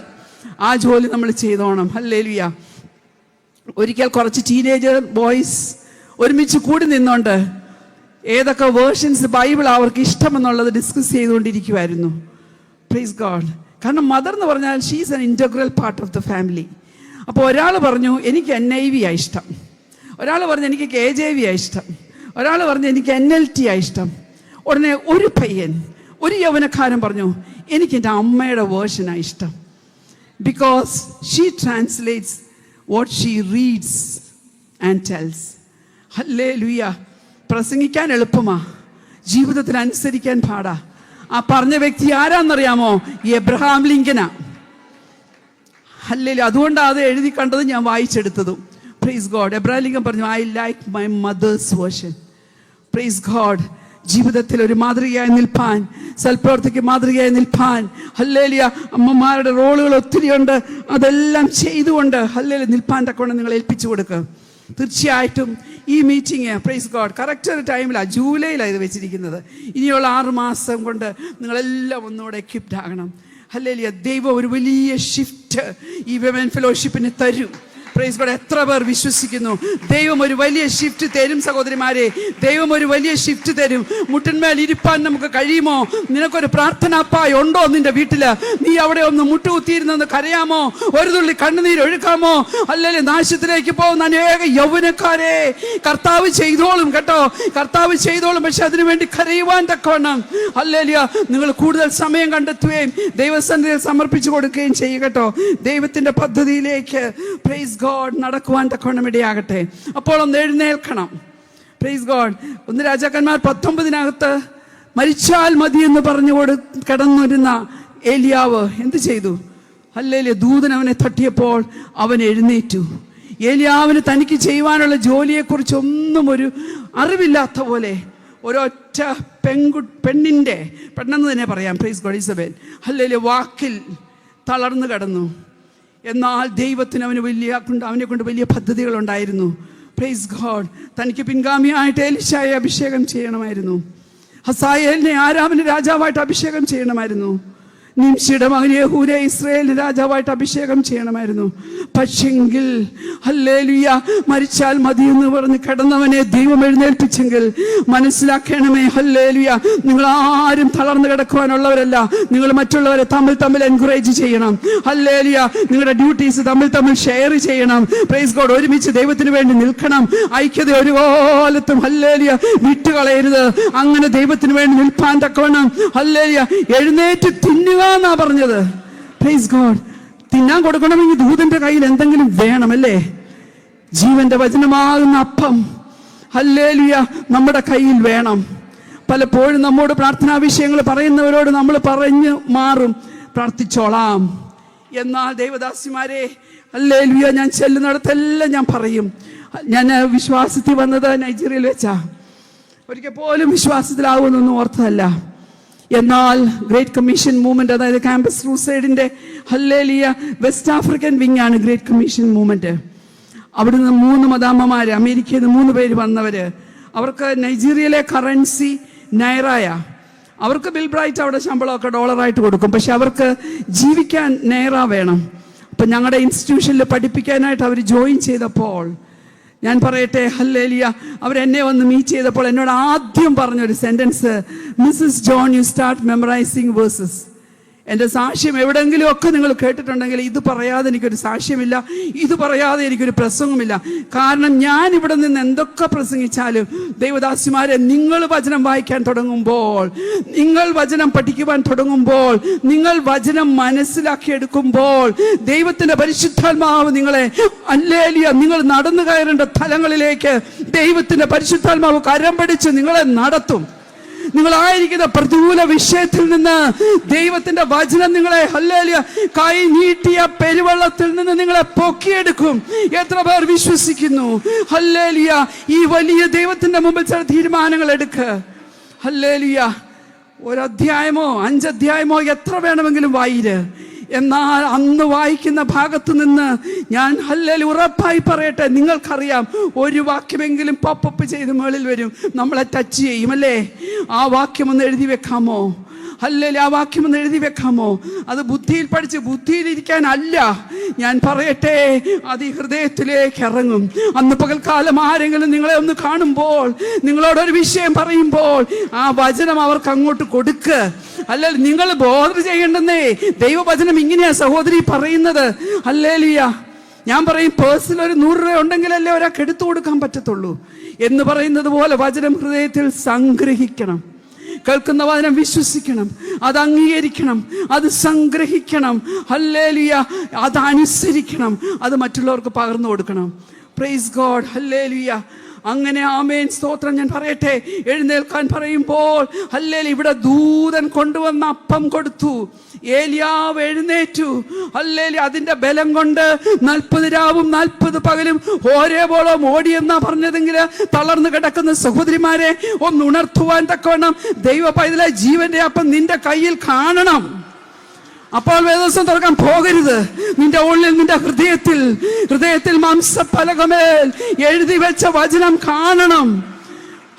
S1: ആ ജോലി നമ്മൾ ചെയ്തോണം. ഹല്ലേലൂയ. ഒരിക്കൽ കുറച്ച് ടീനേജർ ബോയ്സ് ഒരുമിച്ച് കൂടി നിന്നുകൊണ്ട് ഏതൊക്കെ വേർഷൻസ് ബൈബിൾ അവർക്ക് ഇഷ്ടമെന്നുള്ളത് ഡിസ്കസ് ചെയ്തുകൊണ്ടിരിക്കുമായിരുന്നു. Praise God. കാരണം മദർ എന്ന് പറഞ്ഞാൽ she is an integral part of the family. അപ്പോൾ ഒരാൾ പറഞ്ഞു, എനിക്ക് NIV ആണ് ഇഷ്ടം. ഒരാൾ പറഞ്ഞു, എനിക്ക് KJV ആണ് ഇഷ്ടം. ഒരാൾ പറഞ്ഞു, എനിക്ക് NLT ആണ് ഇഷ്ടം. ഉടനെ ഒരു പയ്യൻ, ഒരു യൗവനക്കാരൻ പറഞ്ഞു, എനിക്ക് എൻ്റെ അമ്മയുടെ വേർഷനാണ് ഇഷ്ടം. Because she translates what she reads and tells. Hallelujah. പ്രസംഗിക്കാൻ എളുപ്പമാ, ജീവിതത്തിൽ അനുസരിക്കാൻ പാടാ. ആ പറഞ്ഞ വ്യക്തി ആരാന്നറിയാമോ? എബ്രഹാം ലിങ്കനാ. ഹല്ലേലൂയ. അതുകൊണ്ടാണ് അത് എഴുതി കണ്ടത്, ഞാൻ വായിച്ചെടുത്തതും. Praise God. എബ്രഹാം ലിങ്കൻ പറഞ്ഞു, I like my mother's version. Praise God. ജീവിതത്തിൽ ഒരു മാതൃകയായി നിൽപ്പാൻ, സൽപ്രവർത്തിക്ക് മാതൃകയായി നിൽപ്പാൻ, ഹല്ലേലൂയ, അമ്മമാരുടെ റോളുകൾ ഒത്തിരിയുണ്ട്. അതെല്ലാം ചെയ്തുകൊണ്ട് ഹല്ലേലൂയ നിൽപ്പാൻ തക്കവണ്ണം നിങ്ങൾ ഏൽപ്പിച്ചു കൊടുക്കുക. തീർച്ചയായിട്ടും ഈ മീറ്റിംഗ് പ്രൈസ് ഗോഡ് കറക്റ്റ് ഒരു ടൈമിലാണ്, ജൂലൈയിലാണ് ഇത് വെച്ചിരിക്കുന്നത്. ഇനിയുള്ള 6 മാസം കൊണ്ട് നിങ്ങളെല്ലാം ഒന്നുകൂടെ എക്വിപ്ഡ് ആകണം. ഹല്ലേലൂയ. ദൈവം ഒരു വലിയ ഷിഫ്റ്റ് ഈ വിമൻ ഫെലോഷിപ്പിന് തരും. Praise God. എത്ര പേർ വിശ്വസിക്കുന്നു ദൈവം ഒരു വലിയ ഷിഫ്റ്റ് തരും? സഹോദരിമാരെ, ദൈവം ഒരു വലിയ ഷിഫ്റ്റ് തരും. മുട്ടിന്മേൽ ഇരിപ്പാൻ നമുക്ക് കഴിയുമോ? നിനക്കൊരു പ്രാർത്ഥനാപ്പായ ഉണ്ടോ നിന്റെ വീട്ടില്? നീ അവിടെ ഒന്ന് മുട്ടുകുത്തിയിരുന്നെന്ന് കരയാമോ? ഒരു തുള്ളി കണ്ണുനീര് ഒഴുക്കാമോ? അല്ലെങ്കിൽ നാശത്തിലേക്ക് പോകുന്ന അനേക യൗവനക്കാരെ കർത്താവ് ചെയ്തോളും കേട്ടോ, കർത്താവ് ചെയ്തോളും. പക്ഷെ അതിനുവേണ്ടി കരയുവാൻ തക്കവണ്ണം ഹല്ലേലൂയ നിങ്ങൾ കൂടുതൽ സമയം കണ്ടെത്തുകയും ദൈവസന്നിധിയിൽ സമർപ്പിച്ചു കൊടുക്കുകയും ചെയ്യുക കേട്ടോ. ദൈവത്തിന്റെ പദ്ധതിയിലേക്ക് പ്രൈസ് ഗോഡ് നടക്കുവാൻ തക്കവണ്ണം ഇടയാകട്ടെ. അപ്പോൾ ഒന്ന് എഴുന്നേൽക്കണം. Praise God. 1 രാജാക്കന്മാർ 19 മരിച്ചാൽ മതി എന്ന് പറഞ്ഞു കിടന്നിരുന്ന ഏലിയാവ് എന്ത് ചെയ്തു? ഹല്ലേലൂയ. ദൂതൻ അവനെ തട്ടിയപ്പോൾ അവൻ എഴുന്നേറ്റു. ഏലിയാവിന് തനിക്ക് ചെയ്യുവാനുള്ള ജോലിയെക്കുറിച്ച് ഒന്നും ഒരു അറിവില്ലാത്ത പോലെ ഒരൊറ്റ പെണ്ണിൻ്റെ പെണ്ണെന്ന് തന്നെ പറയാം, പ്രൈസ് ഗോഡ്, ഇസബേൽ, ഹല്ലേലൂയ, വാക്കിൽ തളർന്നു കിടന്നു. എന്നാൽ ദൈവത്തിന് അവനെ കൊണ്ട് വലിയ പദ്ധതികളുണ്ടായിരുന്നു. Praise God. തനിക്ക് പിൻഗാമിയായിട്ട് എലീശായെ അഭിഷേകം ചെയ്യണമായിരുന്നു. ഹസായേലിനെ ആരാമിന് രാജാവായിട്ട് അഭിഷേകം ചെയ്യണമായിരുന്നു. നിംഷിയുടെ മകൻ യഹൂരെ ഇസ്രായേലിന് രാജാവായിട്ട് അഭിഷേകം ചെയ്യണമായിരുന്നു. പക്ഷെങ്കിൽ ഹല്ലേലൂയ മരിച്ചാൽ മതി എന്ന് പറഞ്ഞ് കിടന്നവനെ ദൈവം എഴുന്നേൽപ്പിച്ചെങ്കിൽ മനസ്സിലാക്കണമേ, ഹല്ലേലൂയ, നിങ്ങൾ ആരും തളർന്നു കിടക്കുവാനുള്ളവരല്ല. നിങ്ങൾ മറ്റുള്ളവരെ തമ്മിൽ എൻകറേജ് ചെയ്യണം. ഹല്ലേലൂയ. നിങ്ങളുടെ ഡ്യൂട്ടീസ് തമ്മിൽ ഷെയർ ചെയ്യണം. Praise God. ഒരുമിച്ച് ദൈവത്തിന് വേണ്ടി നിൽക്കണം. ഐക്യത ഒരു കാലത്തും ഹല്ലേലൂയ വിട്ടുകളയരുത്. അങ്ങനെ ദൈവത്തിന് വേണ്ടി നിൽപ്പാൻ തക്കവണ്ണം ഹല്ലേലൂയ എഴുന്നേറ്റ് തിന്നുക എന്നാ പറഞ്ഞത്. Praise God. തിന്നാൻ കൊടുക്കണമെങ്കിൽ ദൂതന്റെ കയ്യിൽ എന്തെങ്കിലും വേണമല്ലേ? ജീവന്റെ വചനമാകുന്ന അപ്പം ഹല്ലേലൂയ നമ്മുടെ കയ്യിൽ വേണം. പലപ്പോഴും നമ്മോട് പ്രാർത്ഥനാ വിഷയങ്ങൾ പറയുന്നവരോട് നമ്മൾ പറഞ്ഞു മാറും, പ്രാർത്ഥിച്ചോളാം. എന്നാൽ ദൈവദാസിമാരെ, ഹല്ലേലൂയ, ഞാൻ ചെല്ലുന്നിടത്തെല്ലാം ഞാൻ പറയും. ഞാൻ വിശ്വാസത്തിൽ വന്നത് നൈജീരിയയിൽ വെച്ചാ. ഒരിക്കൽ പോലും വിശ്വാസത്തിലാവുമെന്നൊന്നും ഓർത്തതല്ല. എന്നാൽ ഗ്രേറ്റ് കമ്മീഷൻ മൂവ്മെന്റ്, അതായത് ക്യാമ്പസ് ക്രൂസൈഡിന്റെ ഹല്ലേലൂയ വെസ്റ്റ് ആഫ്രിക്കൻ വിങ് ആണ് ഗ്രേറ്റ് കമ്മീഷൻ മൂവ്മെന്റ്. അവിടുന്ന് 3 മദാമ്മമാര്, അമേരിക്കയിൽ നിന്ന് 3 പേര് വന്നവര്. അവർക്ക് നൈജീരിയയിലെ കറൻസി നൈറായ. അവർക്ക് ബിൽ ബ്രൈറ്റ് അവിടെ ശമ്പളമൊക്കെ ഡോളറായിട്ട് കൊടുക്കും. പക്ഷെ അവർക്ക് ജീവിക്കാൻ നൈറ വേണം. അപ്പം ഞങ്ങളുടെ ഇൻസ്റ്റിറ്റ്യൂഷനിൽ പഠിപ്പിക്കാനായിട്ട് അവർ ജോയിൻ ചെയ്തപ്പോൾ ഞാൻ പറയട്ടെ, ഹല്ലേലൂയ, അവരെന്നെ വന്ന് മീറ്റ് ചെയ്തപ്പോൾ എന്നോട് ആദ്യം പറഞ്ഞൊരു sentence, Mrs John, you start memorising verses. എൻ്റെ സാക്ഷ്യം എവിടെയെങ്കിലും ഒക്കെ നിങ്ങൾ കേട്ടിട്ടുണ്ടെങ്കിൽ ഇത് പറയാതെ എനിക്കൊരു സാക്ഷ്യമില്ല, ഇത് പറയാതെ എനിക്കൊരു പ്രസംഗമില്ല. കാരണം ഞാൻ ഇവിടെ നിന്ന് എന്തൊക്കെ പ്രസംഗിച്ചാലും ദൈവദാസിമാരെ, നിങ്ങൾ വചനം വായിക്കാൻ തുടങ്ങുമ്പോൾ, നിങ്ങൾ വചനം പഠിക്കുവാൻ തുടങ്ങുമ്പോൾ, നിങ്ങൾ വചനം മനസ്സിലാക്കിയെടുക്കുമ്പോൾ ദൈവത്തിന്റെ പരിശുദ്ധാത്മാവ് നിങ്ങളെ ഹല്ലേലൂയ നിങ്ങൾ നടന്നു കയറേണ്ട തലങ്ങളിലേക്ക് ദൈവത്തിന്റെ പരിശുദ്ധാത്മാവ് കരം പിടിച്ച് നിങ്ങളെ നടത്തും. നിങ്ങളായിരിക്കുന്ന പ്രതികൂല വിഷയത്തിൽ നിന്ന് ദൈവത്തിന്റെ വചനം നിങ്ങളെ ഹല്ലേലൂയ കൈ നീട്ടിയ പെരുവെള്ളത്തിൽ നിന്ന് നിങ്ങളെ പൊക്കിയെടുക്കും. എത്ര പേർ വിശ്വസിക്കുന്നു? ഹല്ലേലൂയ. ഈ വലിയ ദൈവത്തിന്റെ മുമ്പിൽ ചില തീരുമാനങ്ങൾ എടുക്ക്. ഹല്ലേലൂയ. 1 അധ്യായമോ 5 അധ്യായമോ എത്ര വേണമെങ്കിലും വായിര്. എന്നാൽ അന്ന് വായിക്കുന്ന ഭാഗത്ത് നിന്ന് ഞാൻ ഹല്ലേലൂയ ഉറപ്പായി പറയട്ടെ, നിങ്ങൾക്കറിയാം, ഒരു വാക്യമെങ്കിലും പോപ്പപ്പ് ചെയ്ത് മുകളിൽ വരും, നമ്മളെ ടച്ച് ചെയ്യും അല്ലേ? ആ വാക്യം ഒന്ന് എഴുതി വെക്കാമോ? ഹല്ലേലൂയ. ആ വാക്യം ഒന്ന് എഴുതി വെക്കാമോ? അത് ബുദ്ധിയിൽ പഠിച്ച് ബുദ്ധിയിലിരിക്കാനല്ല, ഞാൻ പറയട്ടെ, അത് ഈ ഹൃദയത്തിലേക്ക് ഇറങ്ങും. അന്ന് പകൽക്കാലം ആരെങ്കിലും നിങ്ങളെ ഒന്ന് കാണുമ്പോൾ, നിങ്ങളോടൊരു വിഷയം പറയുമ്പോൾ ആ വചനം അവർക്ക് അങ്ങോട്ട് കൊടുക്ക്. അല്ലെങ്കിൽ നിങ്ങൾ ബോധർ ചെയ്യേണ്ടെന്നേ. ദൈവവചനം ഇങ്ങനെയാ സഹോദരി പറയുന്നത്. ഹല്ലേലൂയ. ഞാൻ പറയും, പേഴ്സിൽ ഒരു 100 രൂപ ഉണ്ടെങ്കിലല്ലേ ഒരാൾക്ക് എടുത്തു കൊടുക്കാൻ പറ്റത്തുള്ളൂ എന്ന് പറയുന്നത് പോലെ വചനം ഹൃദയത്തിൽ സംഗ്രഹിക്കണം. കേൾക്കുന്ന വചനം വിശ്വസിക്കണം, അത് അംഗീകരിക്കണം, അത് സംഗ്രഹിക്കണം. ഹല്ലേലൂയ. അത് അനുസരിക്കണം, അത് മറ്റുള്ളവർക്ക് പകർന്നു കൊടുക്കണം. Price God. ഹല്ലേലൂയ. അങ്ങനെ ആമേൻ, സ്തോത്രം. ഞാൻ പറയട്ടെ, എഴുന്നേൽക്കാൻ പറയുമ്പോൾ ഹല്ലേലൂയ ഇവിടെ ദൂതൻ കൊണ്ടുവന്ന അപ്പം കൊടുത്തു. ഏലിയാവ് എഴുന്നേറ്റു. ഹല്ലേലൂയ. അതിന്റെ ബലം കൊണ്ട് 40 രാവും 40 പകലും ഒരേപോളം ഓടിയെന്നാ പറഞ്ഞതെങ്കിൽ തളർന്നു കിടക്കുന്ന സഹോദരിമാരെ ഒന്ന് ഉണർത്തുവാൻ തക്കവണ്ണം ദൈവ പൈതലെ ജീവന്റെ അപ്പം നിന്റെ കയ്യിൽ കാണണം. അപ്പോൾ വേദോസം തുറക്കാൻ പോകരുത്. നിന്റെ ഉള്ളിൽ, നിന്റെ ഹൃദയത്തിൽ മാംസഫലകമേൽ എഴുതി വെച്ച വചനം കാണണം.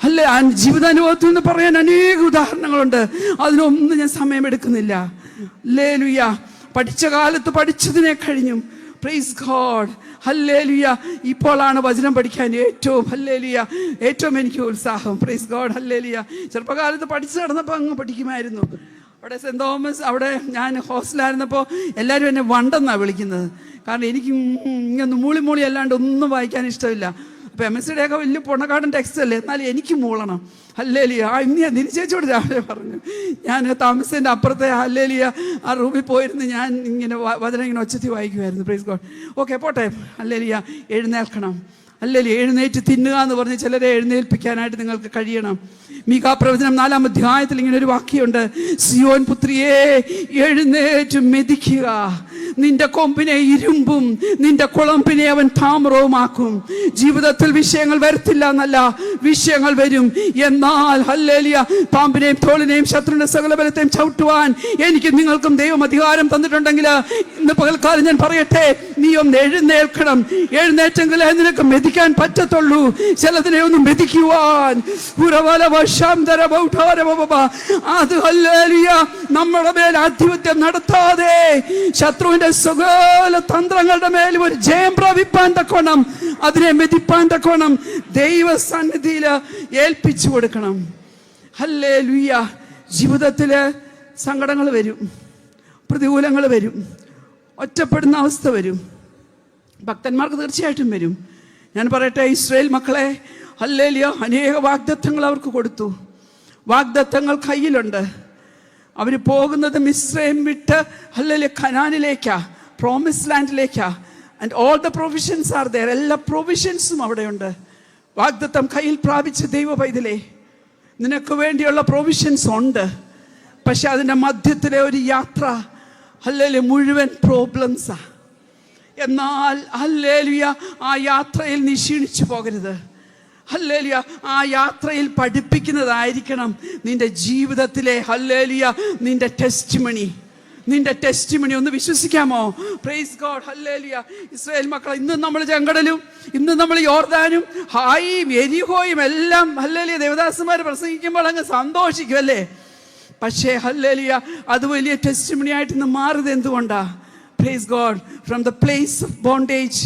S1: അല്ലേ? ജീവിതാനുഭവത്തിൽ നിന്ന് പറയാൻ അനേക ഉദാഹരണങ്ങളുണ്ട്. അതിനൊന്നും ഞാൻ സമയമെടുക്കുന്നില്ല. ഹല്ലേലൂയ. പഠിച്ച കാലത്ത് പഠിച്ചതിനെ കഴിഞ്ഞും പ്രൈസ് ഗോഡ്. ഹല്ലേലൂയ. ഇപ്പോഴാണ് വചനം പഠിക്കാൻ ഏറ്റവും എനിക്ക് ഉത്സാഹം. Price God. ഹല്ലേലൂയ. ചെറുപ്പകാലത്ത് പഠിച്ചു നടന്നപ്പോൾ അങ്ങ് പഠിക്കുമായിരുന്നു. അവിടെ സെൻറ് തോമസ്, അവിടെ ഞാൻ ഹോസ്റ്റലായിരുന്നപ്പോൾ എല്ലാവരും എന്നെ വണ്ടെന്നാണ് വിളിക്കുന്നത്. കാരണം എനിക്ക് ഇങ്ങനെ മൂളി അല്ലാണ്ട് ഒന്നും വായിക്കാൻ ഇഷ്ടമില്ല. അപ്പോൾ MSc ഒക്കെ വലിയ പൊണ്ണക്കാടൻ ടെക്സ്റ്റ് അല്ലേ, എന്നാലും എനിക്ക് മൂളണം. ഹല്ലേലൂയ. ഇന്ന് ഞാൻ തിരിച്ചേച്ചോട് രാവിലെ പറഞ്ഞു, ഞാൻ താമസത്തിൻ്റെ അപ്പുറത്തെ ഹല്ലേലൂയ ആ റൂമിൽ പോയിരുന്ന് ഞാൻ ഇങ്ങനെ വചനം ഇങ്ങനെ ഒച്ചത്തി വായിക്കുമായിരുന്നു. Praise God. ഓക്കെ, പോട്ടെ. ഹല്ലേലൂയ. എഴുന്നേൽക്കണം. ഹല്ലേലൂയ. എഴുന്നേറ്റ് തിന്നുക എന്ന് പറഞ്ഞ് ചിലരെ എഴുന്നേൽപ്പിക്കാനായിട്ട് നിങ്ങൾക്ക് കഴിയണം. മീകാ പ്രവചനം 4-ാം അധ്യായത്തിൽ ഇങ്ങനെ ഒരു വാക്യമുണ്ട്, സിയോൻ പുത്രിയെ എഴുന്നേറ്റ് മെതിക്കുക, നിന്റെ കൊമ്പിനെ ഇരുമ്പും നിന്റെ കുളമ്പിനെ അവൻ താമ്രവുമാക്കും. ജീവിതത്തിൽ വിഷയങ്ങൾ വരത്തില്ല എന്നല്ല, വിഷയങ്ങൾ വരും. എന്നാൽ ഹല്ലേലൂയ, പാമ്പിനെയും തോളിനെയും ശത്രുവിന്റെ സകല ബലത്തെയും ചവിട്ടുവാൻ എനിക്ക് നിങ്ങൾക്കും ദൈവം അധികാരം തന്നിട്ടുണ്ടെങ്കിൽ ഇന്ന് പകൽക്കാലം ഞാൻ പറയട്ടെ, നീ ഒന്ന് എഴുന്നേൽക്കണം. എഴുന്നേറ്റെങ്കിലേ നിനക്ക് മെതിക്കാൻ പറ്റത്തുള്ളൂ. ചിലതിനെ ഒന്നും മെതിക്കുവാൻ അത് ഹല്ലേലൂയ നമ്മുടെ മേൽ ആധിപത്യം നടത്താതെ ശത്രുവിന്റെ സകല തന്ത്രങ്ങളുടെ മേലും ഒരു ജയം പ്രാപിപ്പാൻ തക്കോണം, അതിനെ മെതിപ്പാൻ തക്കോണം ദൈവസന്നിധിയിൽ ഏൽപ്പിച്ചു കൊടുക്കണം. ഹല്ലേലൂയ. ജീവിതത്തില് സങ്കടങ്ങൾ വരും, പ്രതികൂലങ്ങൾ വരും, ഒറ്റപ്പെടുന്ന അവസ്ഥ വരും. ഭക്തന്മാർക്ക് തീർച്ചയായിട്ടും വരും. ഞാൻ പറയട്ടെ, ഇസ്രായേൽ മക്കളെ ഹല്ലേലൂയ അനേക വാഗ്ദത്തങ്ങൾ അവർക്ക് കൊടുത്തു. വാഗ്ദത്തങ്ങൾ കയ്യിലുണ്ട്. അവർ പോകുന്നത് മിസ്രൈം വിട്ട് ഹല്ലേലൂയ കനാനിലേക്കാ, പ്രോമിസ് ലാൻഡിലേക്കാ. And all the provisions are there. എല്ലാ പ്രൊവിഷൻസും അവിടെയുണ്ട്. വാഗ്ദത്തം കയ്യിൽ പ്രാപിച്ച ദൈവ പൈതലേ, നിനക്ക് വേണ്ടിയുള്ള പ്രൊവിഷൻസ് ഉണ്ട്. പക്ഷെ അതിൻ്റെ മധ്യത്തിലെ ഒരു യാത്ര ഹല്ലേലൂയ മുഴുവൻ പ്രോബ്ലംസാ. എന്നാൽ ഹല്ലേലൂയ ആ യാത്രയിൽ നീ ക്ഷീണിച്ചു പോകരുത്. ഹല്ലേലൂയ ആ യാത്രയിൽ പഠിപ്പിക്കുന്നതായിരിക്കണം നിന്റെ ജീവിതത്തിലെ ഹല്ലേലൂയ നിന്റെ ടെസ്റ്റിമണി ഒന്ന് വിശ്വസിക്കാമോ? Praise God. ഹല്ലേലൂയ. ഇസ്രായേൽ മക്കളെ, ഇന്ന് നമ്മൾ ചെങ്കടലും ഇന്ന് നമ്മൾ യോർദാനും ഹായും എരിഹോയും എല്ലാം ഹല്ലേലൂയ ദേവദാസന്മാർ പ്രസംഗിക്കുമ്പോൾ അങ്ങ് സന്തോഷിക്കും അല്ലേ? പക്ഷേ ഹല്ലേലൂയ അത് വലിയ ടെസ്റ്റിമണി ആയിട്ട് ഇന്ന് മാറുന്നത് എന്തുകൊണ്ടാ? Praise God. From the place of bondage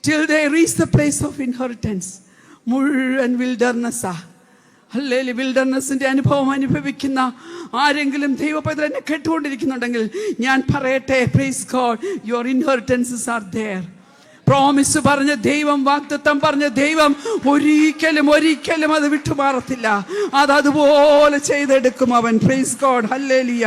S1: till they reach the place of inheritance മുഴുവൻ വിൽഡർനെസ്സാ. ഹല്ലേലൂയ. വിൽഡർനെസ്സിന്റെ അനുഭവം അനുഭവിക്കുന്ന ആരെങ്കിലും ദൈവപൈതൽ എന്നെ കേട്ടുകൊണ്ടിരിക്കുന്നുണ്ടെങ്കിൽ ഞാൻ പറയട്ടെ, praise God, your inheritances are there. Promise പറഞ്ഞ ദൈവം, വാഗ്ദത്തം പറഞ്ഞ ദൈവം ഒരിക്കലും അത് വിട്ടുമാറത്തില്ല. അതുപോലെ ചെയ്തെടുക്കും അവൻ. Price God. ഹല്ലേലൂയ.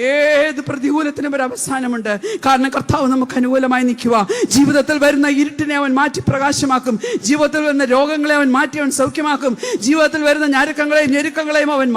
S1: ഏത് പ്രതികൂലത്തിനും ഒരു അവസാനമുണ്ട്. കാരണം കർത്താവ് നമുക്ക് അനുകൂലമായി നിൽക്കുക. ജീവിതത്തിൽ വരുന്ന ഇരുട്ടിനെ അവൻ മാറ്റി പ്രകാശമാക്കും. ജീവിതത്തിൽ വരുന്ന രോഗങ്ങളെ അവൻ മാറ്റി അവൻ സൗഖ്യമാക്കും. ജീവിതത്തിൽ വരുന്ന ഞെരുക്കങ്ങളെയും അവൻ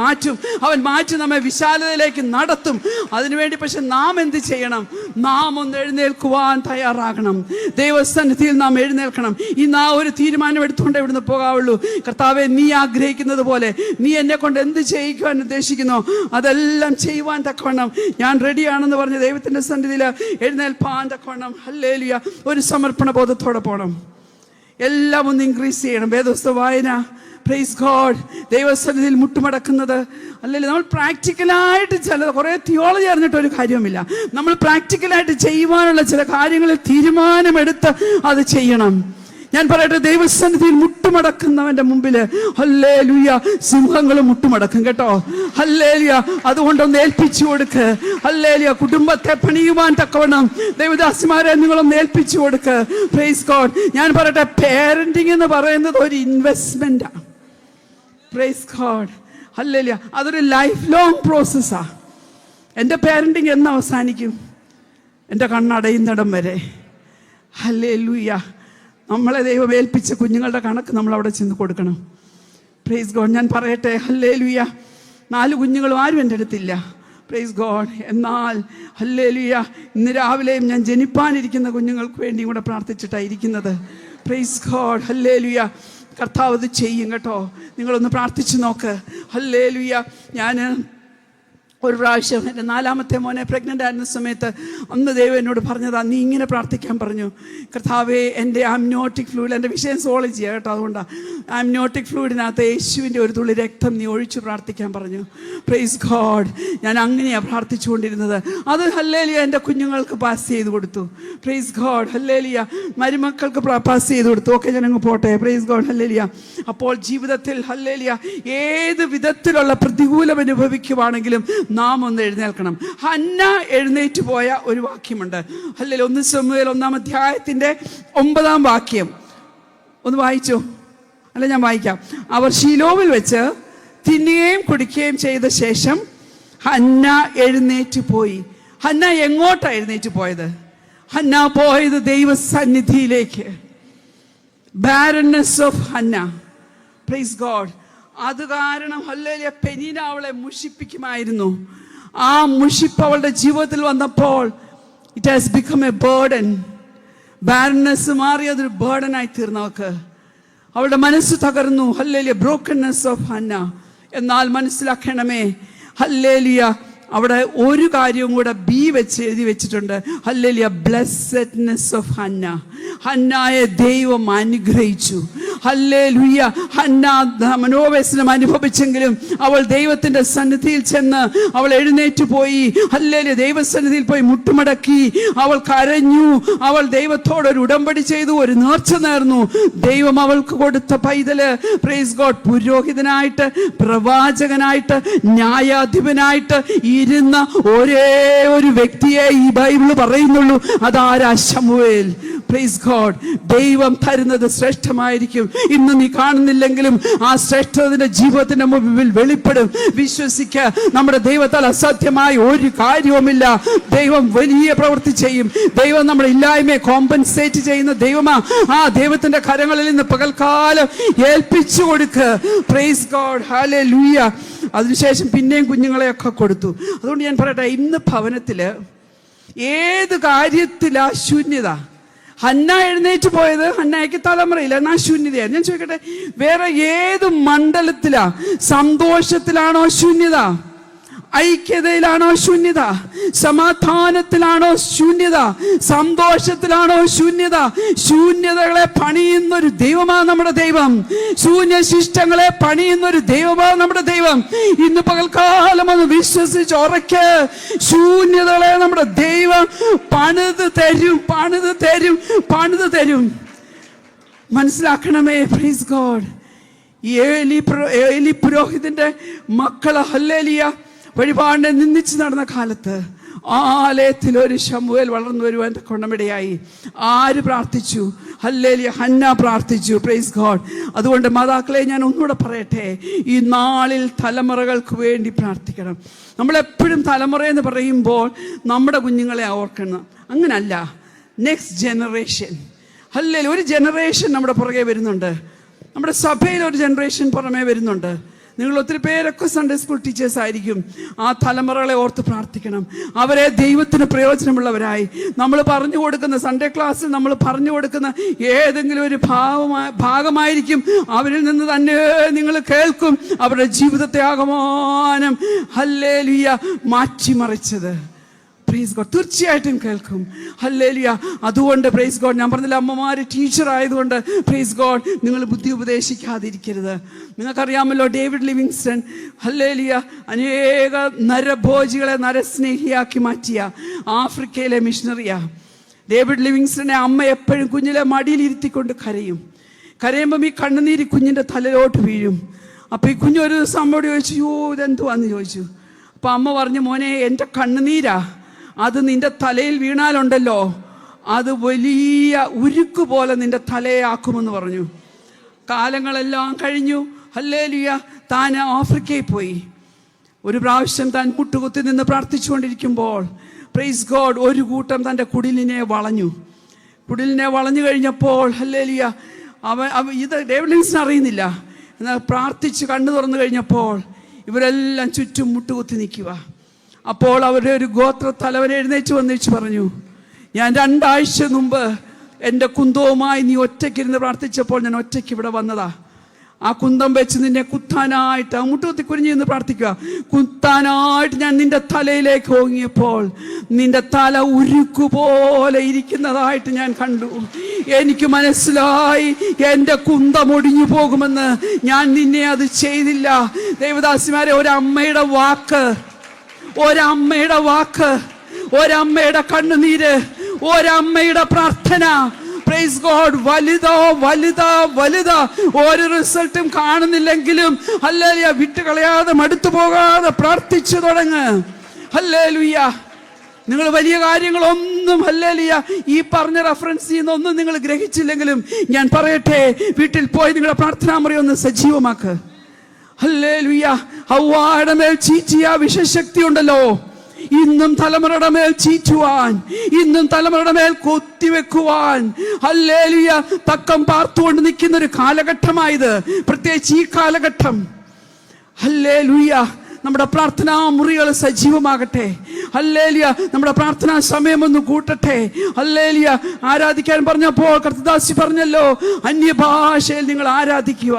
S1: മാറ്റി നമ്മെ വിശാലതയിലേക്ക് നടത്തും. അതിനുവേണ്ടി പക്ഷെ നാം എന്ത് ചെയ്യണം? നാം ഒന്ന് എഴുന്നേൽക്കുവാൻ തയ്യാറാകണം. ദൈവസന്നിധിയിൽ നാം എഴുന്നേൽക്കണം. ഇന്ന് ആ ഒരു തീരുമാനം എടുത്തുകൊണ്ട് ഇവിടുന്ന് പോകാവുള്ളൂ. കർത്താവെ, നീ ആഗ്രഹിക്കുന്നത് പോലെ നീ എന്നെ കൊണ്ട് എന്ത് ചെയ്യിക്കുവാൻ ഉദ്ദേശിക്കുന്നോ അതെല്ലാം ചെയ്യുവാൻ തക്കവണ്ണം ഞാൻ റെഡിയാണെന്ന് പറഞ്ഞ് ദൈവത്തിന്റെ സന്നിധിയിൽ എഴുന്നേൽപ്പാൻ തക്കവണ്ണം ഹല്ലേലൂയ ഒരു സമർപ്പണ ബോധത്തോടെ പോകണം. എല്ലാം ഒന്ന് ഇൻക്രീസ് ചെയ്യണം. വേദപുസ്തക വായന, പ്രൈസ് ഗോഡ്, ദൈവസന്നിധിയിൽ മുട്ടുമടക്കുന്നത്. അല്ലെങ്കിൽ നമ്മൾ പ്രാക്ടിക്കലായിട്ട് കുറേ തിയോളജി അറിഞ്ഞിട്ട് ഒരു കാര്യവുമില്ല. നമ്മൾ പ്രാക്ടിക്കലായിട്ട് ചെയ്യുവാനുള്ള ചില കാര്യങ്ങളിൽ തീരുമാനമെടുത്ത് അത് ചെയ്യണം. ഞാൻ പറയട്ടെ, ദൈവസന്നിധിയിൽ മുട്ടുമടക്കുന്നവന്റെ മുമ്പില് ഹല്ലേലൂയ സിംഹങ്ങളും മുട്ടുമടക്കും കേട്ടോ. ഹല്ലേലൂയ. അതുകൊണ്ടൊന്ന് ഏൽപ്പിച്ചു കൊടുക്ക്. ഹല്ലേലൂയ. കുടുംബത്തെ പണിയുവാൻ തക്കവണ്ണം ദൈവദാസിമാരെ നിങ്ങളൊന്ന് ഏൽപ്പിച്ചു കൊടുക്ക്. Praise God. ഞാൻ പറയട്ടെ, പേരന്റിങ് എന്ന് പറയുന്നത് ഒരു ഇൻവെസ്റ്റ്മെന്റാ. Praise God. ഹല്ലേലൂയ. അതൊരു ലൈഫ് ലോങ് പ്രോസസ്സാ. എൻ്റെ പേരന്റിങ് എന്ന് അവസാനിക്കും? എൻ്റെ കണ്ണടയുന്നിടം വരെ. ഹല്ലേലൂയ. നമ്മളെ ദൈവം ഏൽപ്പിച്ച കുഞ്ഞുങ്ങളുടെ കണക്ക് നമ്മൾ അവിടെ ചെന്ന് കൊടുക്കണം. Price God. ഞാൻ പറയട്ടെ, ഹല്ലേലൂയ, 4 കുഞ്ഞുങ്ങളും ആരും എൻ്റെ അടുത്തില്ല. Praise God. എന്നാൽ ഹല്ലേലൂയ ഇന്ന് രാവിലെയും ഞാൻ ജനിപ്പാനിരിക്കുന്ന കുഞ്ഞുങ്ങൾക്ക് വേണ്ടിയും കൂടെ പ്രാർത്ഥിച്ചിട്ടായിരിക്കുന്നത്. Price God. ഹല്ലേലൂയ. കർത്താവ് ഇത് ചെയ്യും കേട്ടോ. നിങ്ങളൊന്ന് പ്രാർത്ഥിച്ചു നോക്ക്. ഹല്ലേലൂയ. ഞാൻ ഒരു പ്രാവശ്യം എൻ്റെ 4ാമത്തെ മോനെ പ്രഗ്നൻ്റ് ആയിരുന്ന സമയത്ത് അന്ന് ദൈവം എന്നോട് പറഞ്ഞതാ, നീ ഇങ്ങനെ പ്രാർത്ഥിക്കാൻ പറഞ്ഞു, കർത്താവേ എൻ്റെ ആംനിയോട്ടിക് ഫ്ലൂയിഡ്, എൻ്റെ വിഷയം സോളജിയാണ് കേട്ടോ, അതുകൊണ്ടാണ് ആംനിയോട്ടിക് ഫ്ലൂയിഡിനകത്ത് യേശുവിൻ്റെ ഒരു തുള്ളി രക്തം നീ ഒഴിച്ചു പ്രാർത്ഥിക്കാൻ പറഞ്ഞു. Praise God. ഞാൻ അങ്ങനെയാണ് പ്രാർത്ഥിച്ചുകൊണ്ടിരുന്നത്. അത് ഹല്ലേലൂയ എൻ്റെ കുഞ്ഞുങ്ങൾക്ക് പാസ് ചെയ്ത് കൊടുത്തു. Price God. ഹല്ലേലൂയ മരുമക്കൾക്ക് പാസ് ചെയ്ത് കൊടുത്തു. ഓക്കെ, ഞാനങ്ങ് പോട്ടെ. Praise God. ഹല്ലേലൂയ. അപ്പോൾ ജീവിതത്തിൽ ഹല്ലേലൂയ ഏത് വിധത്തിലുള്ള പ്രതികൂലം അനുഭവിക്കുവാണെങ്കിലും നാം ഒന്ന് എഴുന്നേൽക്കണം. ഹന്ന എഴുന്നേറ്റ് പോയ ഒരു വാക്യമുണ്ട്. ഹല്ലേലൂയ. 1 ശമൂവേൽ 1-ാം അധ്യായത്തിന്റെ 9-ാം വാക്യം ഒന്ന് വായിച്ചു. അല്ല, ഞാൻ വായിക്കാം. അവർ ശീലോവിൽ വെച്ച് തിന്നുകയും കുടിക്കുകയും ചെയ്ത ശേഷം ഹന്ന എഴുന്നേറ്റ് പോയി. ഹന്ന എങ്ങോട്ടാണ് എഴുന്നേറ്റ് പോയത്? ഹന്ന പോയത് ദൈവസന്നിധിയിലേക്ക്. Barrenness of Hannah. Praise God. അത് കാരണം ഹല്ലേലൂയ പെനീന അവളെ മുഷിപ്പിക്കുമായിരുന്നു. ആ മുഷിപ്പ് അവളുടെ ജീവിതത്തിൽ വന്നപ്പോൾ it has become a burden. Barrenness മാറി അതൊരു ബേർഡനായി തീർന്നവർക്ക്. അവളുടെ മനസ്സ് തകർന്നു. ഹല്ലേലൂയ. Brokenness of Hannah. എന്നാൽ മനസ്സിലാക്കണമേ, ഹല്ലേലൂയ അവിടെ ഒരു കാര്യവും കൂടെ ബി വെച്ച് എഴുതി വെച്ചിട്ടുണ്ട്. ഹല്ലേലൂയ. Blessedness of Hannah. ഹന്നയെ ദൈവം അനുഗ്രഹിച്ചു. ഹല്ലേലൂയ. ഹന്ന മനോവ്യസനം അനുഭവിച്ചെങ്കിലും അവൾ ദൈവത്തിന്റെ സന്നിധിയിൽ ചെന്ന് അവൾ എഴുന്നേറ്റ് പോയി. ഹല്ലേലൂയ. ദൈവസന്നിധിയിൽ പോയി മുട്ടുമടക്കി അവൾ കരഞ്ഞു. അവൾ ദൈവത്തോടൊരു ഉടമ്പടി ചെയ്തു, ഒരു നേർച്ച നേർന്നു. ദൈവം അവൾക്ക് കൊടുത്ത പൈതല് പ്രൈസ് ഗോഡ് പുരോഹിതനായിട്ട്, പ്രവാചകനായിട്ട്, ന്യായാധിപനായിട്ട് ഇരുന്ന ഒരേ ഒരു വ്യക്തിയെ ഈ ബൈബിള് പറയുന്നുള്ളൂ. അതാരാ? ശമൂവേൽ. Praise God. ദൈവം തരുന്നത് ശ്രേഷ്ഠമായിരിക്കും. ഇന്ന് നീ കാണുന്നില്ലെങ്കിലും ആ ശ്രേഷ്ഠത്തിന്റെ ജീവിതത്തിന്റെ മുമ്പിൽ വെളിപ്പെടും. വിശ്വസിക്കുക. നമ്മുടെ ദൈവത്താൽ അസാധ്യമായ ഒരു കാര്യവുമില്ല. ദൈവം വലിയ പ്രവൃത്തി ചെയ്യും. ദൈവം നമ്മുടെ ഇല്ലായ്മയെ കോമ്പൻസേറ്റ് ചെയ്യുന്ന ദൈവമാ. ആ ദൈവത്തിന്റെ കരങ്ങളിൽ നിന്ന് പകൽക്കാലം ഏൽപ്പിച്ചു കൊടുക്കുക. Price God. ഹല്ലേലൂയ. അതിനുശേഷം പിന്നെയും കുഞ്ഞുങ്ങളെയൊക്കെ കൊടുത്തു. അതുകൊണ്ട് ഞാൻ പറയട്ടെ, ഇന്ന് ഭവനത്തില് ഏത് കാര്യത്തിലാ ശൂന്യത? ഹന്ന എഴുന്നേറ്റ് പോയത് ഹന്നയ്ക്ക് തലമുറയില്ല, എന്നാ ശൂന്യതയാണ്. ഞാൻ ചോദിക്കട്ടെ, വേറെ ഏത് മണ്ഡലത്തിലാ? സന്തോഷത്തിലാണോ ശൂന്യത? ഐക്യതയിലാണോ ശൂന്യത? സമാധാനത്തിലാണോ ശൂന്യത? സന്തോഷത്തിലാണോ ശൂന്യത? ശൂന്യതകളെ പണിയുന്നൊരു ദൈവമാണ് നമ്മുടെ ദൈവം. ശൂന്യശിഷ്ടങ്ങളെ പണിയുന്നൊരു ദൈവമാണ് നമ്മുടെ ദൈവം. ഇന്ന് പകൽക്കാലം ഒന്ന് വിശ്വസിച്ച് ഉറക്കെ, ശൂന്യതകളെ നമ്മുടെ ദൈവം പണിത് തരും, പണിത് തരും, പണിത് തരും. മനസ്സിലാക്കണമേ. Praise God. ഏലി പുരോഹിതന്റെ മക്കള് ഹല്ലേലൂയ വഴിപാടിനെ നിന്ദിച്ച് നടന്ന കാലത്ത് ആലയത്തിൽ ഒരു ശമൂവേൽ വളർന്നു വരുവാൻ കൊണ്ടമിടയായി. ആര് പ്രാർത്ഥിച്ചു? ഹല്ലേലൂയ. ഹന്ന പ്രാർത്ഥിച്ചു. Praise God. അതുകൊണ്ട് മാതാക്കളെ, ഞാൻ ഒന്നുകൂടെ പറയട്ടെ, ഈ നാളിൽ തലമുറകൾക്ക് വേണ്ടി പ്രാർത്ഥിക്കണം. നമ്മളെപ്പോഴും തലമുറ എന്ന് പറയുമ്പോൾ നമ്മുടെ കുഞ്ഞുങ്ങളെ ഓർക്കണം. അങ്ങനല്ല, നെക്സ്റ്റ് ജനറേഷൻ. ഹല്ലേലൂയ. ഒരു ജനറേഷൻ നമ്മുടെ പുറകെ വരുന്നുണ്ട്. നമ്മുടെ സഭയിൽ ഒരു ജനറേഷൻ പുറമേ വരുന്നുണ്ട്. നിങ്ങൾ ഒത്തിരി പേരൊക്കെ സൺഡേ സ്കൂൾ ടീച്ചേഴ്സ് ആയിരിക്കും. ആ തലമുറകളെ ഓർത്ത് പ്രാർത്ഥിക്കണം. അവരെ ദൈവത്തിന് പ്രയോജനമുള്ളവരായി നമ്മൾ പറഞ്ഞു കൊടുക്കുന്ന സൺഡേ ക്ലാസ്സിൽ നമ്മൾ പറഞ്ഞു കൊടുക്കുന്ന ഏതെങ്കിലും ഒരു ഭാഗമായിരിക്കും അവരിൽ നിന്ന് തന്നെ നിങ്ങൾ കേൾക്കും അവരുടെ ജീവിതത്തെ ആകമാനം ഹല്ലേലൂയ മാറ്റിമറിച്ചത്. Praise God. തീർച്ചയായിട്ടും കേൾക്കും. ഹല്ലേലൂയ. അതുകൊണ്ട് പ്രൈസ് ഗോഡ്, ഞാൻ പറഞ്ഞില്ല, അമ്മമാര് ടീച്ചർ ആയതുകൊണ്ട് പ്രൈസ് ഗോഡ് നിങ്ങൾ ബുദ്ധി ഉപദേശിക്കാതിരിക്കരുത്. നിങ്ങൾക്കറിയാമല്ലോ, ഡേവിഡ് ലിവിങ്സ്റ്റൺ ഹല്ലേലൂയ അനേക നരഭോജികളെ നരസ്നേഹിയാക്കി മാറ്റിയ ആഫ്രിക്കയിലെ മിഷണറിയാ. ഡേവിഡ് ലിവിങ്സ്റ്റനെ അമ്മ എപ്പോഴും കുഞ്ഞിലെ മടിയിലിരുത്തിക്കൊണ്ട് കരയുമ്പം ഈ കണ്ണുനീര് കുഞ്ഞിൻ്റെ തലയിലോട്ട് വീഴും. അപ്പം ഈ കുഞ്ഞൊരു ദിവസം അമ്മയോട് ചോദിച്ചു, യോ ഇതെന്തുവാന്ന് ചോദിച്ചു. അപ്പം അമ്മ പറഞ്ഞു, മോനെ, എൻ്റെ കണ്ണുനീരാ, അത് നിന്റെ തലയിൽ വീണാലുണ്ടല്ലോ അത് വലിയ ഉരുക്ക് പോലെ നിന്റെ തലയെ ആക്കുമെന്ന് പറഞ്ഞു. കാലങ്ങളെല്ലാം കഴിഞ്ഞു. ഹല്ലേലൂയ. താൻ ആഫ്രിക്കയിൽ പോയി. ഒരു പ്രാവശ്യം താൻ മുട്ടുകുത്തി നിന്ന് പ്രാർത്ഥിച്ചുകൊണ്ടിരിക്കുമ്പോൾ പ്രൈസ് ഗോഡ് ഒരു കൂട്ടം തൻ്റെ കുടിലിനെ വളഞ്ഞു കഴിഞ്ഞപ്പോൾ ഹല്ലേലൂയ ഇത് ഡേവിഡ് ലിവിങ്സ്റ്റൺ അറിയുന്നില്ല. എന്നാൽ പ്രാർത്ഥിച്ച് കണ്ണു തുറന്നു കഴിഞ്ഞപ്പോൾ ഇവരെല്ലാം ചുറ്റും മുട്ടുകുത്തി നിൽക്കുക. അപ്പോൾ അവരുടെ ഒരു ഗോത്ര തലവൻ എഴുന്നേറ്റ് വന്നിച്ച് പറഞ്ഞു, ഞാൻ 2 ആഴ്ച മുമ്പ് എൻ്റെ കുന്തവുമായി നീ ഒറ്റയ്ക്കിരുന്ന് പ്രാർത്ഥിച്ചപ്പോൾ ഞാൻ ഒറ്റയ്ക്ക് ഇവിടെ വന്നതാ. ആ കുന്തം വെച്ച് നിന്നെ കുത്താനായിട്ട് മുട്ടുകുത്തി കുനിഞ്ഞു നിന്ന് പ്രാർത്ഥിക്കുക. കുത്താനായിട്ട് ഞാൻ നിന്റെ തലയിലേക്ക് ഓങ്ങിയപ്പോൾ നിന്റെ തല ഉരുക്കുപോലെ ഇരിക്കുന്നതായിട്ട് ഞാൻ കണ്ടു. എനിക്ക് മനസ്സിലായി എൻ്റെ കുന്തം ഒടിഞ്ഞു പോകുമെന്ന്. ഞാൻ നിന്നെ അത് ചെയ്തില്ല. ദേവദാസിമാരെ, ഒരമ്മയുടെ വാക്ക്, ഒരമ്മയുടെ കണ്ണുനീര്, ഒരമ്മയുടെ പ്രാർത്ഥന, പ്രൈസ് ഗോഡ്, വലുതാ. ഒരു റിസൾട്ടും കാണുന്നില്ലെങ്കിലും ഹല്ലേലൂയ, വിട്ടുകളയാതെ മടുത്തു പോകാതെ പ്രാർത്ഥിച്ചു തുടങ്ങ്. ഹല്ലേലൂയ. നിങ്ങൾ വലിയ കാര്യങ്ങളൊന്നും ഹല്ലേലൂയ ഈ പറഞ്ഞ റെഫറൻസ് ചെയ്യുന്നൊന്നും നിങ്ങൾ ഗ്രഹിച്ചില്ലെങ്കിലും ഞാൻ പറയട്ടെ, വീട്ടിൽ പോയി നിങ്ങളുടെ പ്രാർത്ഥനാ മുറി ഒന്ന് സജീവമാക്ക്. ഹല്ലേലൂയ. ഹവ്വായുടെ മേൽ ചീറ്റിയ വിഷശക്തി ഉണ്ടല്ലോ, ഇന്നും തലമുറയുടെ മേൽ ചീറ്റുവാൻ, ഇന്നും തലമുറയുടെ മേൽ കൊത്തിവെക്കുവാൻ ഹല്ലേലൂയ തക്കം പാർത്തുകൊണ്ട് നിൽക്കുന്ന ഒരു കാലഘട്ടമായത്, പ്രത്യേകിച്ച് ഈ കാലഘട്ടം. ഹല്ലേലൂയ. നമ്മുടെ പ്രാർത്ഥനാ മുറികൾ സജീവമാകട്ടെ. ഹല്ലേലൂയ. നമ്മുടെ പ്രാർത്ഥനാ സമയം ഒന്ന് കൂട്ടട്ടെ. ഹല്ലേലൂയ. ആരാധിക്കാൻ പറഞ്ഞപ്പോൾ കർത്തദാസി പറഞ്ഞല്ലോ, അന്യഭാഷയിൽ നിങ്ങൾ ആരാധിക്കുക.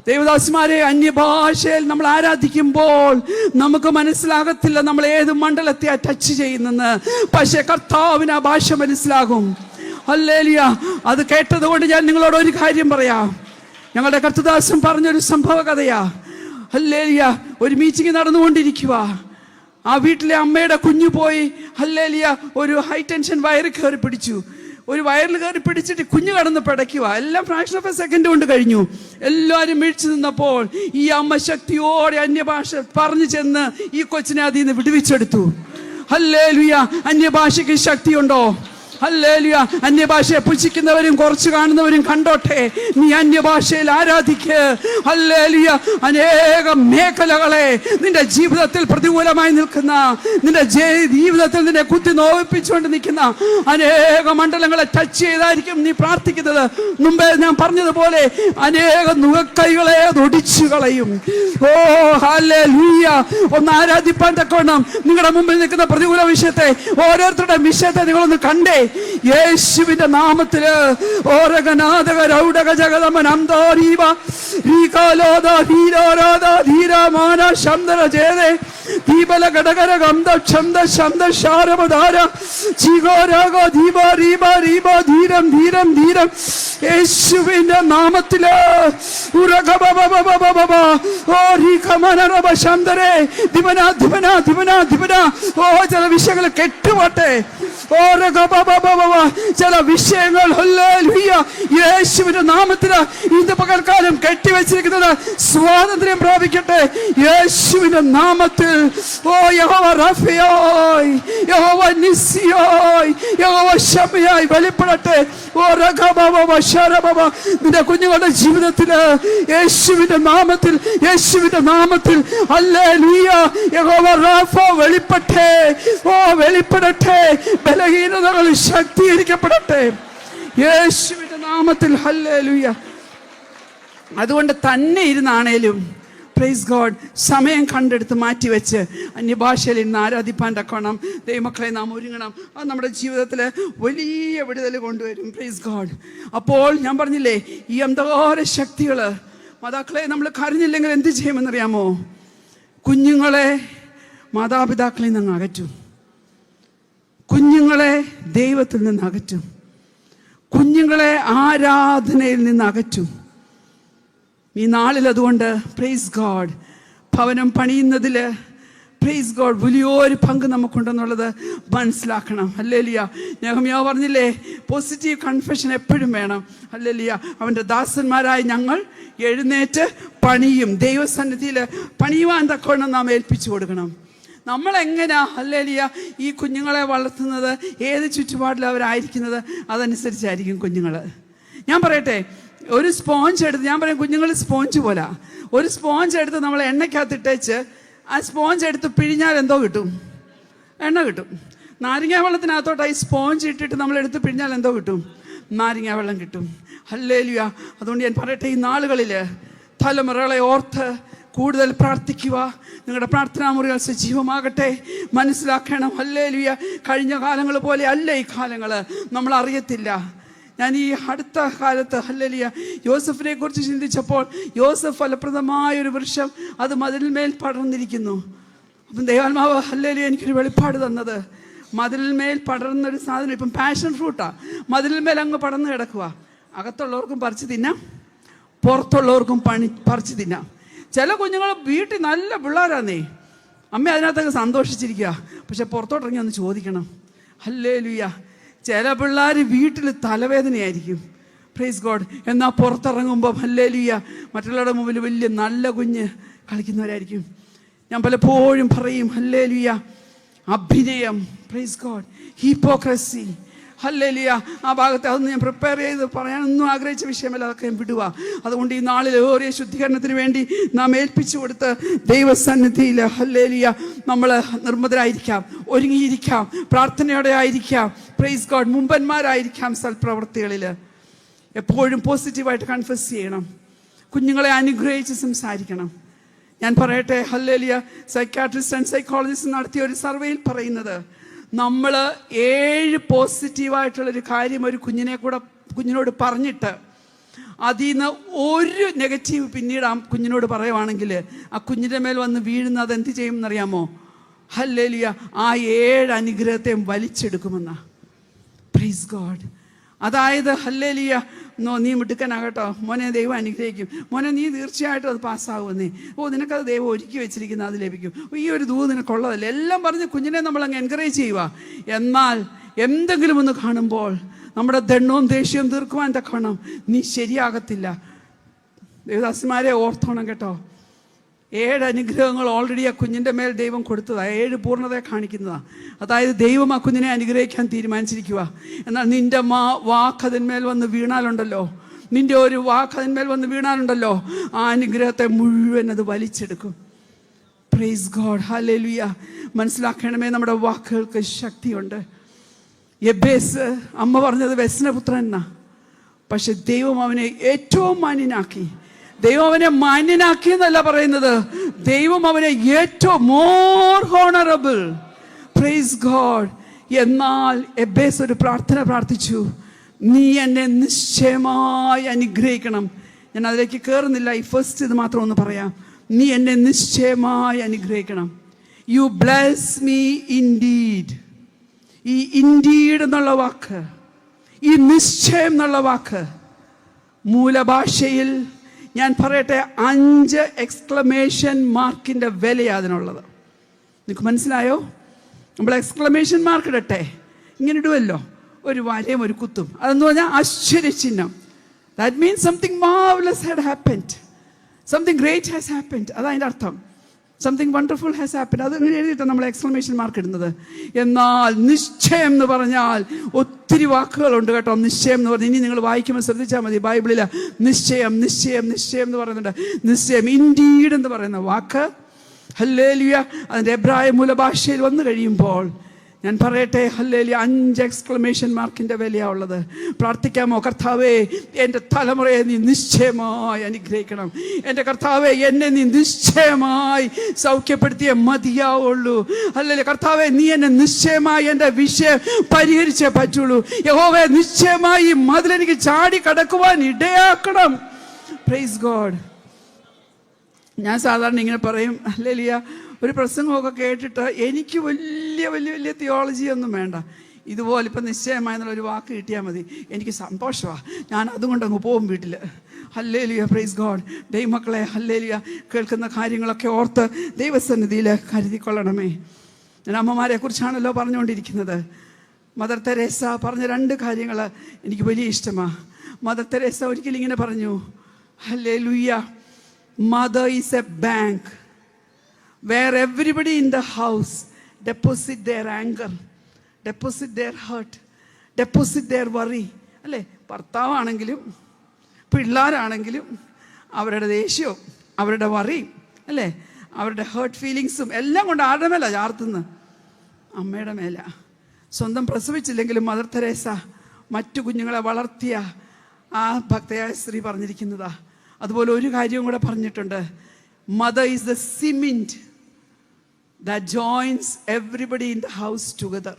S1: ദേവദാസിമാരെ, അന്യഭാഷയിൽ നമ്മൾ ആരാധിക്കുമ്പോൾ നമുക്ക് മനസ്സിലാകത്തില്ല നമ്മൾ ഏത് മണ്ഡലത്തെ ടച്ച് ചെയ്യുന്നെന്ന്. പക്ഷേ കർത്താവിന് ആ ഭാഷ മനസ്സിലാകും. ഹല്ലേലൂയ. അത് കേട്ടതുകൊണ്ട് ഞാൻ നിങ്ങളോട് ഒരു കാര്യം പറയാം. ഞങ്ങളുടെ കർത്തദാസൻ പറഞ്ഞൊരു സംഭവ കഥയാ. ഹല്ലേലൂയ. ഒരു മീറ്റിംഗ് നടന്നുകൊണ്ടിരിക്കുക. ആ വീട്ടിലെ അമ്മയുടെ കുഞ്ഞു പോയി ഹല്ലേലൂയ ഒരു ഹൈ ടെൻഷൻ വയറിൽ കയറി പിടിച്ചു. ഒരു വയറിൽ കയറി പിടിച്ചിട്ട് കുഞ്ഞു കടന്ന് പിടയ്ക്കുക. എല്ലാം ഫ്രാക്ഷൻ ഓഫ് എ സെക്കൻഡ് കൊണ്ട് കഴിഞ്ഞു. എല്ലാവരും വീഴ്ച നിന്നപ്പോൾ ഈ അമ്മ ശക്തിയോടെ അന്യഭാഷ പറഞ്ഞു ചെന്ന് ഈ കൊച്ചിനെ അതിൽ നിന്ന് വിടുവിച്ചെടുത്തു. ഹല്ലേലൂയ. അന്യഭാഷയ്ക്ക് ശക്തിയുണ്ടോ? ഹല്ലേലൂയ. അന്യഭാഷയെ പുച്ഛിക്കുന്നവരും കുറച്ച് കാണുന്നവരും കണ്ടോട്ടെ, നീ അന്യഭാഷയിൽ ആരാധിക്ക്. ഹല്ലേലൂയ. അനേകം മേഖലകളെ നിന്റെ ജീവിതത്തിൽ പ്രതികൂലമായി നിൽക്കുന്ന, നിന്റെ ജീവിതത്തിൽ നിന്നെ കുത്തി നോവിപ്പിച്ചുകൊണ്ട് നിൽക്കുന്ന അനേക മണ്ഡലങ്ങളെ ടച്ച് ചെയ്തായിരിക്കും നീ പ്രാർത്ഥിക്കുന്നത്. മുമ്പേ ഞാൻ പറഞ്ഞതുപോലെ അനേകം നുകക്കൈകളെ ഒടിച്ചു കളയും. ഓ ഹല്ലേലൂയ. ഒന്ന് ആരാധിപ്പാൻ തക്കവണ്ണം നിങ്ങളുടെ മുമ്പിൽ നിൽക്കുന്ന പ്രതികൂല വിഷയത്തെ, ഓരോരുത്തരുടെ വിഷയത്തെ നിങ്ങളൊന്ന് കണ്ടേ. യേശുവിന്റെ നാമത്തില് യേശുവിന്റെ നാമത്തില് ചില വിഷയങ്ങൾ കെട്ടുപോട്ടെ. ചില വിഷയങ്ങൾ യേശുവിന്റെ നാമത്തിൽ ഇന്ന് പകൽക്കാലം കെട്ടിവെച്ചിരിക്കുന്നത് സ്വാതന്ത്ര്യം പ്രാപിക്കട്ടെ യേശുവിന്റെ നാമത്തിൽ. ഓ യഹോവ റഫയായി, യഹോവ നിസ്സിയായി, യഹോവ ശമയായി വെളിപ്പെടട്ടെ. ഓ രഘബബബ ശരബബ നിന്റെ കുഞ്ഞുങ്ങളുടെ ജീവിതത്തിൽ യേശുവിന്റെ നാമത്തിൽ, യേശുവിന്റെ നാമത്തിൽ ഹല്ലേലൂയ. യഹോവ റഫ വെളിപ്പെടട്ടെ. ഓ വെളിപ്പെടട്ടെ. ബലഹീനതകൾ ശക്തീകരിക്കപ്പെടട്ടെ യേശുവിന്റെ നാമത്തിൽ. ഹല്ലേലൂയ. അതുകൊണ്ട് തന്നെ ഇരുന്നാണേലും പ്രൈസ് ഗോഡ് സമയം കണ്ടെടുത്ത് മാറ്റിവെച്ച് അന്യഭാഷയിൽ ഇന്ന് ആരാധിപ്പാൻ തക്കോണം ദൈവമക്കളെ നാം ഒരുങ്ങണം. അത് നമ്മുടെ ജീവിതത്തിൽ വലിയ വിടുതൽ കൊണ്ടുവരും. Praise God. അപ്പോൾ ഞാൻ പറഞ്ഞില്ലേ, ഈ അന്ധകാര ശക്തികൾ മാതാക്കളെ നമ്മൾ കരഞ്ഞില്ലെങ്കിൽ എന്ത് ചെയ്യുമെന്നറിയാമോ? കുഞ്ഞുങ്ങളെ മാതാപിതാക്കളിൽ നിന്ന് അകറ്റും, കുഞ്ഞുങ്ങളെ ദൈവത്തിൽ നിന്ന് അകറ്റും, കുഞ്ഞുങ്ങളെ ആരാധനയിൽ നിന്ന് അകറ്റും. ഈ നാളിൽ അതുകൊണ്ട് പ്രൈസ് ഗോഡ് ഭവനം പണിയുന്നതിൽ പ്രൈസ് ഗോഡ് വലിയൊരു പങ്ക് നമുക്കുണ്ടെന്നുള്ളത് മനസ്സിലാക്കണം. ഹല്ലേലൂയ. നെഹമ്യാവ് പറഞ്ഞില്ലേ, പോസിറ്റീവ് കൺഫെഷൻ എപ്പോഴും വേണം. ഹല്ലേലൂയ. അവൻ്റെ ദാസന്മാരായി ഞങ്ങൾ എഴുന്നേറ്റ് പണിയും. ദൈവസന്നിധിയിൽ പണിയുവാൻ തക്കവണ്ണം നാം ഏൽപ്പിച്ചു കൊടുക്കണം. നമ്മളെങ്ങനെയാ ഹല്ലേലൂയ ഈ കുഞ്ഞുങ്ങളെ വളർത്തുന്നത്, ഏത് ചുറ്റുപാടിൽ അവരായിരിക്കുന്നത് അതനുസരിച്ചായിരിക്കും കുഞ്ഞുങ്ങൾ. ഞാൻ പറയട്ടെ, ഒരു സ്പോഞ്ച് എടുത്ത്, ഞാൻ പറയും കുഞ്ഞുങ്ങൾ സ്പോഞ്ച് പോലെ, ഒരു സ്പോഞ്ച് എടുത്ത് നമ്മൾ എണ്ണയ്ക്കകത്തിട്ടേച്ച് ആ സ്പോഞ്ച് എടുത്ത് പിഴിഞ്ഞാൽ എന്തോ കിട്ടും? എണ്ണ കിട്ടും. നാരങ്ങ വെള്ളത്തിനകത്തോട്ടായി സ്പോഞ്ച് ഇട്ടിട്ട് നമ്മൾ എടുത്ത് പിഴിഞ്ഞാൽ എന്തോ കിട്ടും? നാരങ്ങ വെള്ളം കിട്ടും. ഹല്ലേലൂയ. അതുകൊണ്ട് ഞാൻ പറയട്ടെ, ഈ നാളുകളിൽ തലമുറകളെ ഓർത്ത് കൂടുതൽ പ്രാർത്ഥിക്കുക. നിങ്ങളുടെ പ്രാർത്ഥനാ മുറികൾ സജീവമാകട്ടെ. മനസ്സിലാക്കണം, ഹല്ലേലൂയ, കഴിഞ്ഞ കാലങ്ങൾ പോലെ അല്ല ഈ കാലങ്ങൾ. നമ്മൾ അറിയത്തില്ല. ഞാൻ ഈ അടുത്ത കാലത്ത് ഹല്ലേലൂയ യോസഫിനെ കുറിച്ച് ചിന്തിച്ചപ്പോൾ യോസഫ് ഫലപ്രദമായൊരു വൃക്ഷം അത് മതിലിന്മേൽ പടർന്നിരിക്കുന്നു. അപ്പം ദൈവാത്മാവ് ഹല്ലേലൂയ എനിക്കൊരു വെളിപ്പാട് തന്നത്, മതിലിന്മേൽ പടർന്നൊരു സാധനം ഇപ്പം പാഷൻ ഫ്രൂട്ടാ, മതിലിന്മേൽ അങ്ങ് പടർന്ന് കിടക്കുക. അകത്തുള്ളവർക്കും പറിച്ച് തിന്നാം, പുറത്തുള്ളവർക്കും പറിച്ച് തിന്നാം. ചില കുഞ്ഞുങ്ങൾ വീട്ടിൽ നല്ല പിള്ളേരാന്നേ, അമ്മ അതിനകത്തൊക്കെ സന്തോഷിച്ചിരിക്കുക. പക്ഷെ പുറത്തോട്ടിറങ്ങി ഒന്ന് ചോദിക്കണം. ഹല്ലേലൂയ. ചില പിള്ളേർ വീട്ടിൽ തലവേദനയായിരിക്കും, പ്രൈസ് ഗോഡ്. എന്നാൽ പുറത്തിറങ്ങുമ്പോൾ ഹല്ലേലൂയ മറ്റുള്ളവരുടെ മുമ്പിൽ വലിയ നല്ല കുഞ്ഞ് കളിക്കുന്നവരായിരിക്കും. ഞാൻ പലപ്പോഴും പറയും ഹല്ലേലൂയ, അഭിനയം, പ്രൈസ് ഗോഡ്, ഹിപ്പോക്രസി, ഹല്ലേലൂയ. ആ ഭാഗത്ത് അതൊന്നും ഞാൻ പ്രിപ്പയർ ചെയ്ത് പറയാനൊന്നും ആഗ്രഹിച്ച വിഷയമല്ല, അതൊക്കെ ഞാൻ വിടുക. അതുകൊണ്ട് ഈ നാളിൽ ഓരോ ശുദ്ധീകരണത്തിന് വേണ്ടി നാം ഏൽപ്പിച്ചു കൊടുത്ത് ദൈവസന്നിധിയിൽ ഹല്ലേലൂയ നമ്മൾ നിർമ്മതരായിരിക്കാം, ഒരുങ്ങിയിരിക്കാം, പ്രാർത്ഥനയോടെ ആയിരിക്കാം, പ്രൈസ് ഗോഡ്, മുമ്പന്മാരായിരിക്കാം. സൽപ്രവൃത്തികളിൽ എപ്പോഴും പോസിറ്റീവായിട്ട് കൺഫസ് ചെയ്യണം, കുഞ്ഞുങ്ങളെ അനുഗ്രഹിച്ച് സംസാരിക്കണം. ഞാൻ പറയട്ടെ ഹല്ലേലൂയ, സൈക്കാട്രിസ്റ്റ് ആൻഡ് സൈക്കോളജിസ്റ്റ് നടത്തിയ ഒരു സർവേയിൽ പറയുന്നത്, നമ്മൾ 7 പോസിറ്റീവായിട്ടുള്ളൊരു കാര്യം ഒരു കുഞ്ഞിനോട് പറഞ്ഞിട്ട് അതിൽ നിന്ന് ഒരു നെഗറ്റീവ് പിന്നീട് ആ കുഞ്ഞിനോട് പറയുവാണെങ്കിൽ ആ കുഞ്ഞിൻ്റെ മേൽ വന്ന് വീഴുന്നത് എന്ത് ചെയ്യുമെന്നറിയാമോ? ഹല്ലേലൂയ, ആ 7 അനുഗ്രഹത്തെയും വലിച്ചെടുക്കുമെന്നാ. Praise God. അതായത് ഹല്ലേലൂയ, നീ മിടുക്കനാകട്ടോ മോനെ, ദൈവം അനുഗ്രഹിക്കും മോനെ, നീ തീർച്ചയായിട്ടും അത് പാസ്സാകുമെന്നേ, നിനക്കത് ദൈവം ഒരുക്കി വെച്ചിരിക്കുന്ന അത് ലഭിക്കും, ഈ ഒരു ദൂത് നിനക്കുള്ളതല്ല, എല്ലാം പറഞ്ഞ് കുഞ്ഞിനെ നമ്മൾ അങ്ങ് എൻകറേജ് ചെയ്യുക. എന്നാൽ എന്തെങ്കിലും ഒന്ന് കാണുമ്പോൾ നമ്മുടെ ദണ്ണവും ദേഷ്യവും തീർക്കുവാൻ തക്കണം നീ ശരിയാകത്തില്ല. ദേവദാസന്മാരെ ഓർത്തോണം കേട്ടോ, 7 അനുഗ്രഹങ്ങൾ ഓൾറെഡി ആ കുഞ്ഞിൻ്റെ മേൽ ദൈവം കൊടുത്തതാണ്. 7 പൂർണ്ണതയെ കാണിക്കുന്നതാണ്. അതായത് ദൈവം ആ കുഞ്ഞിനെ അനുഗ്രഹിക്കാൻ തീരുമാനിച്ചിരിക്കുക. എന്നാൽ നിൻ്റെ വാക്ക് അതിന്മേൽ വന്ന് വീണാലുണ്ടല്ലോ, നിൻ്റെ ഒരു വാക്ക് അതിന്മേൽ വന്ന് വീണാലുണ്ടല്ലോ, ആ അനുഗ്രഹത്തെ മുഴുവൻ അത് വലിച്ചെടുക്കും. Price God. ഹല്ലേലൂയ. മനസ്സിലാക്കണമേ, നമ്മുടെ വാക്കുകൾക്ക് ശക്തിയുണ്ട്. യെബേസ് അമ്മ പറഞ്ഞത് വ്യസനപുത്രൻ എന്നാ, പക്ഷെ ദൈവം അവനെ ഏറ്റവും മാന്യനാക്കി. ദൈവം അവനെ മാന്യനാക്കി എന്നല്ല പറയുന്നത്, ദൈവം അവനെ ഏറ്റവും മോർ ഹോണറബിൾ. Praise God. എന്നാൽ എബേസ് ഒരു പ്രാർത്ഥന പ്രാർത്ഥിച്ചു, നീ എന്നെ നിശ്ചയമായി അനുഗ്രഹിക്കണം. ഞാൻ അതിലേക്ക് കയറുന്നില്ല, ഈ ഫസ്റ്റ് ഇത് മാത്രം ഒന്ന് പറയാം. നീ എന്നെ നിശ്ചയമായി അനുഗ്രഹിക്കണം. U bless me indeed. ഈ ഇൻഡീഡ് എന്നുള്ള വാക്ക്, ഈ നിശ്ചയം എന്നുള്ള വാക്ക് മൂലഭാഷയിൽ ഞാൻ പറയട്ടെ 5 എക്സ്ക്ലമേഷൻ മാർക്കിൻ്റെ വിലയാണ് അതിനുള്ളത്. നിങ്ങൾക്ക് മനസ്സിലായോ? നമ്മൾ എക്സ്ക്ലമേഷൻ മാർക്ക് ഇടട്ടെ, ഇങ്ങനെ ഇടുമല്ലോ, ഒരു വരയും ഒരു കുത്തും, അതെന്ന് പറഞ്ഞാൽ ആശ്ചര്യചിഹ്നം. That means something marvellous had happened, something great has happened. അതതിൻ്റെ അർത്ഥം. Something wonderful has happened. അത് ഇങ്ങനെ എഴുതിയിട്ടാണ് നമ്മൾ എക്സ്ക്ലമേഷൻ മാർക്ക് ഇടുന്നത്. എന്നാൽ നിശ്ചയം എന്ന് പറഞ്ഞാൽ ഒത്തിരി വാക്കുകളുണ്ട് കേട്ടോ. നിശ്ചയം എന്ന് പറഞ്ഞാൽ ഇനി നിങ്ങൾ വായിക്കുമ്പോൾ ശ്രദ്ധിച്ചാൽ മതി, ബൈബിളിൽ നിശ്ചയം നിശ്ചയം നിശ്ചയം എന്ന് പറയുന്നുണ്ട്. നിശ്ചയം ഇൻഡീഡ് എന്ന് പറയുന്ന വാക്ക് ഹല്ലേലൂയ അതിൻ്റെ എബ്രായ മൂലഭാഷയിൽ വന്നു കഴിയുമ്പോൾ ഞാൻ പറയട്ടെ ഹല്ലേലൂയ 5 എക്സ്ക്ലമേഷൻ മാർക്കിൻ്റെ വിലയാണ് ഉള്ളത്. പ്രാർത്ഥിക്കാമോ? കർത്താവേ, എൻ്റെ തലമുറയെ നീ നിശ്ചയമായി അനുഗ്രഹിക്കണം. എൻ്റെ കർത്താവേ, എന്നെ നീ നിശ്ചയമായി സൗഖ്യപ്പെടുത്തിയേ മതിയാവുള്ളൂ. ഹല്ലേലൂയ. കർത്താവേ, നീ എന്നെ നിശ്ചയമായി എൻ്റെ വിഷയം പരിഹരിച്ചേ പറ്റുള്ളൂ. യഹോവേ, നിശ്ചയമായി മതിലെനിക്ക് ചാടി കടക്കുവാൻ ഇടയാക്കണം. Price God. ഞാൻ സാധാരണ ഇങ്ങനെ പറയും, ഹല്ലേലൂയ, ഒരു പ്രസംഗമൊക്കെ കേട്ടിട്ട് എനിക്ക് വലിയ വലിയ വലിയ തിയോളജിയൊന്നും വേണ്ട, ഇതുപോലെ ഇപ്പം നിശ്ചയമായെന്നുള്ളൊരു വാക്ക് കിട്ടിയാൽ മതി, എനിക്ക് സന്തോഷമാണ്, ഞാൻ അതുകൊണ്ട് അങ്ങ് പോകും വീട്ടിൽ. ഹല്ലേലൂയ. Praise God. ദൈവമക്കളെ, ഹല്ലേലൂയ, കേൾക്കുന്ന കാര്യങ്ങളൊക്കെ ഓർത്ത് ദൈവസന്നിധിയിൽ കരുതിക്കൊള്ളണമേ. ഞാൻ അമ്മമാരെ കുറിച്ചാണല്ലോ പറഞ്ഞുകൊണ്ടിരിക്കുന്നത്. മദർ തെരേസ പറഞ്ഞ 2 കാര്യങ്ങൾ എനിക്ക് വലിയ ഇഷ്ടമാണ്. മദർ തെരേസ ഒരിക്കലും ഇങ്ങനെ പറഞ്ഞു, hallelujah, mother is A bank where everybody in the house deposit their anger, deposit their hurt, deposit their worry. അല്ലേ? ഭർത്താവാണെങ്കിലും പിള്ളേരാണെങ്കിലും അവരുടെ ദേഷ്യവും അവരുടെ വറിയും അല്ലേ, അവരുടെ ഹേർട്ട് ഫീലിങ്സും എല്ലാം കൊണ്ട് ആരുടെ മേല ചാർത്തുന്നത്? അമ്മയുടെ മേല. സ്വന്തം പ്രസവിച്ചില്ലെങ്കിലും മദർ തെരേസ മറ്റു കുഞ്ഞുങ്ങളെ വളർത്തിയ ആ ഭക്തയായ സ്ത്രീ പറഞ്ഞിരിക്കുന്നതാ. അതുപോലെ ഒരു കാര്യവും കൂടെ പറഞ്ഞിട്ടുണ്ട്, mother is the cement that joins everybody in the house together.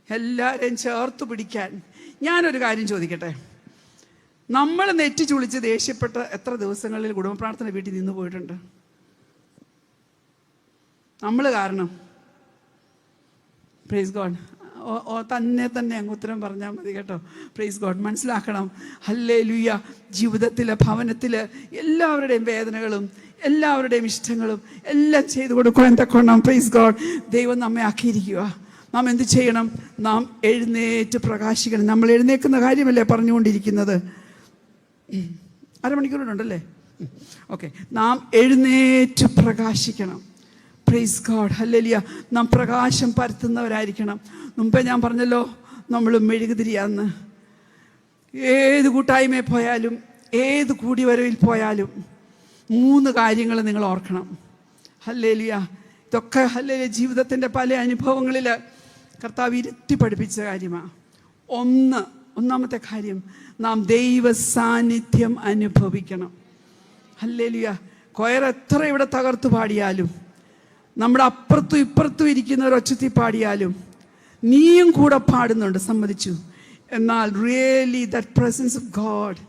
S1: എല്ലാവരെയും ചേർത്ത് പിടിക്കാൻ. ഞാനൊരു കാര്യം ചോദിക്കട്ടെ, നമ്മൾ നെറ്റി ചുളിച്ച് ദേഷ്യപ്പെട്ട് എത്ര ദിവസങ്ങളിൽ കുടുംബ പ്രാർത്ഥന വീട്ടിൽ നിന്ന് പോയിട്ടുണ്ട്? നമ്മൾ കാരണം. Praise God. തന്നെ അങ്ങ് ഉത്തരം പറഞ്ഞാൽ മതി കേട്ടോ. Praise God. മനസ്സിലാക്കണം, ഹല്ലേലൂയ. ജീവിതത്തില്, ഭവനത്തില് എല്ലാവരുടെയും വേദനകളും എല്ലാവരുടെയും ഇഷ്ടങ്ങളും എല്ലാം ചെയ്തു കൊടുക്കുവാൻ തക്കോണം, പ്രൈസ് ഗോഡ്, ദൈവം നമ്മെ ആക്കിയിരിക്കുക. നാം എന്ത് ചെയ്യണം? നാം എഴുന്നേറ്റ് പ്രകാശിക്കണം. നമ്മൾ എഴുന്നേൽക്കുന്ന കാര്യമല്ലേ പറഞ്ഞുകൊണ്ടിരിക്കുന്നത്. അരമണിക്കൂറുണ്ടല്ലേ? ഓക്കെ. നാം എഴുന്നേറ്റ് പ്രകാശിക്കണം. Price God. ഹല്ലേലൂയ. നാം പ്രകാശം പരത്തുന്നവരായിരിക്കണം. മുമ്പേ ഞാൻ പറഞ്ഞല്ലോ, നമ്മൾ മെഴുകുതിരിയാന്ന്. ഏത് കൂട്ടായ്മയിൽ പോയാലും ഏത് കൂടിവരവിൽ പോയാലും 3 കാര്യങ്ങൾ നിങ്ങൾ ഓർക്കണം. ഹല്ലേലൂയ. ഇതൊക്കെ ഹല്ലേലൂയ ജീവിതത്തിൻ്റെ പല അനുഭവങ്ങളിൽ കർത്താവ് ഇരുത്തി പഠിപ്പിച്ച കാര്യമാണ്. ഒന്നാമത്തെ കാര്യം, നാം ദൈവ സാന്നിധ്യം അനുഭവിക്കണം. ഹല്ലേലൂയ. കൊയർ എത്ര ഇവിടെ തകർത്തു പാടിയാലും, നമ്മുടെ അപ്പുറത്തും ഇപ്പുറത്തും ഇരിക്കുന്നവർ ഒച്ചത്തി പാടിയാലും, നീയും കൂടെ പാടുന്നുണ്ട്, സമ്മതിച്ചു. എന്നാൽ really that presence of God,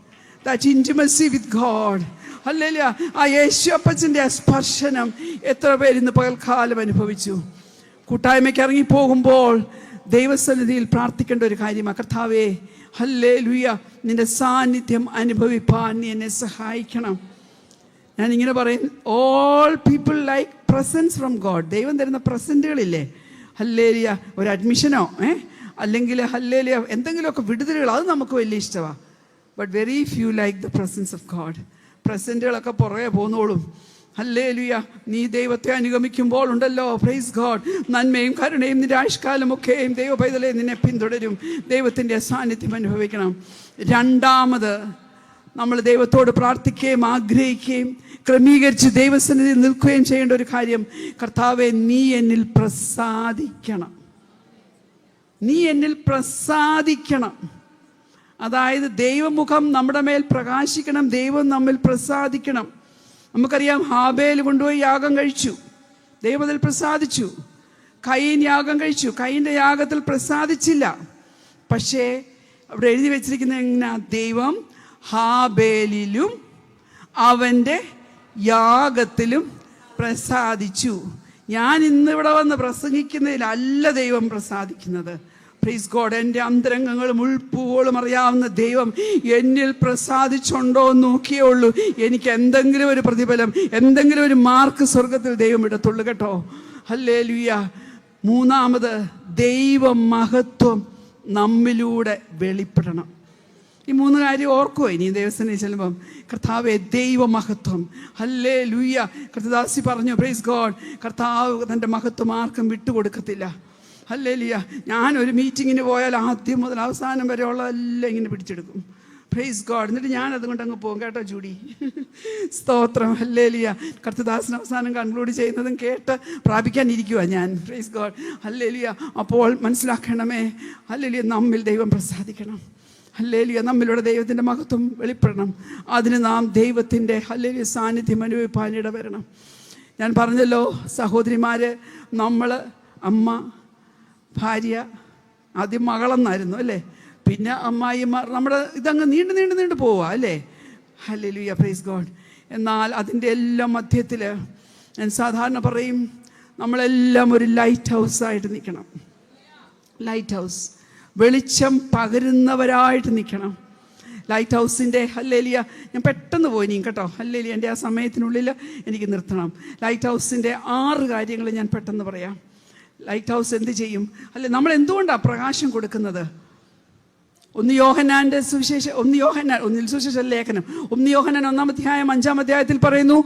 S1: that intimacy with God, hallelujah, ആ യേശു അപ്പച്ചൻ്റെ ആ സ്പർശനം എത്ര പേര് ഇന്ന് പകൽക്കാലം അനുഭവിച്ചു? കൂട്ടായ്മയ്ക്ക് ഇറങ്ങിപ്പോകുമ്പോൾ ദൈവസന്നിധിയിൽ പ്രാർത്ഥിക്കേണ്ട ഒരു കാര്യമാണ്, കർത്താവേ ഹല്ലേലൂയ, നിന്റെ സാന്നിധ്യം അനുഭവിപ്പാൻ നീ എന്നെ സഹായിക്കണം. ഞാനിങ്ങനെ പറയും, all people like presence from God. ദൈവം തരുന്ന പ്രസൻറ്റുകളില്ലേ, ഹല്ലേലൂയ, ഒരു അഡ്മിഷനോ അല്ലെങ്കിൽ ഹല്ലേലൂയ എന്തെങ്കിലുമൊക്കെ വിടുതലുകൾ, അത് നമുക്ക് വലിയ ഇഷ്ടമാണ്. But very few like the presence of God. പ്രസൻറ്റുകളൊക്കെ പുറകെ പോന്നോളും. ഹല്ലേലൂയ. നീ ദൈവത്തെ അനുഗമിക്കുമ്പോൾ ഉണ്ടല്ലോ, പ്രൈസ് ഗോഡ്, നന്മയും കരുണയും നിന്റെ ആയുഷ്കാലമൊക്കെയും ദൈവ പൈതലേ നിന്നെ പിന്തുടരും. ദൈവത്തിൻ്റെ സാന്നിധ്യം അനുഭവിക്കണം. രണ്ടാമത്, നമ്മൾ ദൈവത്തോട് പ്രാർത്ഥിക്കുകയും ആഗ്രഹിക്കുകയും ക്രമീകരിച്ച് ദൈവസന്നിധിയിൽ നിൽക്കുകയും ചെയ്യേണ്ട ഒരു കാര്യം, കർത്താവെ നീ എന്നിൽ പ്രസാദിക്കണം. നീ എന്നിൽ പ്രസാദിക്കണം. അതായത് ദൈവമുഖം നമ്മുടെ മേൽ പ്രകാശിക്കണം, ദൈവം നമ്മിൽ പ്രസാദിക്കണം. നമുക്കറിയാം, ഹാബേൽ കൊണ്ടുപോയി യാഗം കഴിച്ചു, ദൈവം അതിൽ പ്രസാദിച്ചു. കയീൻ യാഗം കഴിച്ചു, കയീൻ്റെ യാഗത്തിൽ പ്രസാദിച്ചില്ല. പക്ഷേ അവിടെ എഴുതി വെച്ചിരിക്കുന്നത് എങ്ങനെയാ? ദൈവം ഹാബേലിലും അവൻ്റെ യാഗത്തിലും പ്രസാദിച്ചു. ഞാൻ ഇന്നിവിടെ വന്ന് പ്രസംഗിക്കുന്നതിലല്ല ദൈവം പ്രസാദിക്കുന്നത്. Price God. എൻ്റെ അന്തരംഗങ്ങളും ഉൾപ്പുകളും അറിയാവുന്ന ദൈവം എന്നിൽ പ്രസാദിച്ചുണ്ടോ എന്ന് നോക്കിയേ ഉള്ളൂ. എനിക്ക് എന്തെങ്കിലും ഒരു പ്രതിഫലം, എന്തെങ്കിലും ഒരു മാർക്ക് സ്വർഗത്തിൽ ദൈവം ഇടത്തുള്ളൂ കേട്ടോ. ഹല്ലേലൂയ. മൂന്നാമത്, ദൈവ മഹത്വം നമ്മിലൂടെ വെളിപ്പെടണം. ഈ 3 കാര്യം ഓർക്കുമോ ഇനി ദൈവസന്നിധിയിൽ ചെല്ലുമ്പം? കർത്താവെ ദൈവമഹത്വം. ഹല്ലേലൂയ. കർത്തദാസി പറഞ്ഞു, പ്രൈസ് ഗോഡ്, കർത്താവ് തൻ്റെ മഹത്വം ആർക്കും വിട്ടുകൊടുക്കത്തില്ല. ഹല്ലേലൂയ. ഞാനൊരു മീറ്റിങ്ങിന് പോയാൽ ആദ്യം മുതൽ അവസാനം വരെ ഉള്ളതെല്ലാം ഇങ്ങനെ പിടിച്ചെടുക്കും. Praise God. എന്നിട്ട് ഞാനതുകൊണ്ട് അങ്ങ് പോകും കേട്ടോ ജൂഡി. സ്തോത്രം. ഹല്ലേലൂയ. കർത്തദാസൻ അവസാനം കൺക്ലൂഡ് ചെയ്യുന്നതും കേട്ട് പ്രാപിക്കാനിരിക്കുക ഞാൻ. Price God. ഹല്ലേലൂയ. അപ്പോൾ മനസ്സിലാക്കണമേ, ഹല്ലേലൂയ, നമ്മിൽ ദൈവം പ്രസാദിക്കണം. ഹല്ലേലൂയ. നമ്മിലൂടെ ദൈവത്തിൻ്റെ മഹത്വം വെളിപ്പെടണം. അതിന് നാം ദൈവത്തിൻ്റെ ഹല്ലേലൂയ സാന്നിധ്യം അനുഭവിപ്പാനിട വരണം. ഞാൻ പറഞ്ഞല്ലോ, സഹോദരിമാർ, നമ്മൾ അമ്മ, ഭാര്യ, ആദ്യം മകളെന്നായിരുന്നു അല്ലേ, പിന്നെ അമ്മായിമാർ, നമ്മുടെ ഇതങ്ങ് നീണ്ടു പോവുക അല്ലേ. ഹല്ലേലൂയ. Praise God. എന്നാൽ അതിൻ്റെ എല്ലാം മധ്യത്തിൽ ഞാൻ സാധാരണ പറയും, നമ്മളെല്ലാം ഒരു ലൈറ്റ് ഹൗസായിട്ട് നിൽക്കണം. ലൈറ്റ് ഹൗസ്, വെളിച്ചം പകരുന്നവരായിട്ട് നിൽക്കണം. ലൈറ്റ് ഹൗസിൻ്റെ ഹല്ലേലൂയ, ഞാൻ പെട്ടെന്ന് പോയി നീ കേട്ടോ. ഹല്ലേലൂയ, എൻ്റെ ആ സമയത്തിനുള്ളിൽ എനിക്ക് നിർത്തണം. ലൈറ്റ് ഹൗസിൻ്റെ 6 കാര്യങ്ങൾ ഞാൻ പെട്ടെന്ന് പറയാം. ലൈറ്റ് ഹൗസ് എന്ത് ചെയ്യും? അല്ലെ, നമ്മൾ എന്തുകൊണ്ടാണ് പ്രകാശം കൊടുക്കുന്നത്? 1 യോഹന്നാൻ്റെ സുവിശേഷം, 1 സുവിശേഷ ലേഖനം 1 യോഹന്നാൻ 1-ാം അധ്യായം 5-ാം അധ്യായത്തിൽ പറയുന്നു,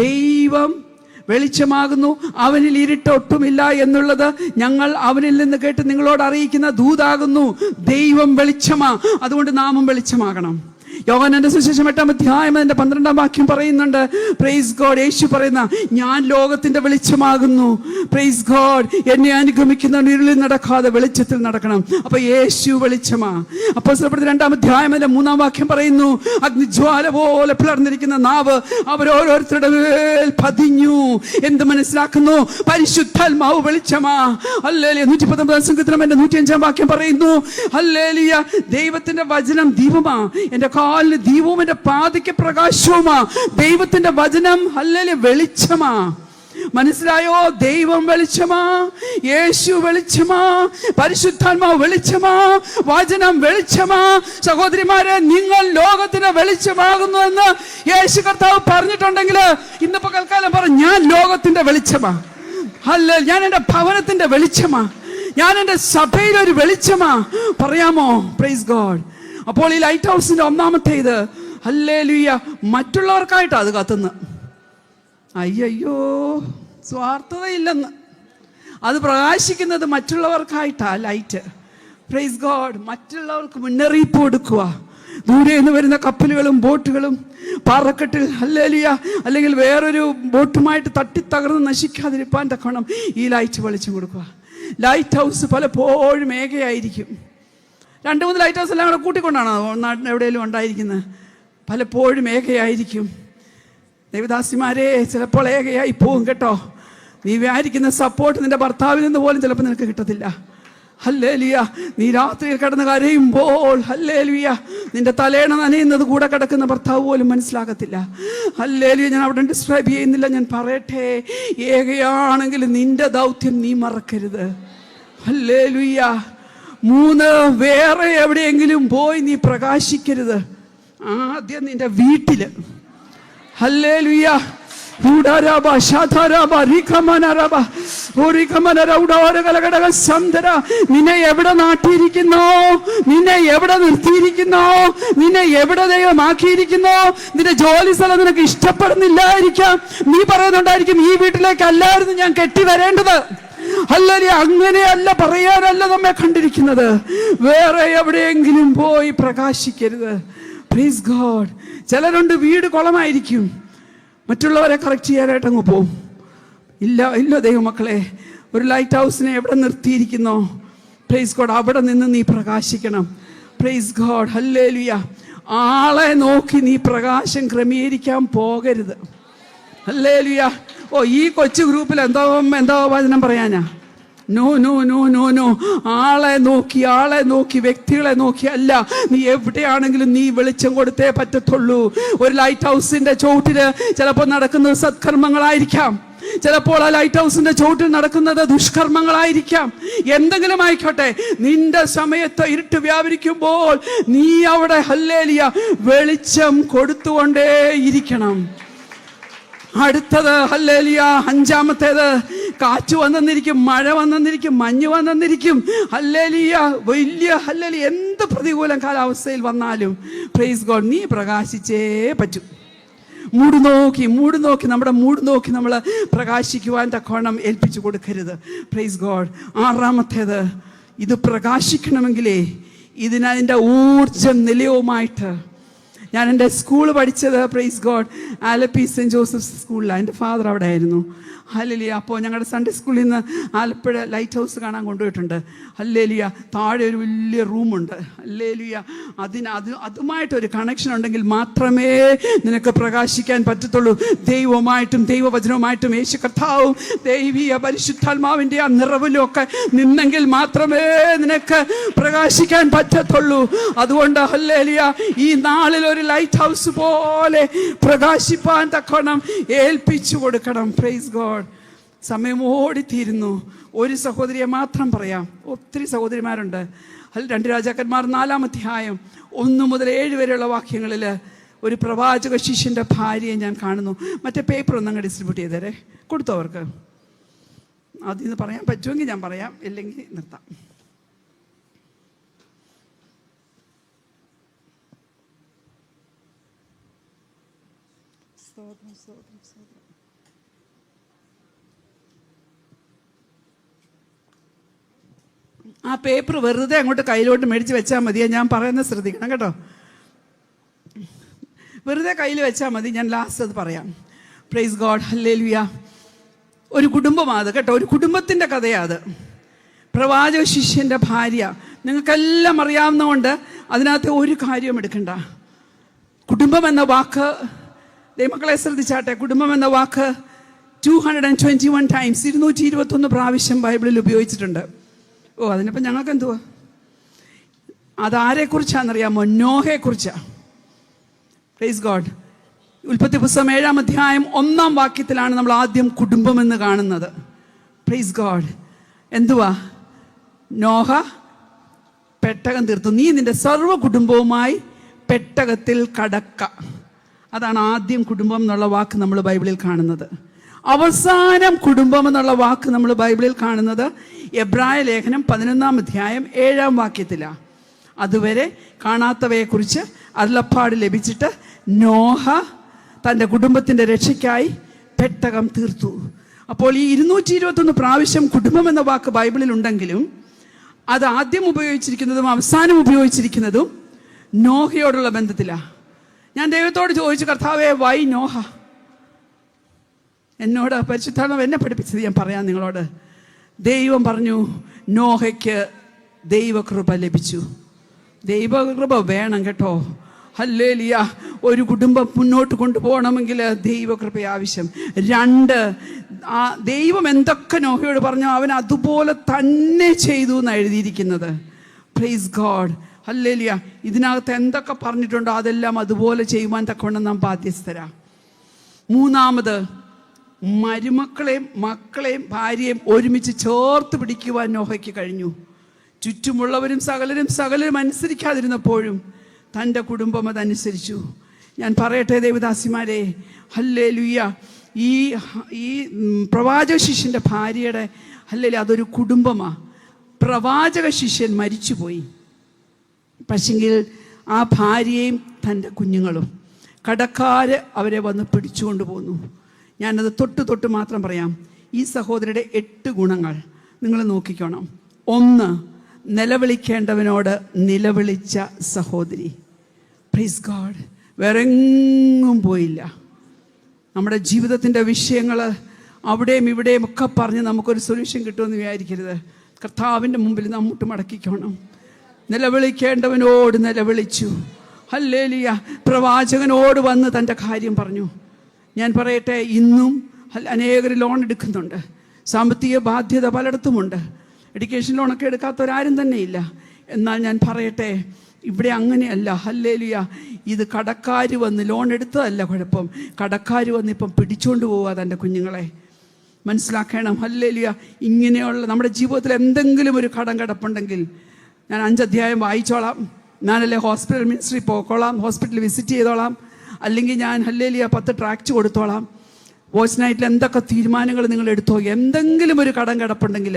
S1: ദൈവം വെളിച്ചമാകുന്നു, അവനിൽ ഇരുട്ടൊട്ടുമില്ല എന്നുള്ളത് ഞങ്ങൾ അവനിൽ നിന്ന് കേട്ട് നിങ്ങളോട് അറിയിക്കുന്ന ദൂതാകുന്നു. ദൈവം വെളിച്ചമാ, അതുകൊണ്ട് നാമും വെളിച്ചമാകണം. യോഹന്നാന്റെ സുവിശേഷം 8-ാം അധ്യായം അതിന്റെ 12-ാം വാക്യം പറയുന്നുണ്ട്, പ്രൈസ് ഗോഡ്, യേശു പറയുന്ന, ഞാൻ ലോകത്തിന്റെ വെളിച്ചമാകുന്നു. പ്രൈസ് ഗോഡ്, എന്നെ അനുഗമിക്കുന്നവൻ ഇരുളിൽ നടക്കാതെ വെളിച്ചത്തിൽ നടക്കണം. അപ്പൊ യേശു വെളിച്ചമാ. അപ്പോസ്തലപ്രവൃത്തി 2-ാം അധ്യായം അതിന്റെ 3-ാം വാക്യം പറയുന്നു, അഗ്നിജ്വാല പോലെ പിളർന്നിരിക്കുന്ന നാവ് അവരോരോരുത്തരുടെ മേൽ പതിഞ്ഞു. എന്ത് മനസ്സിലാക്കുന്നു? പരിശുദ്ധാത്മാവ് വെളിച്ചമാ. ഹല്ലേലൂയ. 119-ാം സങ്കീർത്തനം 105-ാം വാക്യം പറയുന്നു, ഹല്ലേലൂയ, ദൈവത്തിന്റെ വചനം ദീപമാ, എന്റെ കാലിന് ദീപവും എന്റെ പാതയ്ക്ക് പ്രകാശവുമാ. ദൈവത്തിന്റെ വചനം ഹല്ലേലൂയ വെളിച്ചമാ. മനസ്സിലായോ? ദൈവം വെളിച്ചമാ, യേശു വെളിച്ചമാ, പരിശുദ്ധാത്മാവ് വെളിച്ചമാ, വചനം വെളിച്ചമാ. സഹോദരിമാരെ, നിങ്ങൾ ലോകത്തിന് വെളിച്ചമാകുന്നു എന്ന് യേശു കർത്താവ് പറഞ്ഞിട്ടുണ്ടെങ്കിൽ ഇന്ന് പകൽക്കാലം പറഞ്ഞു, ഞാൻ ലോകത്തിന്റെ വെളിച്ചമാ. ഹല്ലേലൂയ. ഞാൻ എൻ്റെ ഭവനത്തിന്റെ വെളിച്ചമാ, ഞാൻ എൻ്റെ സഭയിലൊരു വെളിച്ചമാ. പറയാമോ? Praise God. അപ്പോൾ ഈ ലൈറ്റ് ഹൗസിന്റെ ഒന്നാമത്തേത്, ഹല്ലേലൂയ, മറ്റുള്ളവർക്കായിട്ടാണ് അത് കത്തുന്നത്. അയ്യോ, സ്വാർത്ഥതയില്ലെന്ന്. അത് പ്രകാശിക്കുന്നത് മറ്റുള്ളവർക്കായിട്ടാ ലൈറ്റ്. Price God. മറ്റുള്ളവർക്ക് മുന്നറിയിപ്പ് കൊടുക്കുക. ദൂരെ നിന്ന് വരുന്ന കപ്പലുകളും ബോട്ടുകളും പാറക്കെട്ടിൽ ഹല്ലേലൂയ അല്ലെങ്കിൽ വേറൊരു ബോട്ടുമായിട്ട് തട്ടിത്തകർന്ന് നശിക്കാതിരിപ്പാൻ തക്കണം ഈ ലൈറ്റ് വെളിച്ചം കൊടുക്കുക. ലൈറ്റ് ഹൗസ് പലപ്പോഴും ഏകയായിരിക്കും. 2-3 ലൈറ്റ് ഹൗസ് എല്ലാം കൂടെ കൂട്ടിക്കൊണ്ടാണോ നാട്ടിൽ എവിടെയെങ്കിലും ഉണ്ടായിരിക്കുന്നത്? പലപ്പോഴും ഏകയായിരിക്കും. ദേവദാസിമാരെ, ചിലപ്പോൾ ഏകയായി പോകും കേട്ടോ. നീ വിചാരിക്കുന്ന സപ്പോർട്ട് നിന്റെ ഭർത്താവിൽ നിന്ന് പോലും ചിലപ്പോൾ നിനക്ക് കിട്ടത്തില്ല. ഹല്ലേലൂയ. നീ രാത്രിയിൽ കിടന്ന് കരയുമ്പോൾ ഹല്ലേലൂയ നിന്റെ തലേണ നനയുന്നത് കൂടെ കിടക്കുന്ന ഭർത്താവ് പോലും മനസ്സിലാകത്തില്ല. ഹല്ലേലൂയ. ഞാൻ അവിടെ ഡിസ്ക്രൈബ് ചെയ്യുന്നില്ല, ഞാൻ പറയട്ടെ, ഏകയാണെങ്കിൽ നിന്റെ ദൗത്യം നീ മറക്കരുത്. ഹല്ലേലൂയ. 3, വേറെ എവിടെയെങ്കിലും പോയി നീ പ്രകാശിക്കരുത്. ആദ്യം നിന്റെ വീട്ടില്. ഹല്ലേലൂയ. നിന്നെ എവിടെ നാട്ടിയിരിക്കുന്നോ, നിന്നെ എവിടെ നിർത്തിയിരിക്കുന്നോ, നിന്നെ എവിടെ ദൈവമാക്കിയിരിക്കുന്നോ, നിന്റെ ജോലി സ്ഥലം നിനക്ക് ഇഷ്ടപ്പെടുന്നില്ലായിരിക്കാം. നീ പറയുന്നുണ്ടായിരിക്കും, ഈ വീട്ടിലേക്ക് അല്ലായിരുന്നു ഞാൻ കെട്ടി വരേണ്ടത്. ഹല്ലേലൂയ. അങ്ങനെയല്ല, പറയാനല്ല നമ്മെ കണ്ടിരിക്കുന്നത്. വേറെ എവിടെയെങ്കിലും പോയി പ്രകാശിക്കരുത്. Praise God. ചിലരുണ്ട്, വീട് കുളമായിരിക്കും, മറ്റുള്ളവരെ കറക്റ്റ് ചെയ്യാനായിട്ട് അങ്ങ് പോവും. ഇല്ല ദൈവമക്കളെ, ഒരു ലൈറ്റ് ഹൗസിനെ എവിടെ നിർത്തിയിരിക്കുന്നോ, പ്രൈസ് ഗോഡ്, അവിടെ നിന്ന് നീ പ്രകാശിക്കണം. Price God. ഹല്ലേലൂയ. ആളെ നോക്കി നീ പ്രകാശം ക്രമീകരിക്കാൻ പോകരുത്. ഹല്ലേലൂയ. ഓ, ഈ കൊച്ചു ഗ്രൂപ്പിൽ എന്തോ വചനം പറയാനാ? No no no no no. ആളെ നോക്കി വ്യക്തികളെ നോക്കി അല്ല. നീ എവിടെയാണെങ്കിലും നീ വെളിച്ചം കൊടുത്തേ പറ്റത്തുള്ളൂ. ഒരു ലൈറ്റ് ഹൗസിന്റെ ചോട്ടില് ചിലപ്പോൾ നടക്കുന്നത് സത്കർമ്മങ്ങളായിരിക്കാം, ചിലപ്പോൾ ആ ലൈറ്റ് ഹൗസിന്റെ ചോട്ടിൽ നടക്കുന്നത് ദുഷ്കർമ്മങ്ങളായിരിക്കാം. എന്തെങ്കിലും ആയിക്കോട്ടെ, നിന്റെ സമയത്ത് ഇരുട്ട് വ്യാപരിക്കുമ്പോൾ നീ അവിടെ ഹല്ലേലൂയ വെളിച്ചം കൊടുത്തുകൊണ്ടേ ഇരിക്കണം. അടുത്തത് ഹല്ലേലൂയ, 5-ാമത്തേത്, കാറ്റ് വന്നെന്നിരിക്കും, മഴ വന്നെന്നിരിക്കും, മഞ്ഞ് വന്നെന്നിരിക്കും. ഹല്ലേലൂയ. വലിയ ഹല്ലേലൂയ. എന്ത് പ്രതികൂലം കാലാവസ്ഥയിൽ വന്നാലും പ്രൈസ് ഗോഡ്, നീ പ്രകാശിച്ചേ പറ്റും. മൂട് നോക്കി നമ്മുടെ മൂട് നോക്കി നമ്മൾ പ്രകാശിക്കുവാൻ തക്കവണ്ണം ഏൽപ്പിച്ചു കൊടുക്കരുത്. Praise God. 6-ാമത്തേത്, ഇത് പ്രകാശിക്കണമെങ്കിലേ ഇതിനതിൻ്റെ ഊർജം നിലയവുമായിട്ട്. ഞാൻ എൻ്റെ സ്കൂൾ പഠിച്ചത് praise God Alleppey saint Joseph's സ്കൂളിലാണ്. എൻ്റെ ഫാദർ അവിടെ ആയിരുന്നു. ഹല്ലേലൂയ. അപ്പോൾ ഞങ്ങളുടെ സൺഡേ സ്കൂളിൽ നിന്ന് ആലപ്പുഴ ലൈറ്റ് ഹൗസ് കാണാൻ കൊണ്ടുപോയിട്ടുണ്ട്. ഹല്ലേലൂയ. താഴെ ഒരു വലിയ റൂമുണ്ട്. ഹല്ലേലൂയ. അതുമായിട്ടൊരു കണക്ഷൻ ഉണ്ടെങ്കിൽ മാത്രമേ നിനക്ക് പ്രകാശിക്കാൻ പറ്റത്തുള്ളൂ. ദൈവവുമായിട്ടും ദൈവവചനവുമായിട്ടും യേശു കർത്താവും ദൈവീയ പരിശുദ്ധാത്മാവിൻ്റെ ആ നിറവിലും ഒക്കെ നിന്നെങ്കിൽ മാത്രമേ നിനക്ക് പ്രകാശിക്കാൻ പറ്റത്തുള്ളൂ. അതുകൊണ്ട് ഹല്ലേലൂയ, ഈ നാളിൽ ഒരു ലൈറ്റ് ഹൗസ് പോലെ പ്രകാശിപ്പാൻ തക്കവണ്ണം ഏൽപ്പിച്ചു കൊടുക്കണം. Praise God. സമയം ഓടിത്തീരുന്നു. ഒരു സഹോദരിയെ മാത്രം പറയാം. ഒത്തിരി സഹോദരിമാരുണ്ട്. 2 രാജാക്കന്മാർ 4-ാം അധ്യായം 1 മുതൽ 7 വരെയുള്ള വാക്യങ്ങളിൽ ഒരു പ്രവാചക ശിഷ്യൻ്റെ ഭാര്യയെ ഞാൻ കാണുന്നു. മറ്റേ പേപ്പർ ഒന്നങ്ങ് ഡിസ്ട്രിബ്യൂട്ട് ചെയ്തേരെ, കൊടുത്തോ അവർക്ക്. അതിൽ നിന്ന് പറയാൻ പറ്റുമെങ്കിൽ ഞാൻ പറയാം, ഇല്ലെങ്കിൽ നിർത്താം. ആ പേപ്പർ വെറുതെ അങ്ങോട്ട് കയ്യിലോട്ട് മേടിച്ച് വെച്ചാൽ മതിയെ. ഞാൻ പറയുന്നത് ശ്രദ്ധിക്കണം കേട്ടോ. വെറുതെ കയ്യിൽ വെച്ചാൽ മതി, ഞാൻ ലാസ്റ്റ് അത് പറയാം. Price God, hallelujah. ഒരു കുടുംബമാണ് കേട്ടോ, ഒരു കുടുംബത്തിൻ്റെ കഥയാണ് അത്. പ്രവാചക ശിഷ്യൻ്റെ ഭാര്യ, നിങ്ങൾക്കെല്ലാം അറിയാവുന്നതുകൊണ്ട് അതിനകത്ത് ഒരു കാര്യം എടുക്കണ്ട. കുടുംബം എന്ന വാക്ക്, ദൈവമക്കളെ ശ്രദ്ധിച്ചാട്ടെ, കുടുംബം എന്ന വാക്ക് 221 ടൈംസ് 221 പ്രാവശ്യം ബൈബിളിൽ ഉപയോഗിച്ചിട്ടുണ്ട്. അതിനിപ്പോൾ ഞങ്ങൾക്ക് എന്തുവാ? അതാരെക്കുറിച്ചാണെന്നറിയാമോ? നോഹയെക്കുറിച്ചാണ്. Praise God. ഉൽപ്പത്തി പുസ്തകം 7-ാം അധ്യായം 1-ാം വാക്യത്തിലാണ് നമ്മൾ ആദ്യം കുടുംബം എന്ന് കാണുന്നത്. Praise God. എന്തുവാ? നോഹ പെട്ടകം തീർത്തു, നീ നിന്റെ സർവ്വ കുടുംബവുമായി പെട്ടകത്തിൽ കടക്ക. അതാണ് ആദ്യം കുടുംബം എന്നുള്ള വാക്ക് നമ്മൾ ബൈബിളിൽ കാണുന്നത്. അവസാനം കുടുംബം എന്നുള്ള വാക്ക് നമ്മൾ ബൈബിളിൽ കാണുന്നത് എബ്രായ ലേഖനം 11-ാം അധ്യായം 7-ാം വാക്യത്തിലാണ്. അതുവരെ കാണാത്തവയെക്കുറിച്ച് അരുളപ്പാട് ലഭിച്ചിട്ട് നോഹ തൻ്റെ കുടുംബത്തിൻ്റെ രക്ഷയ്ക്കായി പെട്ടകം തീർത്തു. അപ്പോൾ ഈ 221 പ്രാവശ്യം കുടുംബം എന്ന വാക്ക് ബൈബിളിൽ ഉണ്ടെങ്കിലും അത് ആദ്യം ഉപയോഗിച്ചിരിക്കുന്നതും അവസാനം ഉപയോഗിച്ചിരിക്കുന്നതും നോഹയോടുള്ള ബന്ധത്തിലാണ്. ഞാൻ ദൈവത്തോട് ചോദിച്ചു, കർത്താവേ, വൈ നോഹ? എന്നോട് പരിശുദ്ധാത്മാവ് എന്നെ പഠിപ്പിച്ചത് ഞാൻ പറയാം നിങ്ങളോട്. ദൈവം പറഞ്ഞു, നോഹയ്ക്ക് ദൈവകൃപ ലഭിച്ചു. ദൈവകൃപ വേണം കേട്ടോ. ഹല്ലേലൂയ. ഒരു കുടുംബം മുന്നോട്ട് കൊണ്ടുപോകണമെങ്കിൽ ദൈവകൃപ ആവശ്യം. 2, ദൈവം എന്തൊക്കെ നോഹയോട് പറഞ്ഞു അവൻ അതുപോലെ തന്നെ ചെയ്തു എന്നാണ് എഴുതിയിരിക്കുന്നത്. Price God, hallelujah. ഇതിനകത്ത് എന്തൊക്കെ പറഞ്ഞിട്ടുണ്ടോ അതെല്ലാം അതുപോലെ ചെയ്യുവാൻ തക്കവണ്ണം നാം ബാധ്യസ്ഥരാ. 3, മരുമക്കളെയും മക്കളെയും ഭാര്യയും ഒരുമിച്ച് ചേർത്ത് പിടിക്കുവാൻ നോഹയ്ക്ക് കഴിഞ്ഞു. ചുറ്റുമുള്ളവരും സകലരും അനുസരിക്കാതിരുന്നപ്പോഴും തൻ്റെ കുടുംബം അതനുസരിച്ചു. ഞാൻ പറയട്ടെ ദേവദാസിമാരെ, ഹല്ലേലൂയ, ഈ പ്രവാചക ശിഷ്യൻ്റെ ഭാര്യയുടെ ഹല്ലേലൂയ അതൊരു കുടുംബമാണ്. പ്രവാചക ശിഷ്യൻ മരിച്ചുപോയി, പക്ഷെങ്കിൽ ആ ഭാര്യയും തൻ്റെ കുഞ്ഞുങ്ങളും കടക്കാർ അവരെ വന്ന് പിടിച്ചുകൊണ്ട് പോന്നു. ഞാനത് തൊട്ട് മാത്രം പറയാം. ഈ സഹോദരിയുടെ 8 ഗുണങ്ങൾ നിങ്ങൾ നോക്കിക്കോണം. 1, നിലവിളിക്കേണ്ടവനോട് നിലവിളിച്ച സഹോദരി. Praise God. വേറെങ്ങും പോയില്ല. നമ്മുടെ ജീവിതത്തിൻ്റെ വിഷയങ്ങൾ അവിടെയും ഇവിടെയും ഒക്കെ പറഞ്ഞ് നമുക്കൊരു സൊല്യൂഷൻ കിട്ടുമെന്ന് വിചാരിക്കരുത്. കർത്താവിൻ്റെ മുമ്പിൽ നമ്മൂട്ട് മടക്കിക്കോണം. നിലവിളിക്കേണ്ടവനോട് നിലവിളിച്ചു. ഹല്ലേലൂയ. പ്രവാചകനോട് വന്ന് തൻ്റെ കാര്യം പറഞ്ഞു. ഞാൻ പറയട്ടെ, ഇന്നും അനേകർ ലോൺ എടുക്കുന്നുണ്ട്. സാമ്പത്തിക ബാധ്യത പലയിടത്തുമുണ്ട്. എഡ്യൂക്കേഷൻ ലോണൊക്കെ എടുക്കാത്തവരാരും തന്നെ ഇല്ല. എന്നാൽ ഞാൻ പറയട്ടെ, ഇവിടെ അങ്ങനെയല്ല. ഹല്ലേലൂയ. ഇത് കടക്കാർ വന്ന് ലോൺ എടുത്തതല്ല കുഴപ്പം, കടക്കാർ വന്ന് ഇപ്പം പിടിച്ചുകൊണ്ട് പോവുക തൻ്റെ കുഞ്ഞുങ്ങളെ. മനസ്സിലാക്കണം. ഹല്ലേലൂയ. ഇങ്ങനെയുള്ള നമ്മുടെ ജീവിതത്തിൽ എന്തെങ്കിലും ഒരു കടം കിടപ്പുണ്ടെങ്കിൽ ഞാൻ 5 അധ്യായം വായിച്ചോളാം, ഞാനല്ലേ ഹോസ്പിറ്റൽ മിനിസ്ട്രി പോയിക്കോളാം, ഹോസ്പിറ്റൽ വിസിറ്റ് ചെയ്തോളാം, അല്ലെങ്കിൽ ഞാൻ ഹല്ലേലൂയ 10 ട്രാക്റ്റ് കൊടുത്തോളാം. വോയിസ് നൈറ്റിൽ എന്തൊക്കെ തീരുമാനങ്ങൾ നിങ്ങൾ എടുത്തോ. എന്തെങ്കിലും ഒരു കടം കിടപ്പുണ്ടെങ്കിൽ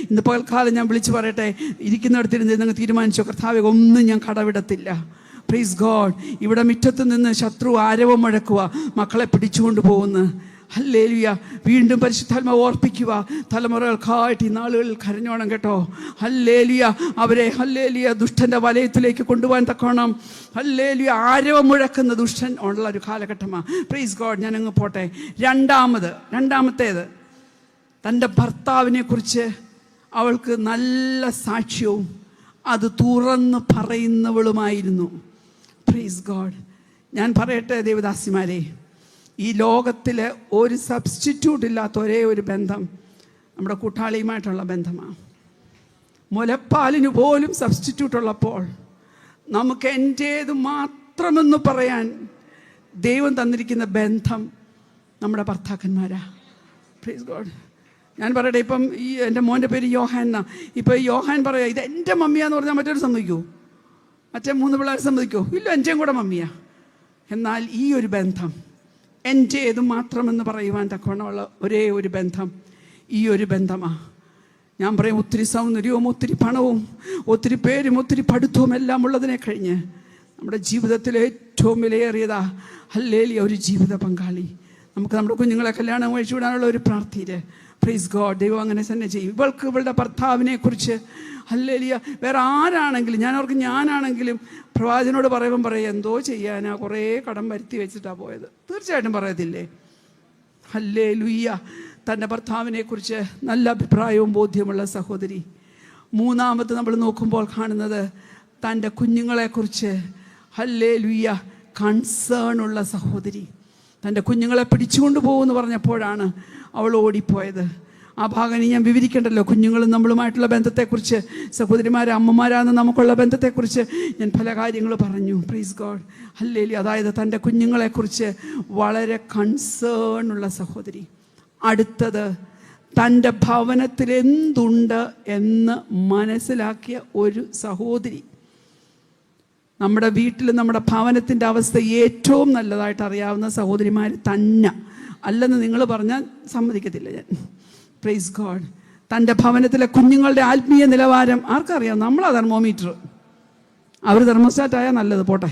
S1: ഇന്ന് പകൽക്കാലം ഞാൻ വിളിച്ചു പറയട്ടെ, ഇരിക്കുന്നിടത്തിരുന്ന് നിങ്ങൾ തീരുമാനിച്ചോ, കർത്താവേ, ഒന്നും ഞാൻ കടവിടത്തില്ല. Praise God. ഇവിടെ മുറ്റത്ത് നിന്ന് ശത്രു ആരവം മുഴക്കുക, മക്കളെ പിടിച്ചുകൊണ്ട് പോകുന്നു. ഹല്ലേലൂയ. വീണ്ടും പരിശുദ്ധാത്മാവ് ഓർപ്പിക്കുക, തലമുറകൾക്കായിട്ട് ഈ നാളുകളിൽ കരഞ്ഞോണം കേട്ടോ. ഹല്ലേലൂയ. അവരെ ഹല്ലേലൂയ ദുഷ്ടൻ്റെ വലയത്തിലേക്ക് കൊണ്ടുപോകാൻ തക്കോണം. ഹല്ലേലൂയ. ആരവം മുഴക്കുന്ന ദുഷ്ടൻ ഉള്ള ഒരു കാലഘട്ടമാണ്. Praise God. ഞാനങ്ങ് പോട്ടെ. രണ്ടാമത്തേത്, തൻ്റെ ഭർത്താവിനെ കുറിച്ച് അവൾക്ക് നല്ല സാക്ഷ്യവും അത് തുറന്ന് പറയുന്നവളുമായിരുന്നു. Price God. ഞാൻ പറയട്ടെ ദേവദാസിമാരെ, ഈ ലോകത്തിൽ ഒരു സബ്സ്റ്റിറ്റ്യൂട്ട് ഇല്ലാത്ത ഒരേ ഒരു ബന്ധം നമ്മുടെ കൂട്ടാളിയുമായിട്ടുള്ള ബന്ധമാണ്. മുലപ്പാലിന് പോലും സബ്സ്റ്റിറ്റ്യൂട്ട് ഉള്ളപ്പോൾ നമുക്ക് എൻ്റേത് മാത്രമെന്ന് പറയാൻ ദൈവം തന്നിരിക്കുന്ന ബന്ധം നമ്മുടെ ഭർത്താക്കന്മാരാണ്. Price God. ഞാൻ പറയട്ടെ, ഇപ്പം ഈ എൻ്റെ മോൻ്റെ പേര് യോഹാൻ എന്നാ. ഇപ്പം യോഹാൻ പറയാം, ഇത് എൻ്റെ മമ്മിയാന്ന് പറഞ്ഞാൽ മറ്റൊരു സമ്മതിക്കൂ? മറ്റേ 3 പിള്ളേർ സമ്മതിക്കൂ? ഇല്ല, എൻ്റെയും കൂടെ മമ്മിയാ. എന്നാൽ ഈ ഒരു ബന്ധം എൻ്റെ ഏത് മാത്രമെന്ന് പറയുവാൻ തക്കവണ്ണമുള്ള ഒരേ ഒരു ബന്ധം ഈ ഒരു ബന്ധമാണ്. ഞാൻ പറയും, ഒത്തിരി സൗന്ദര്യവും ഒത്തിരി പണവും ഒത്തിരി പേരും ഒത്തിരി പഠിത്തവും എല്ലാം ഉള്ളതിനെ കഴിഞ്ഞ് നമ്മുടെ ജീവിതത്തിലെ ഏറ്റവും വിലയേറിയതാ ഹല്ലേലൂയ ഒരു ജീവിത പങ്കാളി. നമുക്ക് നമ്മുടെ കുഞ്ഞുങ്ങളെ കല്യാണം കഴിച്ചു വിടാനുള്ള ഒരു പ്രാർത്ഥന. Price God. ദൈവം അങ്ങനെ തന്നെ ചെയ്യും. ഇവൾക്ക് ഇവളുടെ ഭർത്താവിനെ കുറിച്ച് ഹല്ലേലൂയ. വേറെ ആരാണെങ്കിലും ഞാനാണെങ്കിലും പ്രവാചകനോട് പറയുമ്പം പറയും, എന്തോ ചെയ്യാനാ, കുറേ കടം വരുത്തി വെച്ചിട്ടാണ് പോയത്. തീർച്ചയായിട്ടും പറയത്തില്ലേ? ഹല്ലേലൂയ. തൻ്റെ ഭർത്താവിനെക്കുറിച്ച് നല്ല അഭിപ്രായവും ബോധ്യമുള്ള സഹോദരി. മൂന്നാമത് നമ്മൾ നോക്കുമ്പോൾ കാണുന്നത് തൻ്റെ കുഞ്ഞുങ്ങളെക്കുറിച്ച് ഹല്ലേലൂയ കൺസേൺ ഉള്ള സഹോദരി. തൻ്റെ കുഞ്ഞുങ്ങളെ പിടിച്ചുകൊണ്ട് പോകുമെന്ന് പറഞ്ഞപ്പോഴാണ് അവൾ ഓടിപ്പോയത്. ആ ഭാഗം ഇനി ഞാൻ വിവരിക്കേണ്ടല്ലോ. കുഞ്ഞുങ്ങളും നമ്മളുമായിട്ടുള്ള ബന്ധത്തെക്കുറിച്ച്, സഹോദരിമാരെ അമ്മമാരാണെന്ന് നമുക്കുള്ള ബന്ധത്തെക്കുറിച്ച് ഞാൻ പല കാര്യങ്ങൾ പറഞ്ഞു. Praise God. ഹല്ലേലൂയ. അതായത് തൻ്റെ കുഞ്ഞുങ്ങളെക്കുറിച്ച് വളരെ കൺസേൺ ഉള്ള സഹോദരി. അടുത്തത് തൻ്റെ ഭവനത്തിൽ എന്തുണ്ട് എന്ന് മനസ്സിലാക്കിയ ഒരു സഹോദരി. നമ്മുടെ വീട്ടിൽ നമ്മുടെ ഭവനത്തിൻ്റെ അവസ്ഥ ഏറ്റവും നല്ലതായിട്ട് അറിയാവുന്ന സഹോദരിമാർ തന്നെ അല്ലെന്ന് നിങ്ങൾ പറഞ്ഞാൽ സമ്മതിക്കത്തില്ല ഞാൻ. Praise God. തൻ്റെ ഭവനത്തിലെ കുഞ്ഞുങ്ങളുടെ ആത്മീയ നിലവാരം ആർക്കറിയാം? നമ്മളാ തെർമോമീറ്റർ. അവർ തെർമോസ്റ്റാറ്റായാൽ നല്ലത്, പോട്ടെ.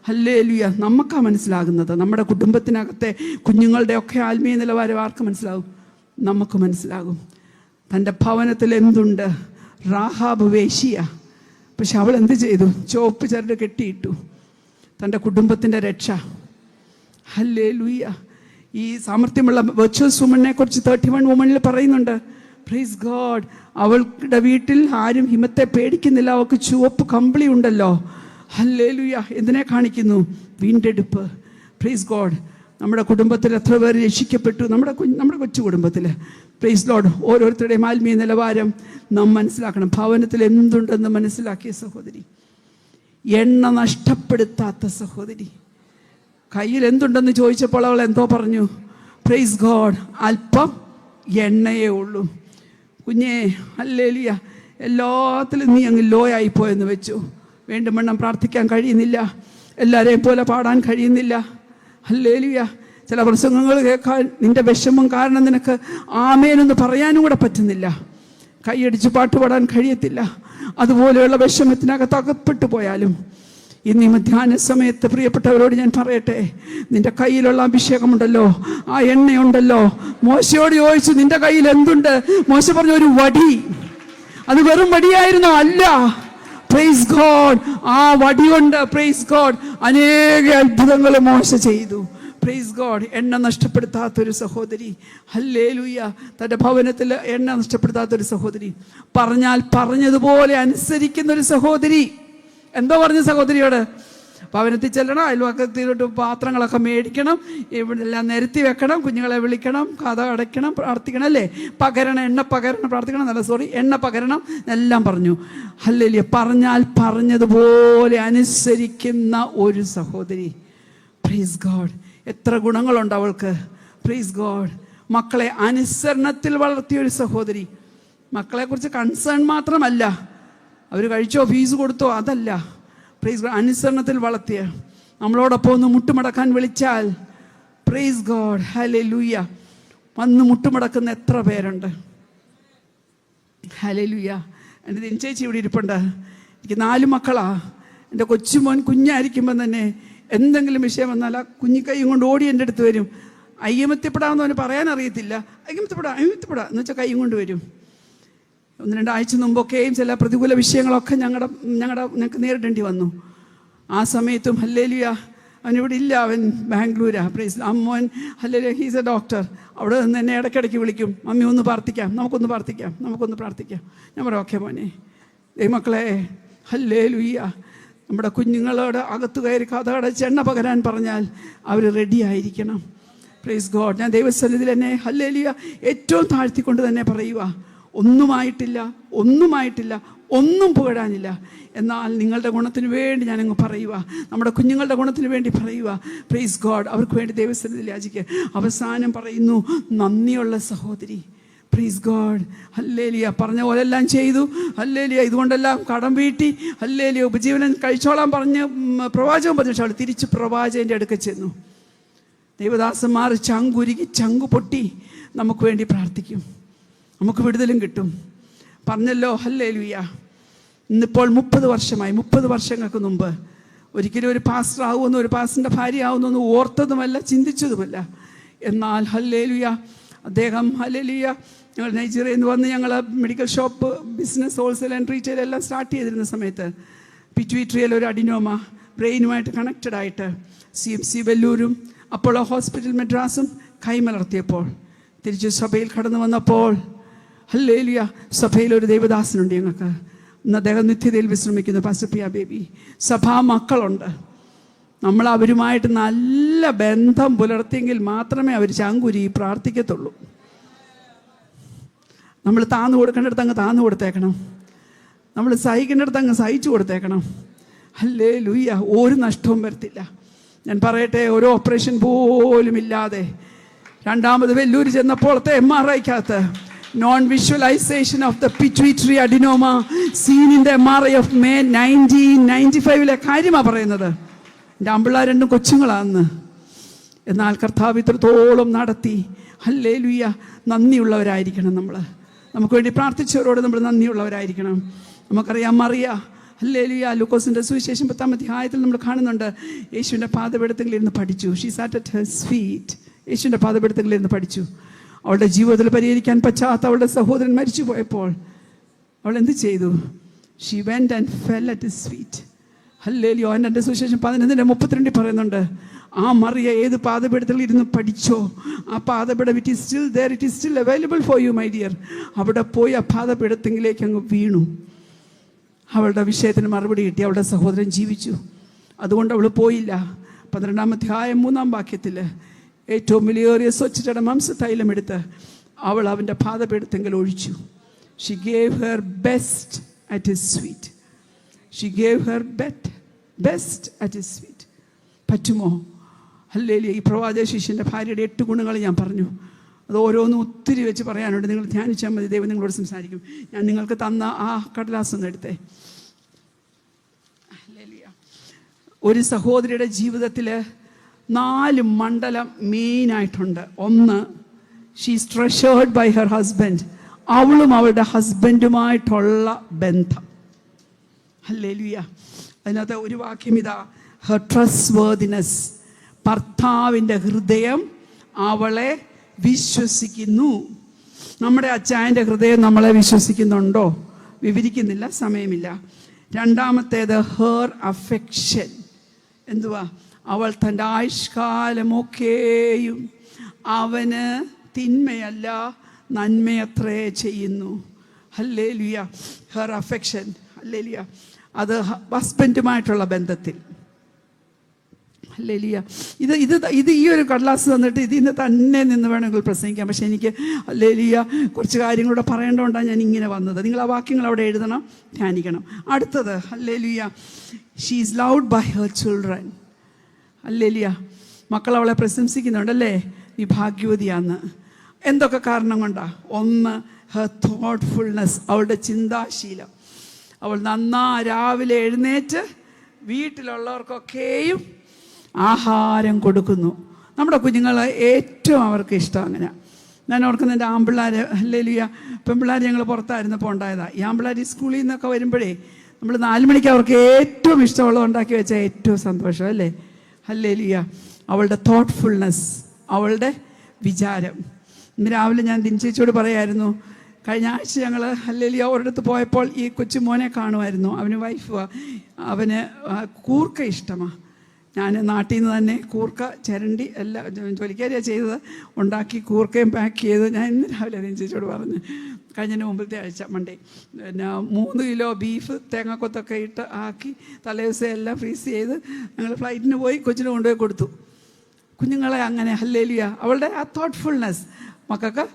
S1: ഹല്ലേലൂയ. നമുക്കാണ് മനസ്സിലാകുന്നത്. നമ്മുടെ കുടുംബത്തിനകത്തെ കുഞ്ഞുങ്ങളുടെ ഒക്കെ ആത്മീയ നിലവാരം ആർക്ക് മനസ്സിലാകും? നമുക്ക് മനസ്സിലാകും. തൻ്റെ ഭവനത്തിൽ എന്തുണ്ട്? റാഹാബ് വേശ്യ. പക്ഷെ അവൾ എന്ത് ചെയ്തു? ചുവപ്പ് ചരട് കെട്ടിയിട്ടു. തൻ്റെ കുടുംബത്തിൻ്റെ രക്ഷ. ഹല്ലേലൂയ. ഈ സാമർത്ഥ്യമുള്ള വെർച്വസ് വുമണിനെ കുറിച്ച് 31 വുമണിൽ പറയുന്നുണ്ട്. Praise God. അവളുടെ വീട്ടിൽ ആരും ഹിമത്തെ പേടിക്കുന്നില്ല. അവൾക്ക് ചുവപ്പ് കമ്പിളി ഉണ്ടല്ലോ. ഹല്ലേലൂയ. എന്തിനെ കാണിക്കുന്നു? വീണ്ടെടുപ്പ്. Praise God. നമ്മുടെ കുടുംബത്തിൽ എത്ര പേര് രക്ഷിക്കപ്പെട്ടു? നമ്മുടെ കൊച്ചു കുടുംബത്തിൽ. Praise Lord. ഓരോരുത്തരുടെയും ആത്മീയ നിലവാരം നാം മനസ്സിലാക്കണം. ഭവനത്തിൽ എന്തുണ്ടെന്ന് മനസ്സിലാക്കിയ സഹോദരി. എണ്ണ നഷ്ടപ്പെടുത്താത്ത സഹോദരി. കയ്യിൽ എന്തുണ്ടെന്ന് ചോദിച്ചപ്പോൾ അവൾ എന്തോ പറഞ്ഞു. Praise God. അല്പം എണ്ണയേ ഉള്ളൂ. കുഞ്ഞേ, ഹല്ലേലൂയ. എല്ലാത്തിലും നീ അങ്ങ് ലോ ആയിപ്പോയെന്ന് വെച്ചു. വേണ്ടുവണ്ണം പ്രാർത്ഥിക്കാൻ കഴിയുന്നില്ല. എല്ലാവരെയും പോലെ പാടാൻ കഴിയുന്നില്ല. ഹല്ലേലൂയ. ചില പ്രസംഗങ്ങൾ കേൾക്കാൻ നിന്റെ വിഷമം കാരണം നിനക്ക് ആമേനെന്ന് പറയാനും കൂടെ പറ്റുന്നില്ല. കൈയടിച്ച് പാട്ട് പാടാൻ കഴിയത്തില്ല. അതുപോലെയുള്ള വിഷമത്തിനകത്ത് അകപ്പെട്ടു പോയാലും ഇന്ന് ഈ മധ്യാഹ്ന സമയത്ത് പ്രിയപ്പെട്ടവരോട് ഞാൻ പറയട്ടെ, നിന്റെ കയ്യിലുള്ള അഭിഷേകമുണ്ടല്ലോ, ആ എണ്ണയുണ്ടല്ലോ. മോശയോട് ചോദിച്ചു, നിന്റെ കയ്യിൽ എന്തുണ്ട്? മോശ പറഞ്ഞു, ഒരു വടി. അത് വെറും വടിയായിരുന്നോ? അല്ല. Praise God. ആ വടി കൊണ്ട് പ്രൈസ് ഗോഡ് അനേക അത്ഭുതങ്ങൾ മോശ ചെയ്തു. Praise God. എണ്ണ നഷ്ടപ്പെടുത്താത്തൊരു സഹോദരി. ഹല്ലേലൂയ. തൻ്റെ ഭവനത്തിൽ എണ്ണ നഷ്ടപ്പെടുത്താത്തൊരു സഹോദരി. പറഞ്ഞാൽ പറഞ്ഞതുപോലെ അനുസരിക്കുന്ന ഒരു സഹോദരി. എന്തോ പറഞ്ഞു സഹോദരിയോട്? ഭവനത്തിൽ ചെല്ലണം, അയൽവക്കത്തിലോട്ട് പാത്രങ്ങളൊക്കെ മേടിക്കണം, ഇവിടെ എല്ലാം നിരത്തി വെക്കണം, കുഞ്ഞുങ്ങളെ വിളിക്കണം, കഥ അടയ്ക്കണം, പ്രാർത്ഥിക്കണം, അല്ലേ? പകരണം, എണ്ണ പകരണം, പ്രാർത്ഥിക്കണം, എണ്ണ പകരണം എല്ലാം പറഞ്ഞു. ഹല്ലേലൂയ. പറഞ്ഞാൽ പറഞ്ഞതുപോലെ അനുസരിക്കുന്ന ഒരു സഹോദരി. Praise God. എത്ര ഗുണങ്ങളുണ്ട് അവൾക്ക്. Praise God. മക്കളെ അനുസരണത്തിൽ വളർത്തിയ ഒരു സഹോദരി. മക്കളെക്കുറിച്ച് കൺസേൺ മാത്രമല്ല, അവർ കഴിച്ചോ ഫീസ് കൊടുത്തോ അതല്ല. Praise God. അനുസരണത്തിൽ വളർത്തിയ. നമ്മളോടൊപ്പം ഒന്ന് മുട്ടുമടക്കാൻ വിളിച്ചാൽ പ്രൈസ് ഗോഡ് ഹല്ലേലൂയ വന്ന് മുട്ടുമടക്കുന്ന എത്ര പേരുണ്ട്. ഹല്ലേലൂയ. എൻ്റെ ദിനചേച്ചി ഇവിടെ ഇരിപ്പുണ്ട്. എനിക്ക് 4 മക്കളാ. എൻ്റെ കൊച്ചുമോൻ കുഞ്ഞായിരിക്കുമ്പം തന്നെ എന്തെങ്കിലും വിഷയം വന്നാൽ ആ കുഞ്ഞിക്കൈയും കൊണ്ട് ഓടി എൻ്റെ അടുത്ത് വരും. അയ്യമത്തിപ്പെടാമെന്ന് അവന് പറയാൻ അറിയത്തില്ല. അയ്യമത്തിപ്പെടാം എന്ന് വെച്ചാൽ കൈയും കൊണ്ട് വരും. 1-2 ആഴ്ച മുമ്പൊക്കെയും ചില പ്രതികൂല വിഷയങ്ങളൊക്കെ ഞങ്ങൾക്ക് നേരിടേണ്ടി വന്നു. ആ സമയത്തും ഹല്ലേലൂയ അവനിവിടെ ഇല്ല, അവൻ ബാംഗ്ലൂരാ. പ്രൈസ് അമ്മോൻ ഹല്ലേലൂയ, ഹീസ് എ ഡോക്ടർ. അവിടെ നിന്ന് എന്നെ ഇടയ്ക്കിടയ്ക്ക് വിളിക്കും, മമ്മി ഒന്ന് പ്രാർത്ഥിക്കാം, നമുക്കൊന്ന് പ്രാർത്ഥിക്കാം. ഞാൻ പറയാം, ഓക്കെ മോനെ. മക്കളെ ഹല്ലേലൂയ. നമ്മുടെ കുഞ്ഞുങ്ങളോട് അകത്ത് കയറി കഥ അടച്ച് എണ്ണ പകരാൻ പറഞ്ഞാൽ അവർ റെഡി ആയിരിക്കണം. Price God. ഞാൻ ദൈവസന്നിധിയിൽ എന്നെ ഹല്ലേലൂയ ഏറ്റവും താഴ്ത്തിക്കൊണ്ട് തന്നെ പറയുക, ഒന്നുമായിട്ടില്ല, ഒന്നും പുകഴാനില്ല. എന്നാൽ നിങ്ങളുടെ ഗുണത്തിന് വേണ്ടി ഞാനങ്ങ് പറയുക, നമ്മുടെ കുഞ്ഞുങ്ങളുടെ ഗുണത്തിന് വേണ്ടി പറയുക. Praise God. അവർക്ക് വേണ്ടി ദൈവസന്നിധിയിൽ യാചിക്കുക. അവസാനം പറയുന്നു, നന്ദിയുള്ള സഹോദരി. Price God. ഹല്ലേലൂയ. പറഞ്ഞ പോലെ എല്ലാം ചെയ്തു. ഹല്ലേലൂയ. ഇതുകൊണ്ടെല്ലാം കടം വീട്ടി. ഹല്ലേലൂയ. ഉപജീവനം കഴിച്ചോളാൻ പറഞ്ഞ് പ്രവാചകൻ പറഞ്ഞു. പക്ഷെ അവൾ തിരിച്ച് പ്രവാചകൻ്റെ അടുക്ക ചെന്നു. ദൈവദാസന്മാർ ചങ്കുരുകി ചങ്കു പൊട്ടി നമുക്ക് വേണ്ടി പ്രാർത്ഥിക്കും. നമുക്ക് വിടുതലും കിട്ടും. പറഞ്ഞല്ലോ ഹല്ലേലൂയ. ഇന്നിപ്പോൾ 30 വർഷമായി. 30 വർഷങ്ങൾക്ക് മുമ്പ് ഒരിക്കലും ഒരു പാസ്റ്റർ ആവുമെന്നോ ഒരു പാസ്റ്ററിൻ്റെ ഭാര്യ ആവുമെന്നൊന്നും ഓർത്തതുമല്ല, ചിന്തിച്ചതുമല്ല. എന്നാൽ ഹല്ലേലൂയ അദ്ദേഹം ഹല്ലേലൂയ ഞങ്ങൾ നൈജീരിയയിൽ നിന്ന് വന്ന് ഞങ്ങൾ medical shop business wholesale and retail എല്ലാം സ്റ്റാർട്ട് ചെയ്തിരുന്ന സമയത്ത് പിറ്റ്യൂട്ടറിയിൽ ഒരു അഡിനോമ ബ്രെയിനുമായിട്ട് കണക്റ്റഡ് ആയിട്ട് CMC വെല്ലൂരും അപ്പോളോ ഹോസ്പിറ്റൽ മദ്രാസും കൈമലർത്തിയപ്പോൾ തിരിച്ച് സഭയിൽ കടന്നു വന്നപ്പോൾ ഹല്ലേലൂയ സഭയിൽ ഒരു ദൈവദാസനുണ്ട് ഞങ്ങൾക്ക്. ഇന്ന് അദ്ദേഹം നിത്യതയിൽ വിശ്രമിക്കുന്നു, പാസ്റ്റർ പിയ ബേബി. സഭാ മക്കളുണ്ട്. നമ്മൾ അവരുമായിട്ട് നല്ല ബന്ധം പുലർത്തിയെങ്കിൽ മാത്രമേ അവർ ചങ്കുരി പ്രാർത്ഥിക്കത്തുള്ളൂ. നമ്മൾ താന്നു കൊടുക്കേണ്ടടുത്ത് അങ്ങ് താന്നു കൊടുത്തേക്കണം. നമ്മൾ സഹിക്കേണ്ടടുത്ത് അങ്ങ് സഹിച്ചു കൊടുത്തേക്കണം. ഹല്ലേലൂയ. ഒരു നഷ്ടവും വരത്തില്ല. ഞാൻ പറയട്ടെ, ഒരു ഓപ്പറേഷൻ പോലും ഇല്ലാതെ രണ്ടാമത് വെല്ലൂർ ചെന്നപ്പോഴത്തെ MRIക്കകത്ത് non visualisation of the pituitary adenoma seen in the MRI of May 1995 കാര്യമാണ് പറയുന്നത്. എൻ്റെ ആമ്പിള്ളാർ രണ്ടും കൊച്ചുങ്ങളാന്ന്. എന്നാൽ കർത്താവ് ഇത്രത്തോളം നടത്തി. ഹല്ലേലൂയ. നന്ദിയുള്ളവരായിരിക്കണം നമ്മൾ. നമുക്ക് വേണ്ടി പ്രാർത്ഥിച്ചവരോട് നമ്മൾ നന്ദിയുള്ളവരായിരിക്കണം. നമുക്കറിയാം മറിയ, ഹല്ലേലൂയ, ലൂക്കോസിൻ്റെ സുവിശേഷം 10-ാം അധ്യായത്തിൽ നമ്മൾ കാണുന്നുണ്ട്, യേശുവിൻ്റെ പാദപീഠത്തിലിരുന്ന് പഠിച്ചു. She SAT at her feet. യേശുവിൻ്റെ പാദപീഠത്തിലിരുന്ന് പഠിച്ചു. അവളുടെ ജീവിതത്തിൽ പരിഹരിക്കാൻ പറ്റാത്ത അവളുടെ സഹോദരൻ മരിച്ചു പോയപ്പോൾ അവൾ എന്ത് ചെയ്തു? She went and fell at his feet. Hallelujah. എൻ്റെ സുവിശേഷം 11:32 പറയുന്നുണ്ട്, ആ മറിയ ഏത് പാദപീഠത്തിൽ ഇരുന്ന് പഠിച്ചോ ആ പാദപീഠം it is still there, it is still available for you my dear. അവിടെ പോയി ആ പാദപീഠത്തിലേക്ക് അങ്ങ് വീണു. അവളുടെ വിഷയത്തിന് മറുപടി കിട്ടി. അവളുടെ സഹോദരൻ ജീവിച്ചു. അതുകൊണ്ട് അവൾ പോയില്ല. 12-ാം അധ്യായം 3-ാം വാക്യത്തിൽ ഏറ്റവും വിലയേറിയ സ്വച്ഛതയുടെ മാംസതൈലം എടുത്ത് അവൾ അവൻ്റെ പാദപീഠത്തെങ്കിൽ ഒഴിച്ചു. Xi gave her best at his feet. Xi gave her best at his feet. പറ്റുമോ? ഹല്ലേലൂയ. ഈ പ്രവാചക ശിഷ്യൻ്റെ ഭാര്യയുടെ 8 ഗുണങ്ങൾ ഞാൻ പറഞ്ഞു. അത് ഓരോന്നും ഒത്തിരി വെച്ച് പറയാനുണ്ട്. നിങ്ങൾ ധ്യാനിച്ചാൽ മതി, ദൈവം നിങ്ങളോട് സംസാരിക്കും. ഞാൻ നിങ്ങൾക്ക് തന്ന ആ കടലാസൊന്നും എടുത്തേ. ഒരു സഹോദരിയുടെ ജീവിതത്തിൽ 4 മണ്ഡലം മെയിനായിട്ടുണ്ട്. ഒന്ന്, she is treasured by her husband. അവളും അവളുടെ ഹസ്ബൻഡുമായിട്ടുള്ള ബന്ധം. ഹല്ലേലൂയ. അതിനകത്ത് ഒരു വാക്യം ഇതാ, ഹെർ ട്രസ്റ്റ്വർദിനെസ്. ഭർത്താവിൻ്റെ ഹൃദയം അവളെ വിശ്വസിക്കുന്നു. നമ്മുടെ അച്ചായൻ്റെ ഹൃദയം നമ്മളെ വിശ്വസിക്കുന്നുണ്ടോ? വിവരിക്കുന്നില്ല, സമയമില്ല. രണ്ടാമത്തേത് ഹെർ അഫെക്ഷൻ. എന്തുവാ? അവൾ തൻ്റെ ആയുഷ്കാലമൊക്കെയും അവന് തിന്മയല്ല നന്മയത്രേ ചെയ്യുന്നു. ഹല്ലേലൂയ. Her affection. ഹല്ലേലൂയ. അത് ഹസ്ബൻഡുമായിട്ടുള്ള ബന്ധത്തിൽ. ഹല്ലേലൂയ. ഇത് ഈ ഒരു കടലാസ് തന്നിട്ട് ഇതിന് തന്നെ നിന്ന് വേണമെങ്കിൽ പ്രസംഗിക്കാം. പക്ഷേ എനിക്ക് ഹല്ലേലൂയ കുറച്ച് കാര്യങ്ങളൂടെ പറയേണ്ടതുകൊണ്ടാണ് ഞാൻ ഇങ്ങനെ വന്നത്. നിങ്ങൾ ആ വാക്യങ്ങൾ അവിടെ എഴുതണം, ധ്യാനിക്കണം. അടുത്തത് hallelujah, she is loved by her children. Hallelujah. മക്കൾ അവളെ പ്രശംസിക്കുന്നുണ്ടല്ലേ, ഈ ഭാഗ്യവതിയാന്ന്. എന്തൊക്കെ കാരണം കൊണ്ടാണ്? ഒന്ന്, ഹെർ തോട്ട്ഫുൾനെസ്. അവളുടെ ചിന്താശീലം. അവൾ രാവിലെ എഴുന്നേറ്റ് വീട്ടിലുള്ളവർക്കൊക്കെയും ആഹാരം കൊടുക്കുന്നു. നമ്മുടെ കുഞ്ഞുങ്ങളെ ഏറ്റവും അവർക്ക് ഇഷ്ടം അങ്ങനെ. ഞാൻ ഓർക്കുന്ന എൻ്റെ ആമ്പിള്ളാർ, ഹല്ലേലൂയ, പെൺപിള്ളേർ ഞങ്ങൾ പുറത്തായിരുന്നപ്പോൾ ഉണ്ടായതാണ്. ഈ ആമ്പിള്ളാർ ഈ സ്കൂളിൽ നിന്നൊക്കെ വരുമ്പോഴേ നമ്മൾ 4 മണിക്ക് അവർക്ക് ഏറ്റവും ഇഷ്ടമുള്ളത് ഉണ്ടാക്കി വെച്ചാൽ ഏറ്റവും സന്തോഷം അല്ലേ? ഹല്ലേലൂയ. അവളുടെ തോട്ട്ഫുൾനെസ്, അവളുടെ വിചാരം. ഇന്ന് രാവിലെ ഞാൻ ദിനചേച്ചിയോട് പറയായിരുന്നു, കഴിഞ്ഞ ആഴ്ച ഞങ്ങൾ ഹല്ലേലൂയ ഒരിടത്ത് പോയപ്പോൾ ഈ കൊച്ചു മോനെ കാണുമായിരുന്നു. അവന് വൈഫ്, അവന് കൂർക്ക ഇഷ്ടമാണ്. ഞാൻ നാട്ടിൽ നിന്ന് തന്നെ കൂർക്ക ചിരണ്ടി എല്ലാം ജോലിക്കാരിയാണ് ചെയ്തത്. ഉണ്ടാക്കി കൂർക്കയും പാക്ക് ചെയ്ത് ഞാൻ ഇന്ന് രാവിലെ ദിനചേച്ചിയോട് പറഞ്ഞു, കഴിഞ്ഞതിന് മുമ്പത്തെ ആഴ്ച മൺഡേ, പിന്നെ 3 കിലോ ബീഫ് തേങ്ങാക്കൊത്തൊക്കെ ഇട്ട് ആക്കി തലേദിവസം എല്ലാം ഫ്രീസ് ചെയ്ത് ഞങ്ങൾ ഫ്ലൈറ്റിന് പോയി കൊച്ചിന് കൊണ്ടുപോയി കൊടുത്തു. കുഞ്ഞുങ്ങളെ അങ്ങനെ ഹല്ലേലൂയ. അവളുടെ ആ തോട്ട്ഫുൾനെസ്. മക്കൾക്ക്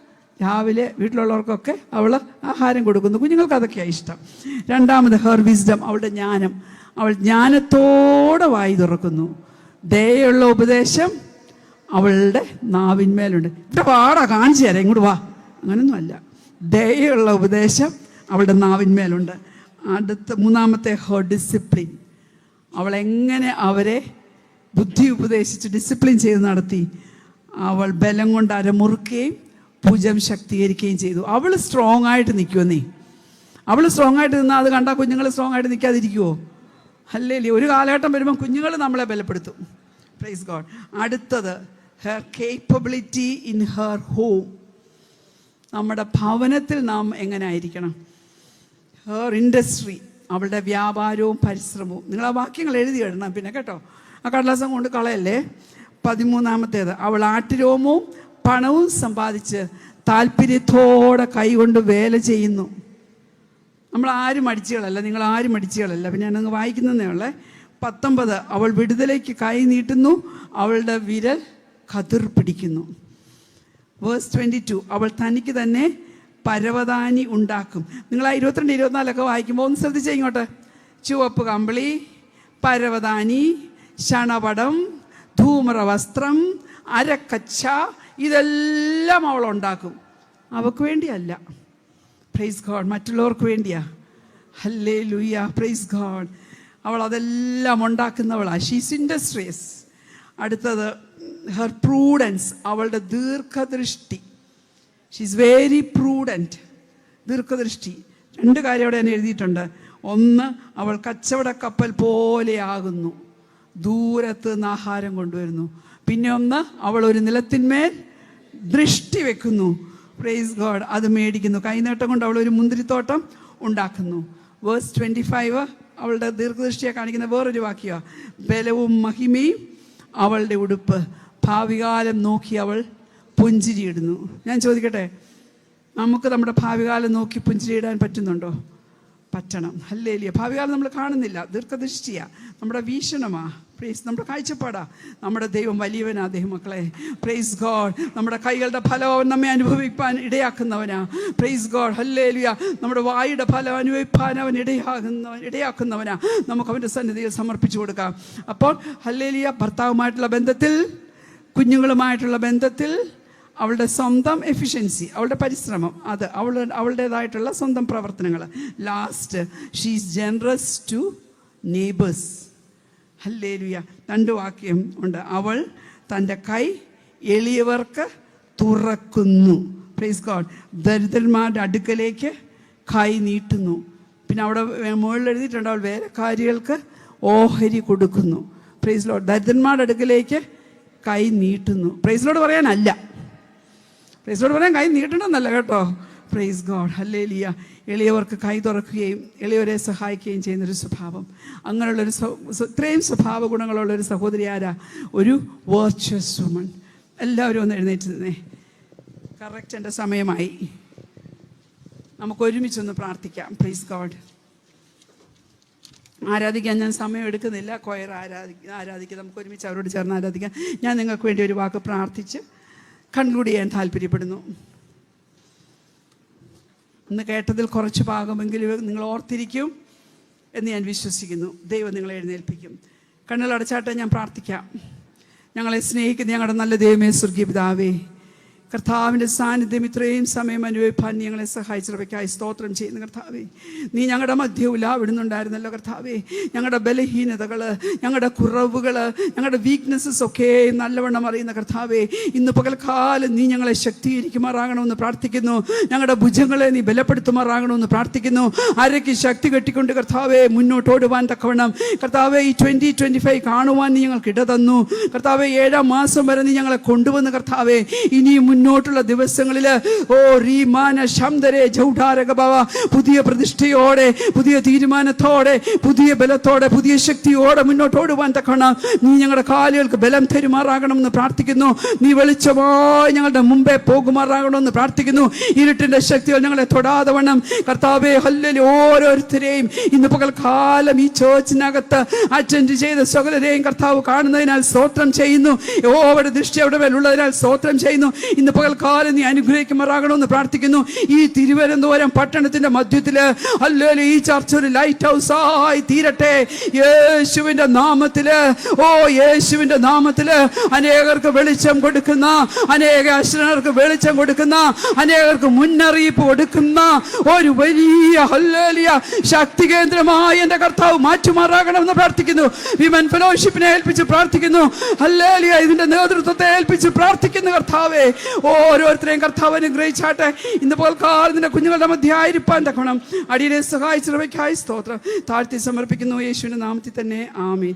S1: രാവിലെ വീട്ടിലുള്ളവർക്കൊക്കെ അവൾ ആഹാരം കൊടുക്കുന്നു. കുഞ്ഞുങ്ങൾക്ക് അതൊക്കെയാണ് ഇഷ്ടം. രണ്ടാമത് ഹെർ വിസ്ഡം. അവളുടെ ജ്ഞാനം. അവൾ ജ്ഞാനത്തോടെ വായി തുറക്കുന്നു. ദയുള്ള ഉപദേശം അവളുടെ നാവിന്മേലുണ്ട്. ഇവിടെ പാടാ കാണിച്ചു തരാം, ഇങ്ങോട്ട് വാ. അങ്ങനൊന്നുമല്ല. ദയുള്ള ഉപദേശം അവളുടെ നാവിന്മേലുണ്ട്. മൂന്നാമത്തെ ഹെർ ഡിസിപ്ലിൻ. അവൾ എങ്ങനെ അവരെ ബുദ്ധി ഉപദേശിച്ച് ഡിസിപ്ലിൻ ചെയ്ത് നടത്തി. അവൾ ബലം കൊണ്ട് അരമുറുക്കുകയും ഭുജം ശക്തീകരിക്കുകയും ചെയ്തു. അവൾ സ്ട്രോങ് ആയിട്ട് നിൽക്കുമെന്നേ. അവൾ സ്ട്രോങ് ആയിട്ട് നിന്നാൽ അത് കണ്ടാൽ കുഞ്ഞുങ്ങൾ സ്ട്രോങ് ആയിട്ട് നിൽക്കാതിരിക്കുമോ? ഹല്ലേലൂയ. ഒരു കാലഘട്ടം വരുമ്പോൾ കുഞ്ഞുങ്ങൾ നമ്മളെ ബലപ്പെടുത്തും. Praise God. അടുത്തത് her capability in her home. നമ്മുടെ ഭവനത്തിൽ നാം എങ്ങനെ ആയിരിക്കണം? ഹെർ ഇൻഡസ്ട്രി, അവളുടെ വ്യാപാരവും പരിശ്രമവും. നിങ്ങൾ ആ വാക്യങ്ങൾ എഴുതിയിടണം പിന്നെ കേട്ടോ, ആ കടലാസം കൊണ്ട് കളയല്ലേ. 13-ാമത്തേത്, അവൾ ആട്ടിരോമവും പണവും സമ്പാദിച്ച് താല്പര്യത്തോടെ കൈകൊണ്ട് വേല ചെയ്യുന്നു. നമ്മൾ ആരും അടിച്ചുകളല്ല, നിങ്ങൾ ആരും അടിച്ചുകളല്ല. പിന്നെ ഞാനങ്ങ് വായിക്കുന്നതേ ഉള്ളേ. 19, അവൾ വിടുതലേക്ക് കൈ നീട്ടുന്നു, അവളുടെ വിരൽ കതിർ പിടിക്കുന്നു. വേഴ്സ് 22, അവൾ തനിക്ക് തന്നെ പരവതാനി ഉണ്ടാക്കും. നിങ്ങൾ ആ 22, 24 വായിക്കുമ്പോൾ ഒന്ന് ശ്രദ്ധിച്ചേ ഇങ്ങോട്ട്. ചുവപ്പ് കമ്പിളി, പരവതാനി, ശണപടം, ധൂമ്ര വസ്ത്രം, അരക്കച്ച, ഇതെല്ലാം അവൾ ഉണ്ടാക്കും. അവൾക്ക് വേണ്ടിയല്ല, പ്രൈസ് ഗോഡ്, മറ്റുള്ളവർക്ക് വേണ്ടിയാ. Hallelujah, praise God. അവൾ അതെല്ലാം ഉണ്ടാക്കുന്നവളാ. She's industrious. അടുത്തത്, ഹെർ പ്രൂഡൻസ്, അവളുടെ ദീർഘദൃഷ്ടി. She's very prudent. ദീർഘദൃഷ്ടി. 2 കാര്യം അവിടെ ഞാൻ എഴുതിയിട്ടുണ്ട്. ഒന്ന്, അവൾ കച്ചവട കപ്പൽ പോലെയാകുന്നു, ദൂരത്ത് നിന്ന് ആഹാരം കൊണ്ടുവരുന്നു. പിന്നെ ഒന്ന്, അവൾ ഒരു നിലത്തിന്മേൽ ദൃഷ്ടി വെക്കുന്നു, പ്രൈസ് ഗോഡ്, അത് മേടിക്കുന്നു. കൈനീട്ടം കൊണ്ട് അവൾ ഒരു മുന്തിരിത്തോട്ടം ഉണ്ടാക്കുന്നു. വേഴ്സ് 25, അവളുടെ ദീർഘദൃഷ്ടിയെ കാണിക്കുന്ന വേറൊരു വാക്യമാണ്. ബലവും മഹിമയും അവളുടെ ഉടുപ്പ്, ഭാവികാലം നോക്കി അവൾ പുഞ്ചിരിയിടുന്നു. ഞാൻ ചോദിക്കട്ടെ, നമുക്ക് നമ്മുടെ ഭാവികാലം നോക്കി പുഞ്ചിരിയിടാൻ പറ്റുന്നുണ്ടോ? പറ്റണം. ഹല്ലേലൂയ. ഭാവികാലം നമ്മൾ കാണുന്നില്ല, ദീർഘദൃഷ്ടിയാ, നമ്മുടെ വീക്ഷണമാ, പ്രൈസ്, നമ്മുടെ കാഴ്ചപ്പാടാ. നമ്മുടെ ദൈവം വലിയവനാ ദൈവമക്കളെ, പ്രൈസ് ഗോഡ്. നമ്മുടെ കൈകളുടെ ഫലം നമ്മെ അനുഭവിപ്പാൻ ഇടയാക്കുന്നവനാ, പ്രൈസ് ഗോഡ്, ഹല്ലേലൂയ. നമ്മുടെ വായുടെ ഫലം അനുഭവിപ്പാൻ അവൻ ഇടയാക്കുന്നവനാ. നമുക്ക് അവൻ്റെ സന്നിധിയിൽ സമർപ്പിച്ചു കൊടുക്കാം. അപ്പോൾ ഹല്ലേലൂയ. ഭർത്താവുമായിട്ടുള്ള ബന്ധത്തിൽ, കുഞ്ഞുങ്ങളുമായിട്ടുള്ള ബന്ധത്തിൽ, അവളുടെ സ്വന്തം എഫിഷ്യൻസി, അവളുടെ പരിശ്രമം, അത് അവളുടേതായിട്ടുള്ള സ്വന്തം പ്രവർത്തനങ്ങൾ. Last, she's generous to neighbours. Hallelujah. 2 വാക്യം ഉണ്ട്. അവൾ തൻ്റെ കൈ എളിയവർക്ക് തുറക്കുന്നു, പ്രൈസ് ഗോഡ്. ദരിദ്രന്മാരുടെ അടുക്കലേക്ക് കൈ നീട്ടുന്നു. പിന്നെ അവിടെ മുകളിൽ എഴുതിയിട്ടുണ്ട്, അവൾ വേലക്കാരികൾക്ക് ഓഹരി കൊടുക്കുന്നു, പ്രൈസ് ലോർഡ്. ദരിദ്രന്മാരുടെ അടുക്കലേക്ക് കൈ നീട്ടുന്നു. പ്രൈസ് ലോർഡ് പറയാനല്ല, പ്രൈസ് ലോർഡ് പറയാൻ കൈ നീട്ടണമെന്നല്ല കേട്ടോ, പ്രൈസ് ഗോഡ്, ഹല്ലേലൂയ. എളിയവർക്ക് കൈ തുറക്കുകയും എളിയവരെ സഹായിക്കുകയും ചെയ്യുന്നൊരു സ്വഭാവം. അങ്ങനെയുള്ളൊരു ഇത്രയും സ്വഭാവ ഗുണങ്ങളുള്ളൊരു സഹോദരി ആരാ? ഒരു വേർച്വസ് വുമൺ. എല്ലാവരും ഒന്ന് എഴുന്നേറ്റ് നിന്നേ. കറക്റ്റ് എൻ്റെ സമയമായി. നമുക്ക് ഒരുമിച്ചൊന്ന് പ്രാർത്ഥിക്കാം. Praise God. ആരാധിക്കാൻ ഞാൻ സമയം എടുക്കുന്നില്ല. കൊയർ ആരാധിക്കുക. നമുക്ക് ഒരുമിച്ച് അവരോട് ചേർന്ന് ആരാധിക്കാം. ഞാൻ നിങ്ങൾക്ക് വേണ്ടി ഒരു വാക്ക് പ്രാർത്ഥിച്ച് കൺക്ലൂഡ് ചെയ്യാൻ താല്പര്യപ്പെടുന്നു. ഇന്ന് കേട്ടതിൽ കുറച്ച് ഭാഗമെങ്കിലും നിങ്ങൾ ഓർത്തിരിക്കും എന്ന് ഞാൻ വിശ്വസിക്കുന്നു. ദൈവം നിങ്ങളെ എഴുന്നേൽപ്പിക്കും. കണ്ണുകളടച്ചാട്ടെ, ഞാൻ പ്രാർത്ഥിക്കാം. ഞങ്ങളെ സ്നേഹിക്കുന്ന ഞങ്ങളുടെ നല്ല ദൈവമേ, സ്വർഗീയ പിതാവേ, കർത്താവിൻ്റെ സാന്നിധ്യം ഇത്രയും സമയം അനുഭവിപ്പാൻ ഞങ്ങളെ സഹായിച്ചവയ്ക്കായി സ്തോത്രം ചെയ്യുന്നു കർത്താവേ. നീ ഞങ്ങളുടെ മധ്യവും ഇവിടുന്നുണ്ടായിരുന്നല്ലോ കർത്താവേ. ഞങ്ങളുടെ ബലഹീനതകൾ, ഞങ്ങളുടെ കുറവുകൾ, ഞങ്ങളുടെ വീക്ക്നെസ്സസ് ഒക്കെ നല്ലവണ്ണം അറിയുന്ന കർത്താവേ, ഇന്ന് പകൽക്കാലം നീ ഞങ്ങളെ ശക്തീകരിക്കുമാറാകണമെന്ന് പ്രാർത്ഥിക്കുന്നു. ഞങ്ങളുടെ ഭുജങ്ങളെ നീ ബലപ്പെടുത്തുമാറാകണമെന്ന് പ്രാർത്ഥിക്കുന്നു. അരയ്ക്ക് ശക്തി കെട്ടിക്കൊണ്ട് കർത്താവേ മുന്നോട്ടോടുവാൻ തക്കവണ്ണം കർത്താവേ ഈ 2025 കാണുവാൻ നീ ഞങ്ങൾക്ക് ഇട തന്നു കർത്താവേ. 7-ാം മാസം വരെ നീ ഞങ്ങളെ കൊണ്ടുവന്ന് കർത്താവേ. ഇനിയും മുന്നോട്ടുള്ള ദിവസങ്ങളിൽ പുതിയ പ്രതിഷ്ഠയോടെ, പുതിയ തീരുമാനത്തോടെ, പുതിയ ബലത്തോടെ, പുതിയ ശക്തിയോടെ മുന്നോട്ടോടുവാൻ തക്കണം നീ ഞങ്ങളുടെ കാലുകൾക്ക് ബലം തരുമാറാകണമെന്ന് പ്രാർത്ഥിക്കുന്നു. നീ വെളിച്ചമായി ഞങ്ങളുടെ മുമ്പേ പോകുമാറാകണമെന്ന് പ്രാർത്ഥിക്കുന്നു. ഇരുട്ടിന്റെ ശക്തികൾ ഞങ്ങളെ തൊടാതെ വണ്ണം കർത്താവേ, ഹല്ലേലൂയ. ഓരോരുത്തരെയും ഇന്ന് പകൽക്കാലം ഈ ചേർച്ചിനകത്ത് അറ്റൻഡ് ചെയ്ത സകലരെയും കർത്താവ് കാണുന്നതിനാൽ സ്തോത്രം ചെയ്യുന്നു. യഹോവയുടെ ദൃഷ്ടി അവിടെ മേലുള്ളതിനാൽ സ്തോത്രം ചെയ്യുന്നു. ഇന്ന് പകൽക്കാലം നീ അനുഗ്രഹിക്കുമാറാകണമെന്ന് പ്രാർത്ഥിക്കുന്നു. ഈ തിരുവനന്തപുരം പട്ടണത്തിന്റെ മധ്യത്തില് ഹല്ലേലൂയ ഈ ചർച്ച ഒരു ലൈറ്റ് ഹൗസ് ആയി തീരട്ടെ യേശുവിന്റെ നാമത്തില്. യേശുവിന്റെ നാമത്തില് അനേകർക്ക് വെളിച്ചം കൊടുക്കുന്ന, അനേക അശ്വരർക്ക് വെളിച്ചം കൊടുക്കുന്ന, അനേകർക്ക് മുന്നറിയിപ്പ് കൊടുക്കുന്ന ഒരു വലിയ ഹല്ലേലൂയ ശക്തി കേന്ദ്രമായി എന്റെ കർത്താവ് മാറ്റുമാറാകണമെന്ന് പ്രാർത്ഥിക്കുന്നു. വിമൻ ഫെലോഷിപ്പിനെ ഏൽപ്പിച്ച് പ്രാർത്ഥിക്കുന്നു. ഹല്ലേലൂയ ഇതിന്റെ നേതൃത്വത്തെ ഏൽപ്പിച്ച് പ്രാർത്ഥിക്കുന്നു കർത്താവേ. ഓരോരുത്തരെയും കർത്താവ് അനുഗ്രഹിച്ചാട്ടെ. ഇന്ന് പോൽക്കാലം നിന്റെ കുഞ്ഞുങ്ങളുടെ മധ്യമായിരിക്കാൻ തക്കണം അടിയനെ സഹായിച്ചവയ്ക്കായി സ്തോത്രം താഴ്ത്തി സമർപ്പിക്കുന്നു യേശുവിന്റെ നാമത്തിൽ തന്നെ. ആമേൻ.